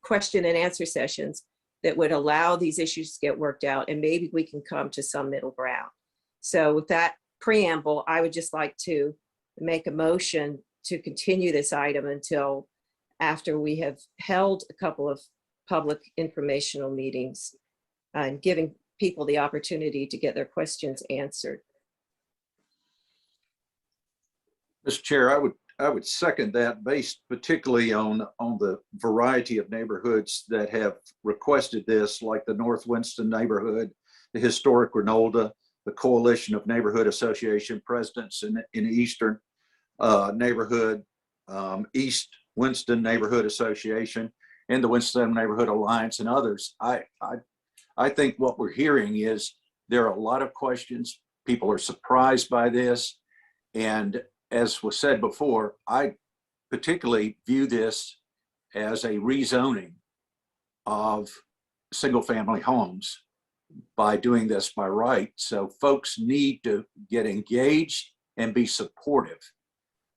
question and answer sessions that would allow these issues to get worked out, and maybe we can come to some middle ground. So with that preamble, I would just like to make a motion to continue this item until after we have held a couple of public informational meetings and giving people the opportunity to get their questions answered. Mr. Chair, I would second that, based particularly on the variety of neighborhoods that have requested this, like the North Winston neighborhood, the historic Renolda, the Coalition of Neighborhood Association Presidents in Eastern neighborhood, East Winston Neighborhood Association, and the Winston-Salem Neighborhood Alliance, and others. I think what we're hearing is there are a lot of questions. People are surprised by this. And as was said before, I particularly view this as a rezoning of single-family homes by doing this by right. So folks need to get engaged and be supportive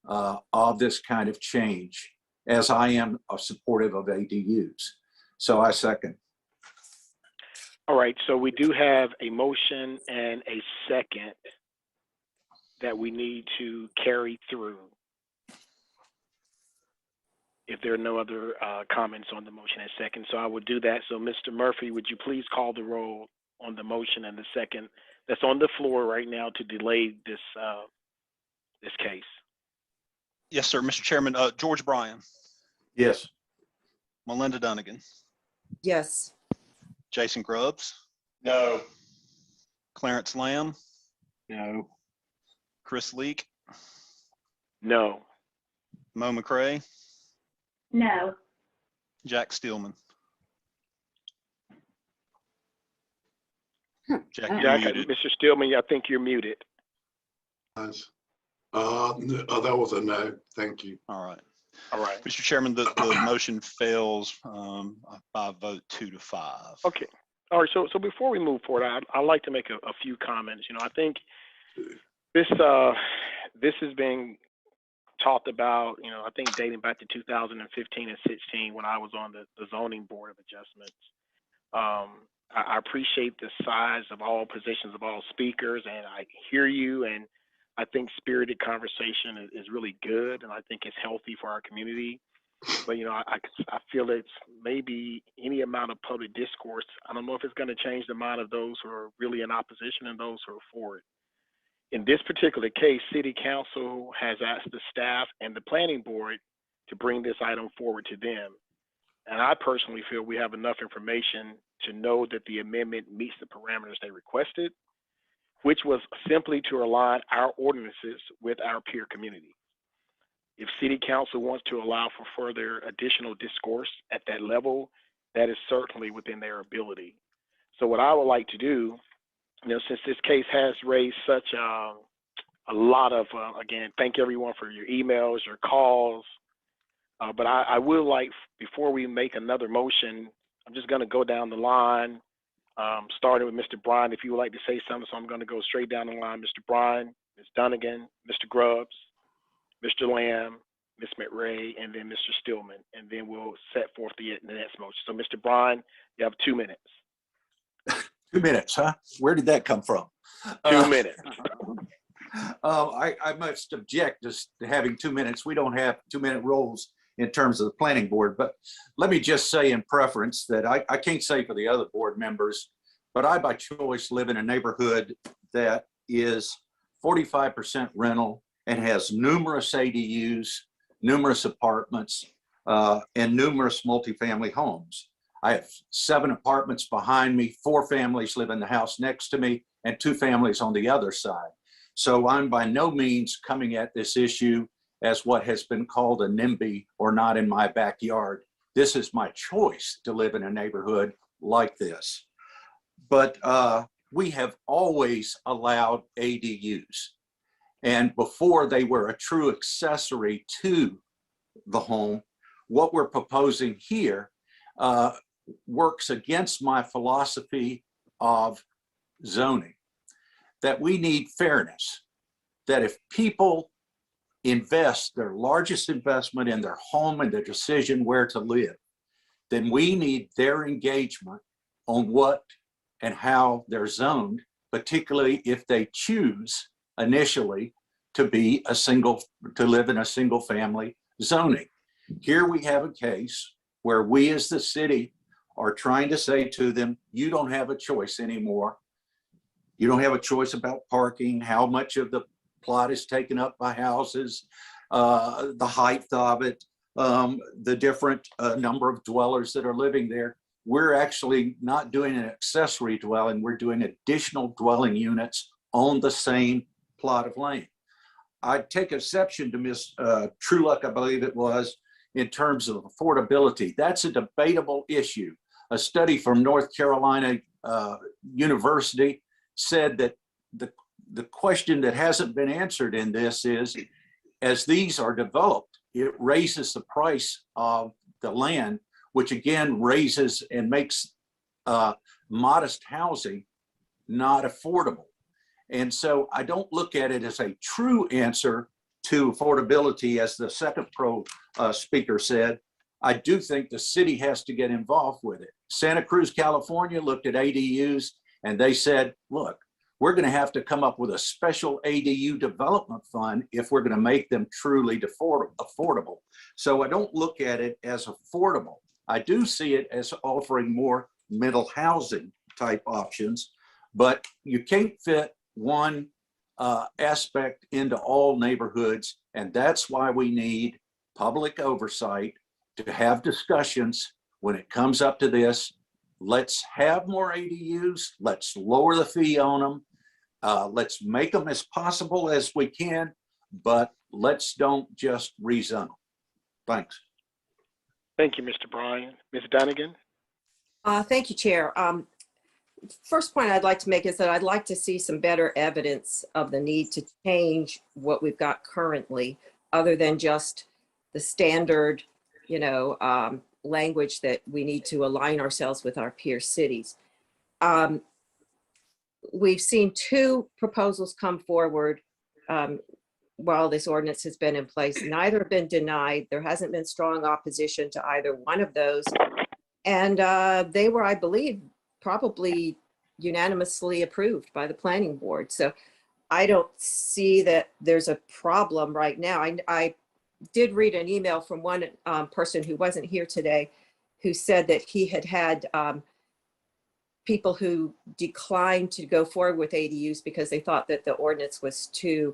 of this kind of change, as I am supportive of ADUs. So I second. All right, so we do have a motion and a second that we need to carry through. If there are no other comments on the motion and second, so I will do that. So Mr. Murphy, would you please call the roll on the motion and the second that's on the floor right now to delay this this case? Yes, sir. Mr. Chairman, George Bryan. Yes. Melinda Dunnigan. Yes. Jason Grubbs. No. Clarence Lamb. No. Chris Leak. No. Mo McCray. No. Jack Steelman. Jack, you're Jack, muted. Mr. Stillman, I think you're muted. That was a no. Thank you. All right. All right. Mr. Chairman, the motion fails by a vote 2-5. Okay. All right. So before we move forward, I'd like to make a few comments. You know, I think this has been talked about, you know, I think dating back to 2015 and 16 when I was on the zoning board of adjustments. I appreciate the size of all positions of all speakers, and I hear you, and I think spirited conversation is really good, and I think it's healthy for our community. But, you know, I feel it's maybe any amount of public discourse. I don't know if it's going to change the mind of those who are really in opposition and those who are for it. In this particular case, City Council has asked the staff and the planning board to bring this item forward to them. And I personally feel we have enough information to know that the amendment meets the parameters they requested, which was simply to align our ordinances with our peer community. If City Council wants to allow for further additional discourse at that level, that is certainly within their ability. So what I would like to do, you know, since this case has raised such a lot of, again, thank everyone for your emails, your calls, but I would like, before we make another motion, I'm just going to go down the line, starting with Mr. Bryan. If you would like to say something, so I'm going to go straight down the line. Mr. Bryan, Ms. Dunnigan, Mr. Grubbs, Mr. Lamb, Ms. McRae, and then Mr. Stillman, and then we'll set forth the next motion. So Mr. Bryan, you have 2 minutes. 2 minutes, huh? Where did that come from? 2 minutes. I must object to having 2 minutes. We don't have 2-minute rules in terms of the planning board, but let me just say in preference that I can't say for the other board members, but I by choice live in a neighborhood that is 45% rental and has numerous ADUs, numerous apartments, and numerous multifamily homes. I have 7 apartments behind me, 4 families live in the house next to me, and 2 families on the other side. So I'm by no means coming at this issue as what has been called a NIMBY or not in my backyard. This is my choice to live in a neighborhood like this. but we have always allowed ADUs. And before they were a true accessory to the home, what we're proposing here works against my philosophy of zoning, that we need fairness, that if people invest their largest investment in their home and the decision where to live, then we need their engagement on what and how they're zoned, particularly if they choose initially to live in a single family zoning. Here we have a case where we as the city are trying to say to them, you don't have a choice anymore. You don't have a choice about parking, how much of the plot is taken up by houses, the height of it, the different number of dwellers that are living there. We're actually not doing an accessory dwelling, we're doing additional dwelling units on the same plot of land. I'd take exception to Ms. Trueluck, I believe it was, in terms of affordability. That's a debatable issue. A study from North Carolina University said that the question that hasn't been answered in this is, as these are developed, it raises the price of the land, which again raises and makes modest housing not affordable. And so I don't look at it as a true answer to affordability, as the second speaker said. I do think the city has to get involved with it. Santa Cruz, California looked at ADUs and they said, look, we're going to have to come up with a special ADU development fund if we're going to make them truly affordable. So I don't look at it as affordable. I do see it as offering more middle housing type options, but you can't fit one aspect into all neighborhoods. And that's why we need public oversight to have discussions when it comes up to this. Let's have more ADUs. Let's lower the fee on them. Let's make them as possible as we can, but let's don't just rezone them. Thanks. Thank you, Mr. Bryan. Ms. Dunnigan? Thank you, Chair. First point I'd like to make is that I'd like to see some better evidence of the need to change what we've got currently, other than just the standard, language that we need to align ourselves with our peer cities. We've seen two proposals come forward while this ordinance has been in place. Neither have been denied. There hasn't been strong opposition to either one of those. And they were, I believe, probably unanimously approved by the planning board. So I don't see that there's a problem right now. I did read an email from one person who wasn't here today, who said that he had people who declined to go forward with ADUs because they thought that the ordinance was too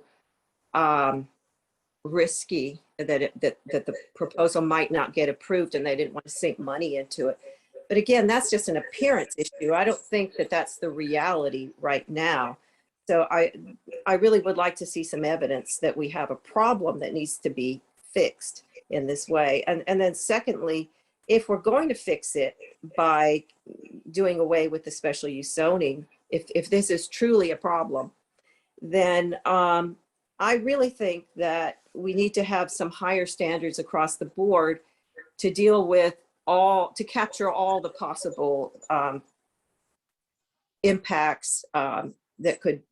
risky, that the proposal might not get approved and they didn't want to sink money into it. But again, that's just an appearance issue. I don't think that that's the reality right now. So I really would like to see some evidence that we have a problem that needs to be fixed in this way. And then secondly, if we're going to fix it by doing away with the special use zoning, if this is truly a problem, then I really think that we need to have some higher standards across the board to deal with to capture all the possible impacts that could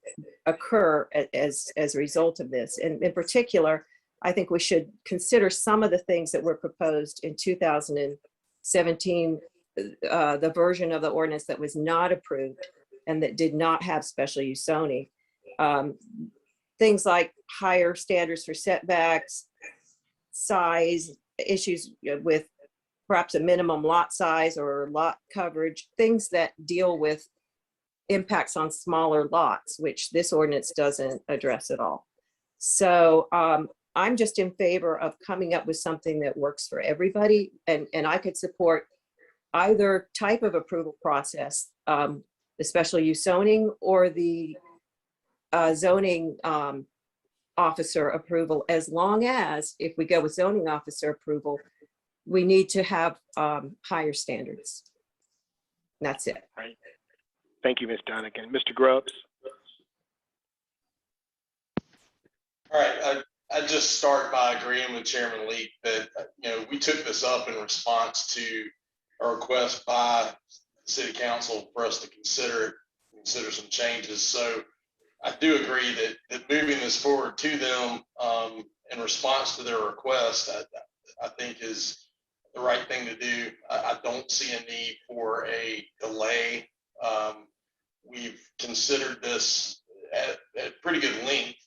occur as a result of this. And in particular, I think we should consider some of the things that were proposed in 2017, the version of the ordinance that was not approved and that did not have special use zoning. Things like higher standards for setbacks, size, issues with perhaps a minimum lot size or lot coverage, things that deal with impacts on smaller lots, which this ordinance doesn't address at all. So I'm just in favor of coming up with something that works for everybody. And I could support either type of approval process, the special use zoning or the zoning officer approval, as long as, if we go with zoning officer approval, we need to have higher standards. And that's it. Right. Thank you, Ms. Dunnigan. Mr. Grubbs? All right, I just start by agreeing with Chairman Leak that, we took this up in response to a request by the City Council for us to consider some changes. So I do agree that moving this forward to them in response to their request, I think is the right thing to do. I don't see a need for a delay. We've considered this at pretty good length,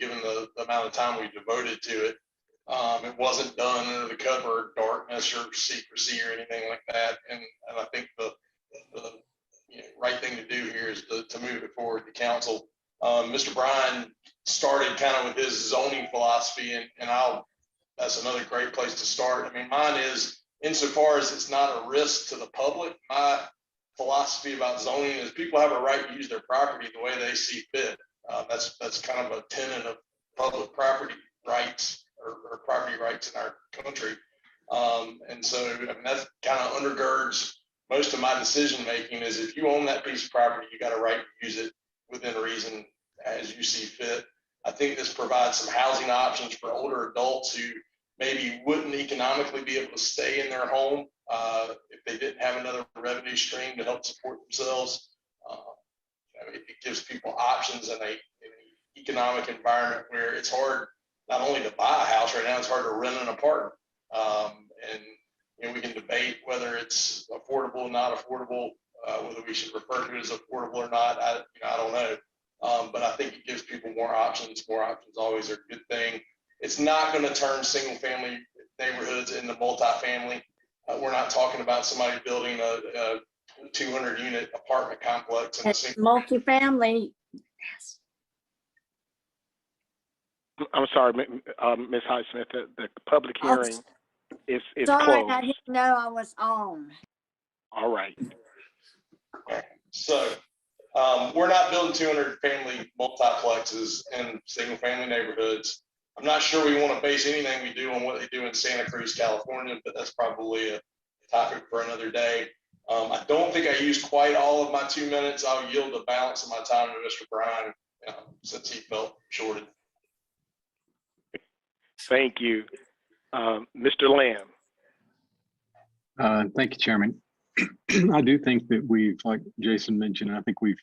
given the amount of time we devoted to it. It wasn't done under the cover of darkness or secrecy or anything like that. And I think the right thing to do here is to move it forward to council. Mr. Bryan started kind of with his zoning philosophy, and that's another great place to start. I mean, mine is, insofar as it's not a risk to the public, my philosophy about zoning is people have a right to use their property the way they see fit. That's kind of a tenet of public property rights or property rights in our country. And so that kind of undergirds most of my decision making. Is if you own that piece of property, you got a right to use it within reason as you see fit. I think this provides some housing options for older adults who maybe wouldn't economically be able to stay in their home if they didn't have another revenue stream to help support themselves. It gives people options in an economic environment where it's hard not only to buy a house right now, it's hard to rent an apartment. And we can debate whether it's affordable or not affordable, whether we should refer to it as affordable or not. I don't know. But I think it gives people more options. More options always are a good thing. It's not going to turn single family neighborhoods into multifamily. We're not talking about somebody building a 200 unit apartment complex in a single. Multifamily. Yes. I'm sorry, Ms. Highsmith, the public hearing is Sorry, closed. I didn't know I was on. All right. So we're not building 200 family multiplexes in single family neighborhoods. I'm not sure we want to base anything we do on what they do in Santa Cruz, California, but that's probably a topic for another day. I don't think I used quite all of my 2 minutes. I'll yield the balance of my time to Mr. Bryan since he felt shorted. Thank you. Mr. Lamb. Thank you, Chairman. I do think that we've, like Jason mentioned, I think we've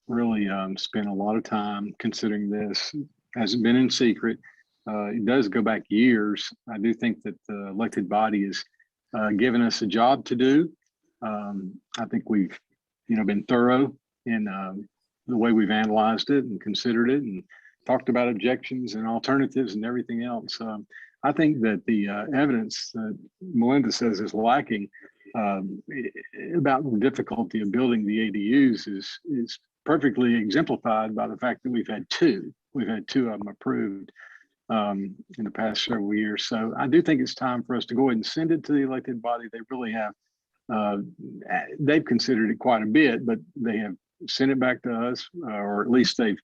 really spent a lot of time considering this. Hasn't been in secret. It does go back years. I do think that the elected body has given us a job to do. I think we've, been thorough in the way we've analyzed it and considered it and talked about objections and alternatives and everything else. I think that the evidence that Melinda says is lacking about the difficulty of building the ADUs is perfectly exemplified by the fact that we've had two. We've had two of them approved in the past several years. So I do think it's time for us to go ahead and send it to the elected body. They really have, they've considered it quite a bit, but they have sent it back to us, or at least they've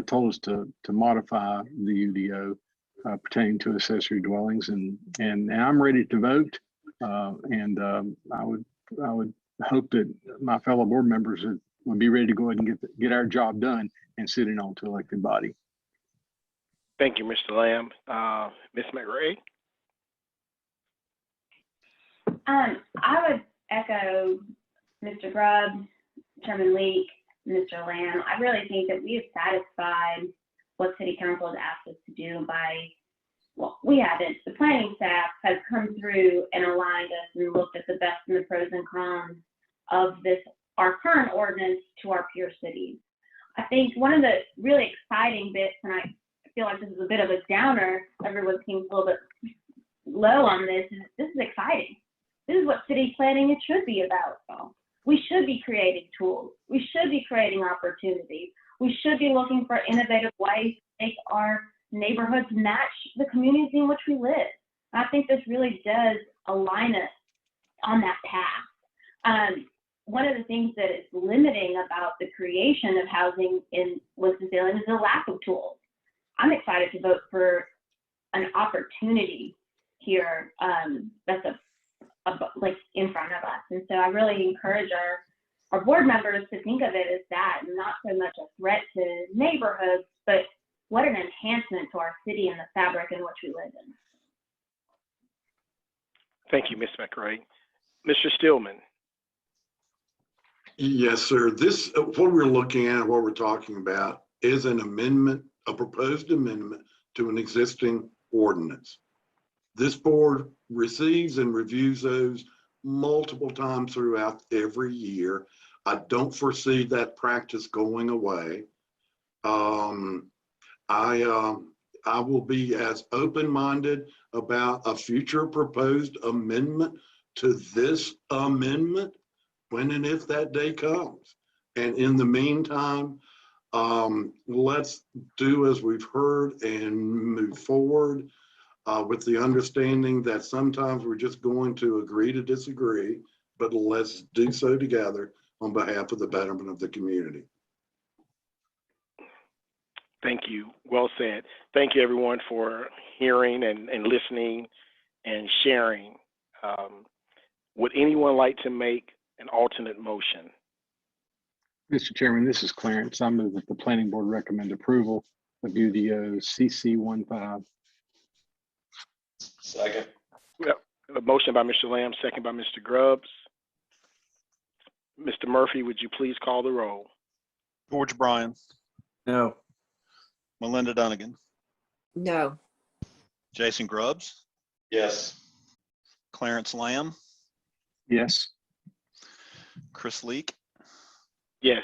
told us to modify the UDO pertaining to accessory dwellings, and I'm ready to vote. I would hope that my fellow board members would be ready to go ahead and get our job done and sit in on to elected body. Thank you, Mr. Lamb. Ms. McRae. I would echo Mr. Grubbs, Chairman Leak, Mr. Lamb. I really think that we have satisfied what City Council has asked us to do by, well, we haven't. The planning staff has come through and aligned us and looked at the best and the pros and cons of our current ordinance to our peer cities. I think one of the really exciting bits, and I feel like this is a bit of a downer, everyone seems a little bit low on this is exciting. This is what city planning it should be about. So we should be creating tools. We should be creating opportunities. We should be looking for innovative ways to make our neighborhoods match the communities in which we live. I think this really does align us on that path. One of the things that is limiting about the creation of housing in Winston-Salem is the lack of tools. I'm excited to vote for an opportunity here that's like in front of us. And so I really encourage our board members to think of it as that, and not so much a threat to neighborhoods, but what an enhancement to our city and the fabric in which we live in. Thank you, Ms. McRae. Mr. Stillman. Yes, sir. This, what we're looking at, what we're talking about is an amendment, a proposed amendment to an existing ordinance. This board receives and reviews those multiple times throughout every year. I don't foresee that practice going away. I will be as open-minded about a future proposed amendment to this amendment when and if that day comes. And in the meantime, let's do as we've heard and move forward with the understanding that sometimes we're just going to agree to disagree, but let's do so together on behalf of the betterment of the community. Thank you. Well said. Thank you, everyone, for hearing and listening and sharing. Would anyone like to make an alternate motion? Mr. Chairman, this is Clarence. I move that the planning board recommend approval of UDO CC15. Second. Yep. A motion by Mr. Lamb, second by Mr. Grubbs. Mr. Murphy, would you please call the roll? George Bryan. No. Melinda Dunnigan. No. Jason Grubbs. Yes. Clarence Lamb. Yes. Chris Leak. Yes.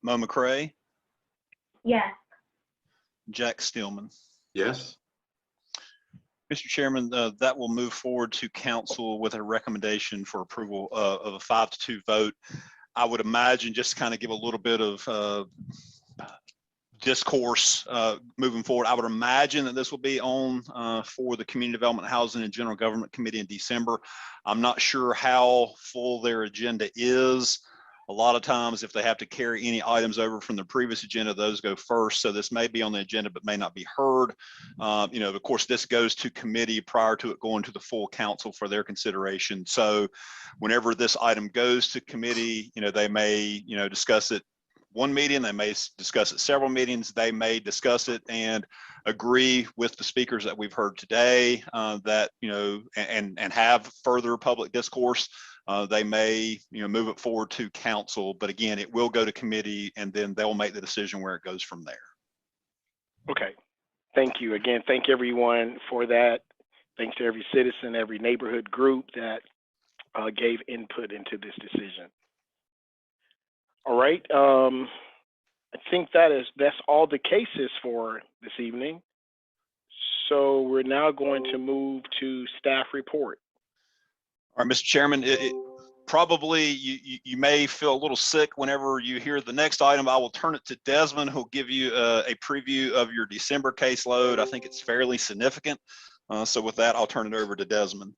Mo McRae. Yes. Jack Stillman. Yes. Mr. Chairman, that will move forward to council with a recommendation for approval of a 5-2 vote. I would imagine, just to kind of give a little bit of discourse moving forward, I would imagine that this will be on for the Community Development, Housing, and General Government Committee in December. I'm not sure how full their agenda is. A lot of times, if they have to carry any items over from the previous agenda, those go first. So this may be on the agenda, but may not be heard. You know, of course, this goes to committee prior to it going to the full council for their consideration. So whenever this item goes to committee, you know, they may, you know, discuss it one meeting, they may discuss it several meetings, they may discuss it and agree with the speakers that we've heard today that, you know, and have further public discourse. They may, you know, move it forward to council, but again, it will go to committee and then they'll make the decision where it goes from there. Okay. Thank you. Again, thank everyone for that. Thanks to every citizen, every neighborhood group that gave input into this decision. All right. I think that's all the cases for this evening. So we're now going to move to staff report. All right, Mr. Chairman, probably you may feel a little sick whenever you hear the next item. I will turn it to Desmond, who'll give you a preview of your December caseload. I think it's fairly significant. So with that, I'll turn it over to Desmond.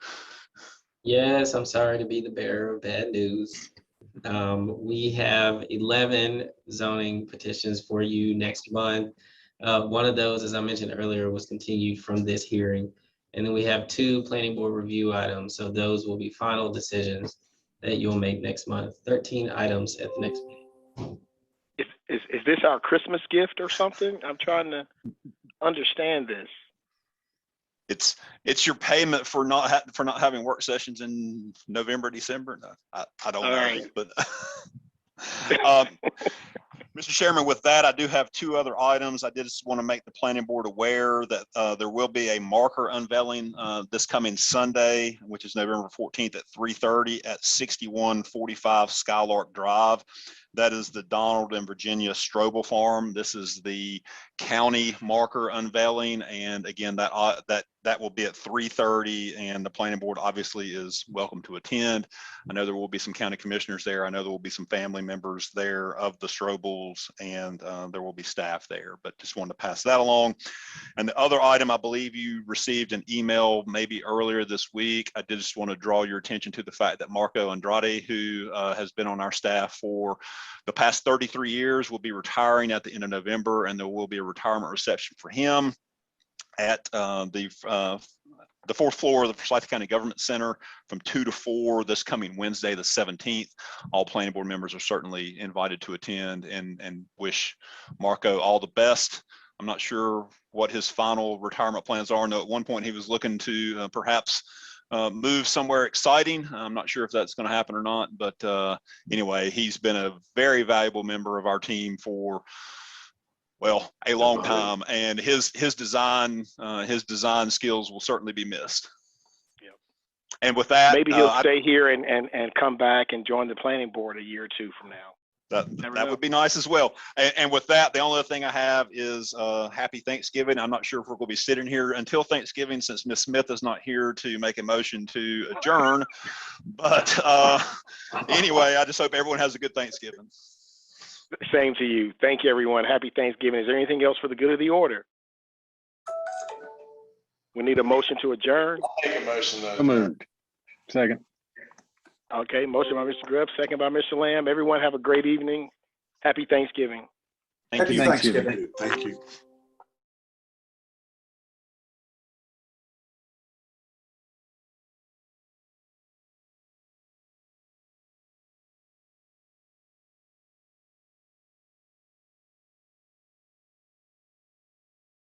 Yes, I'm sorry to be the bearer of bad news. We have 11 zoning petitions for you next month. One of those, as I mentioned earlier, was continued from this hearing. And then we have 2 planning board review items. So those will be final decisions that you'll make next month. 13 items at the next meeting. Is this our Christmas gift or something? I'm trying to understand this. It's your payment for not having work sessions in November, December. No, I don't know, right. But Mr. Chairman, with that, I do have 2 other items. I did just want to make the planning board aware that there will be a marker unveiling this coming Sunday, which is November 14th at 3:30 at 6145 Skylark Drive. That is the Donald and Virginia Strobel Farm. This is the county marker unveiling, and again, that will be at 3:30, and the planning board obviously is welcome to attend. I know there will be some county commissioners there. I know there will be some family members there of the Strobels, and there will be staff there, but just wanted to pass that along. And the other item, I believe you received an email maybe earlier this week. I did just want to draw your attention to the fact that Marco Andrade, who has been on our staff for the past 33 years, will be retiring at the end of November, and there will be a retirement reception for him at the the fourth floor of the Forsyth County Government Center from 2 to 4 this coming Wednesday, the 17th. All planning board members are certainly invited to attend, and wish Marco all the best. I'm not sure what his final retirement plans are. I know at one point he was looking to perhaps move somewhere exciting. I'm not sure if that's going to happen or not, but anyway, he's been a very valuable member of our team for, well, a long time, and his design skills will certainly be missed. Yep. And with that, maybe he'll stay here and come back and join the planning board a year or two from now. That would be nice as well. And with that, the only other thing I have is happy Thanksgiving. I'm not sure if we're going to be sitting here until Thanksgiving, since Ms. Smith is not here to make a motion to adjourn. But anyway, I just hope everyone has a good Thanksgiving. Same to you. Thank you, everyone. Happy Thanksgiving. Is there anything else for the good of the order? We need a motion to adjourn. I'll make a motion though. So moved. Second. Okay, motion by Mr. Grubb, second by Mr. Lamb. Everyone have a great evening. Happy Thanksgiving. Thank you. Thanksgiving. Thank you.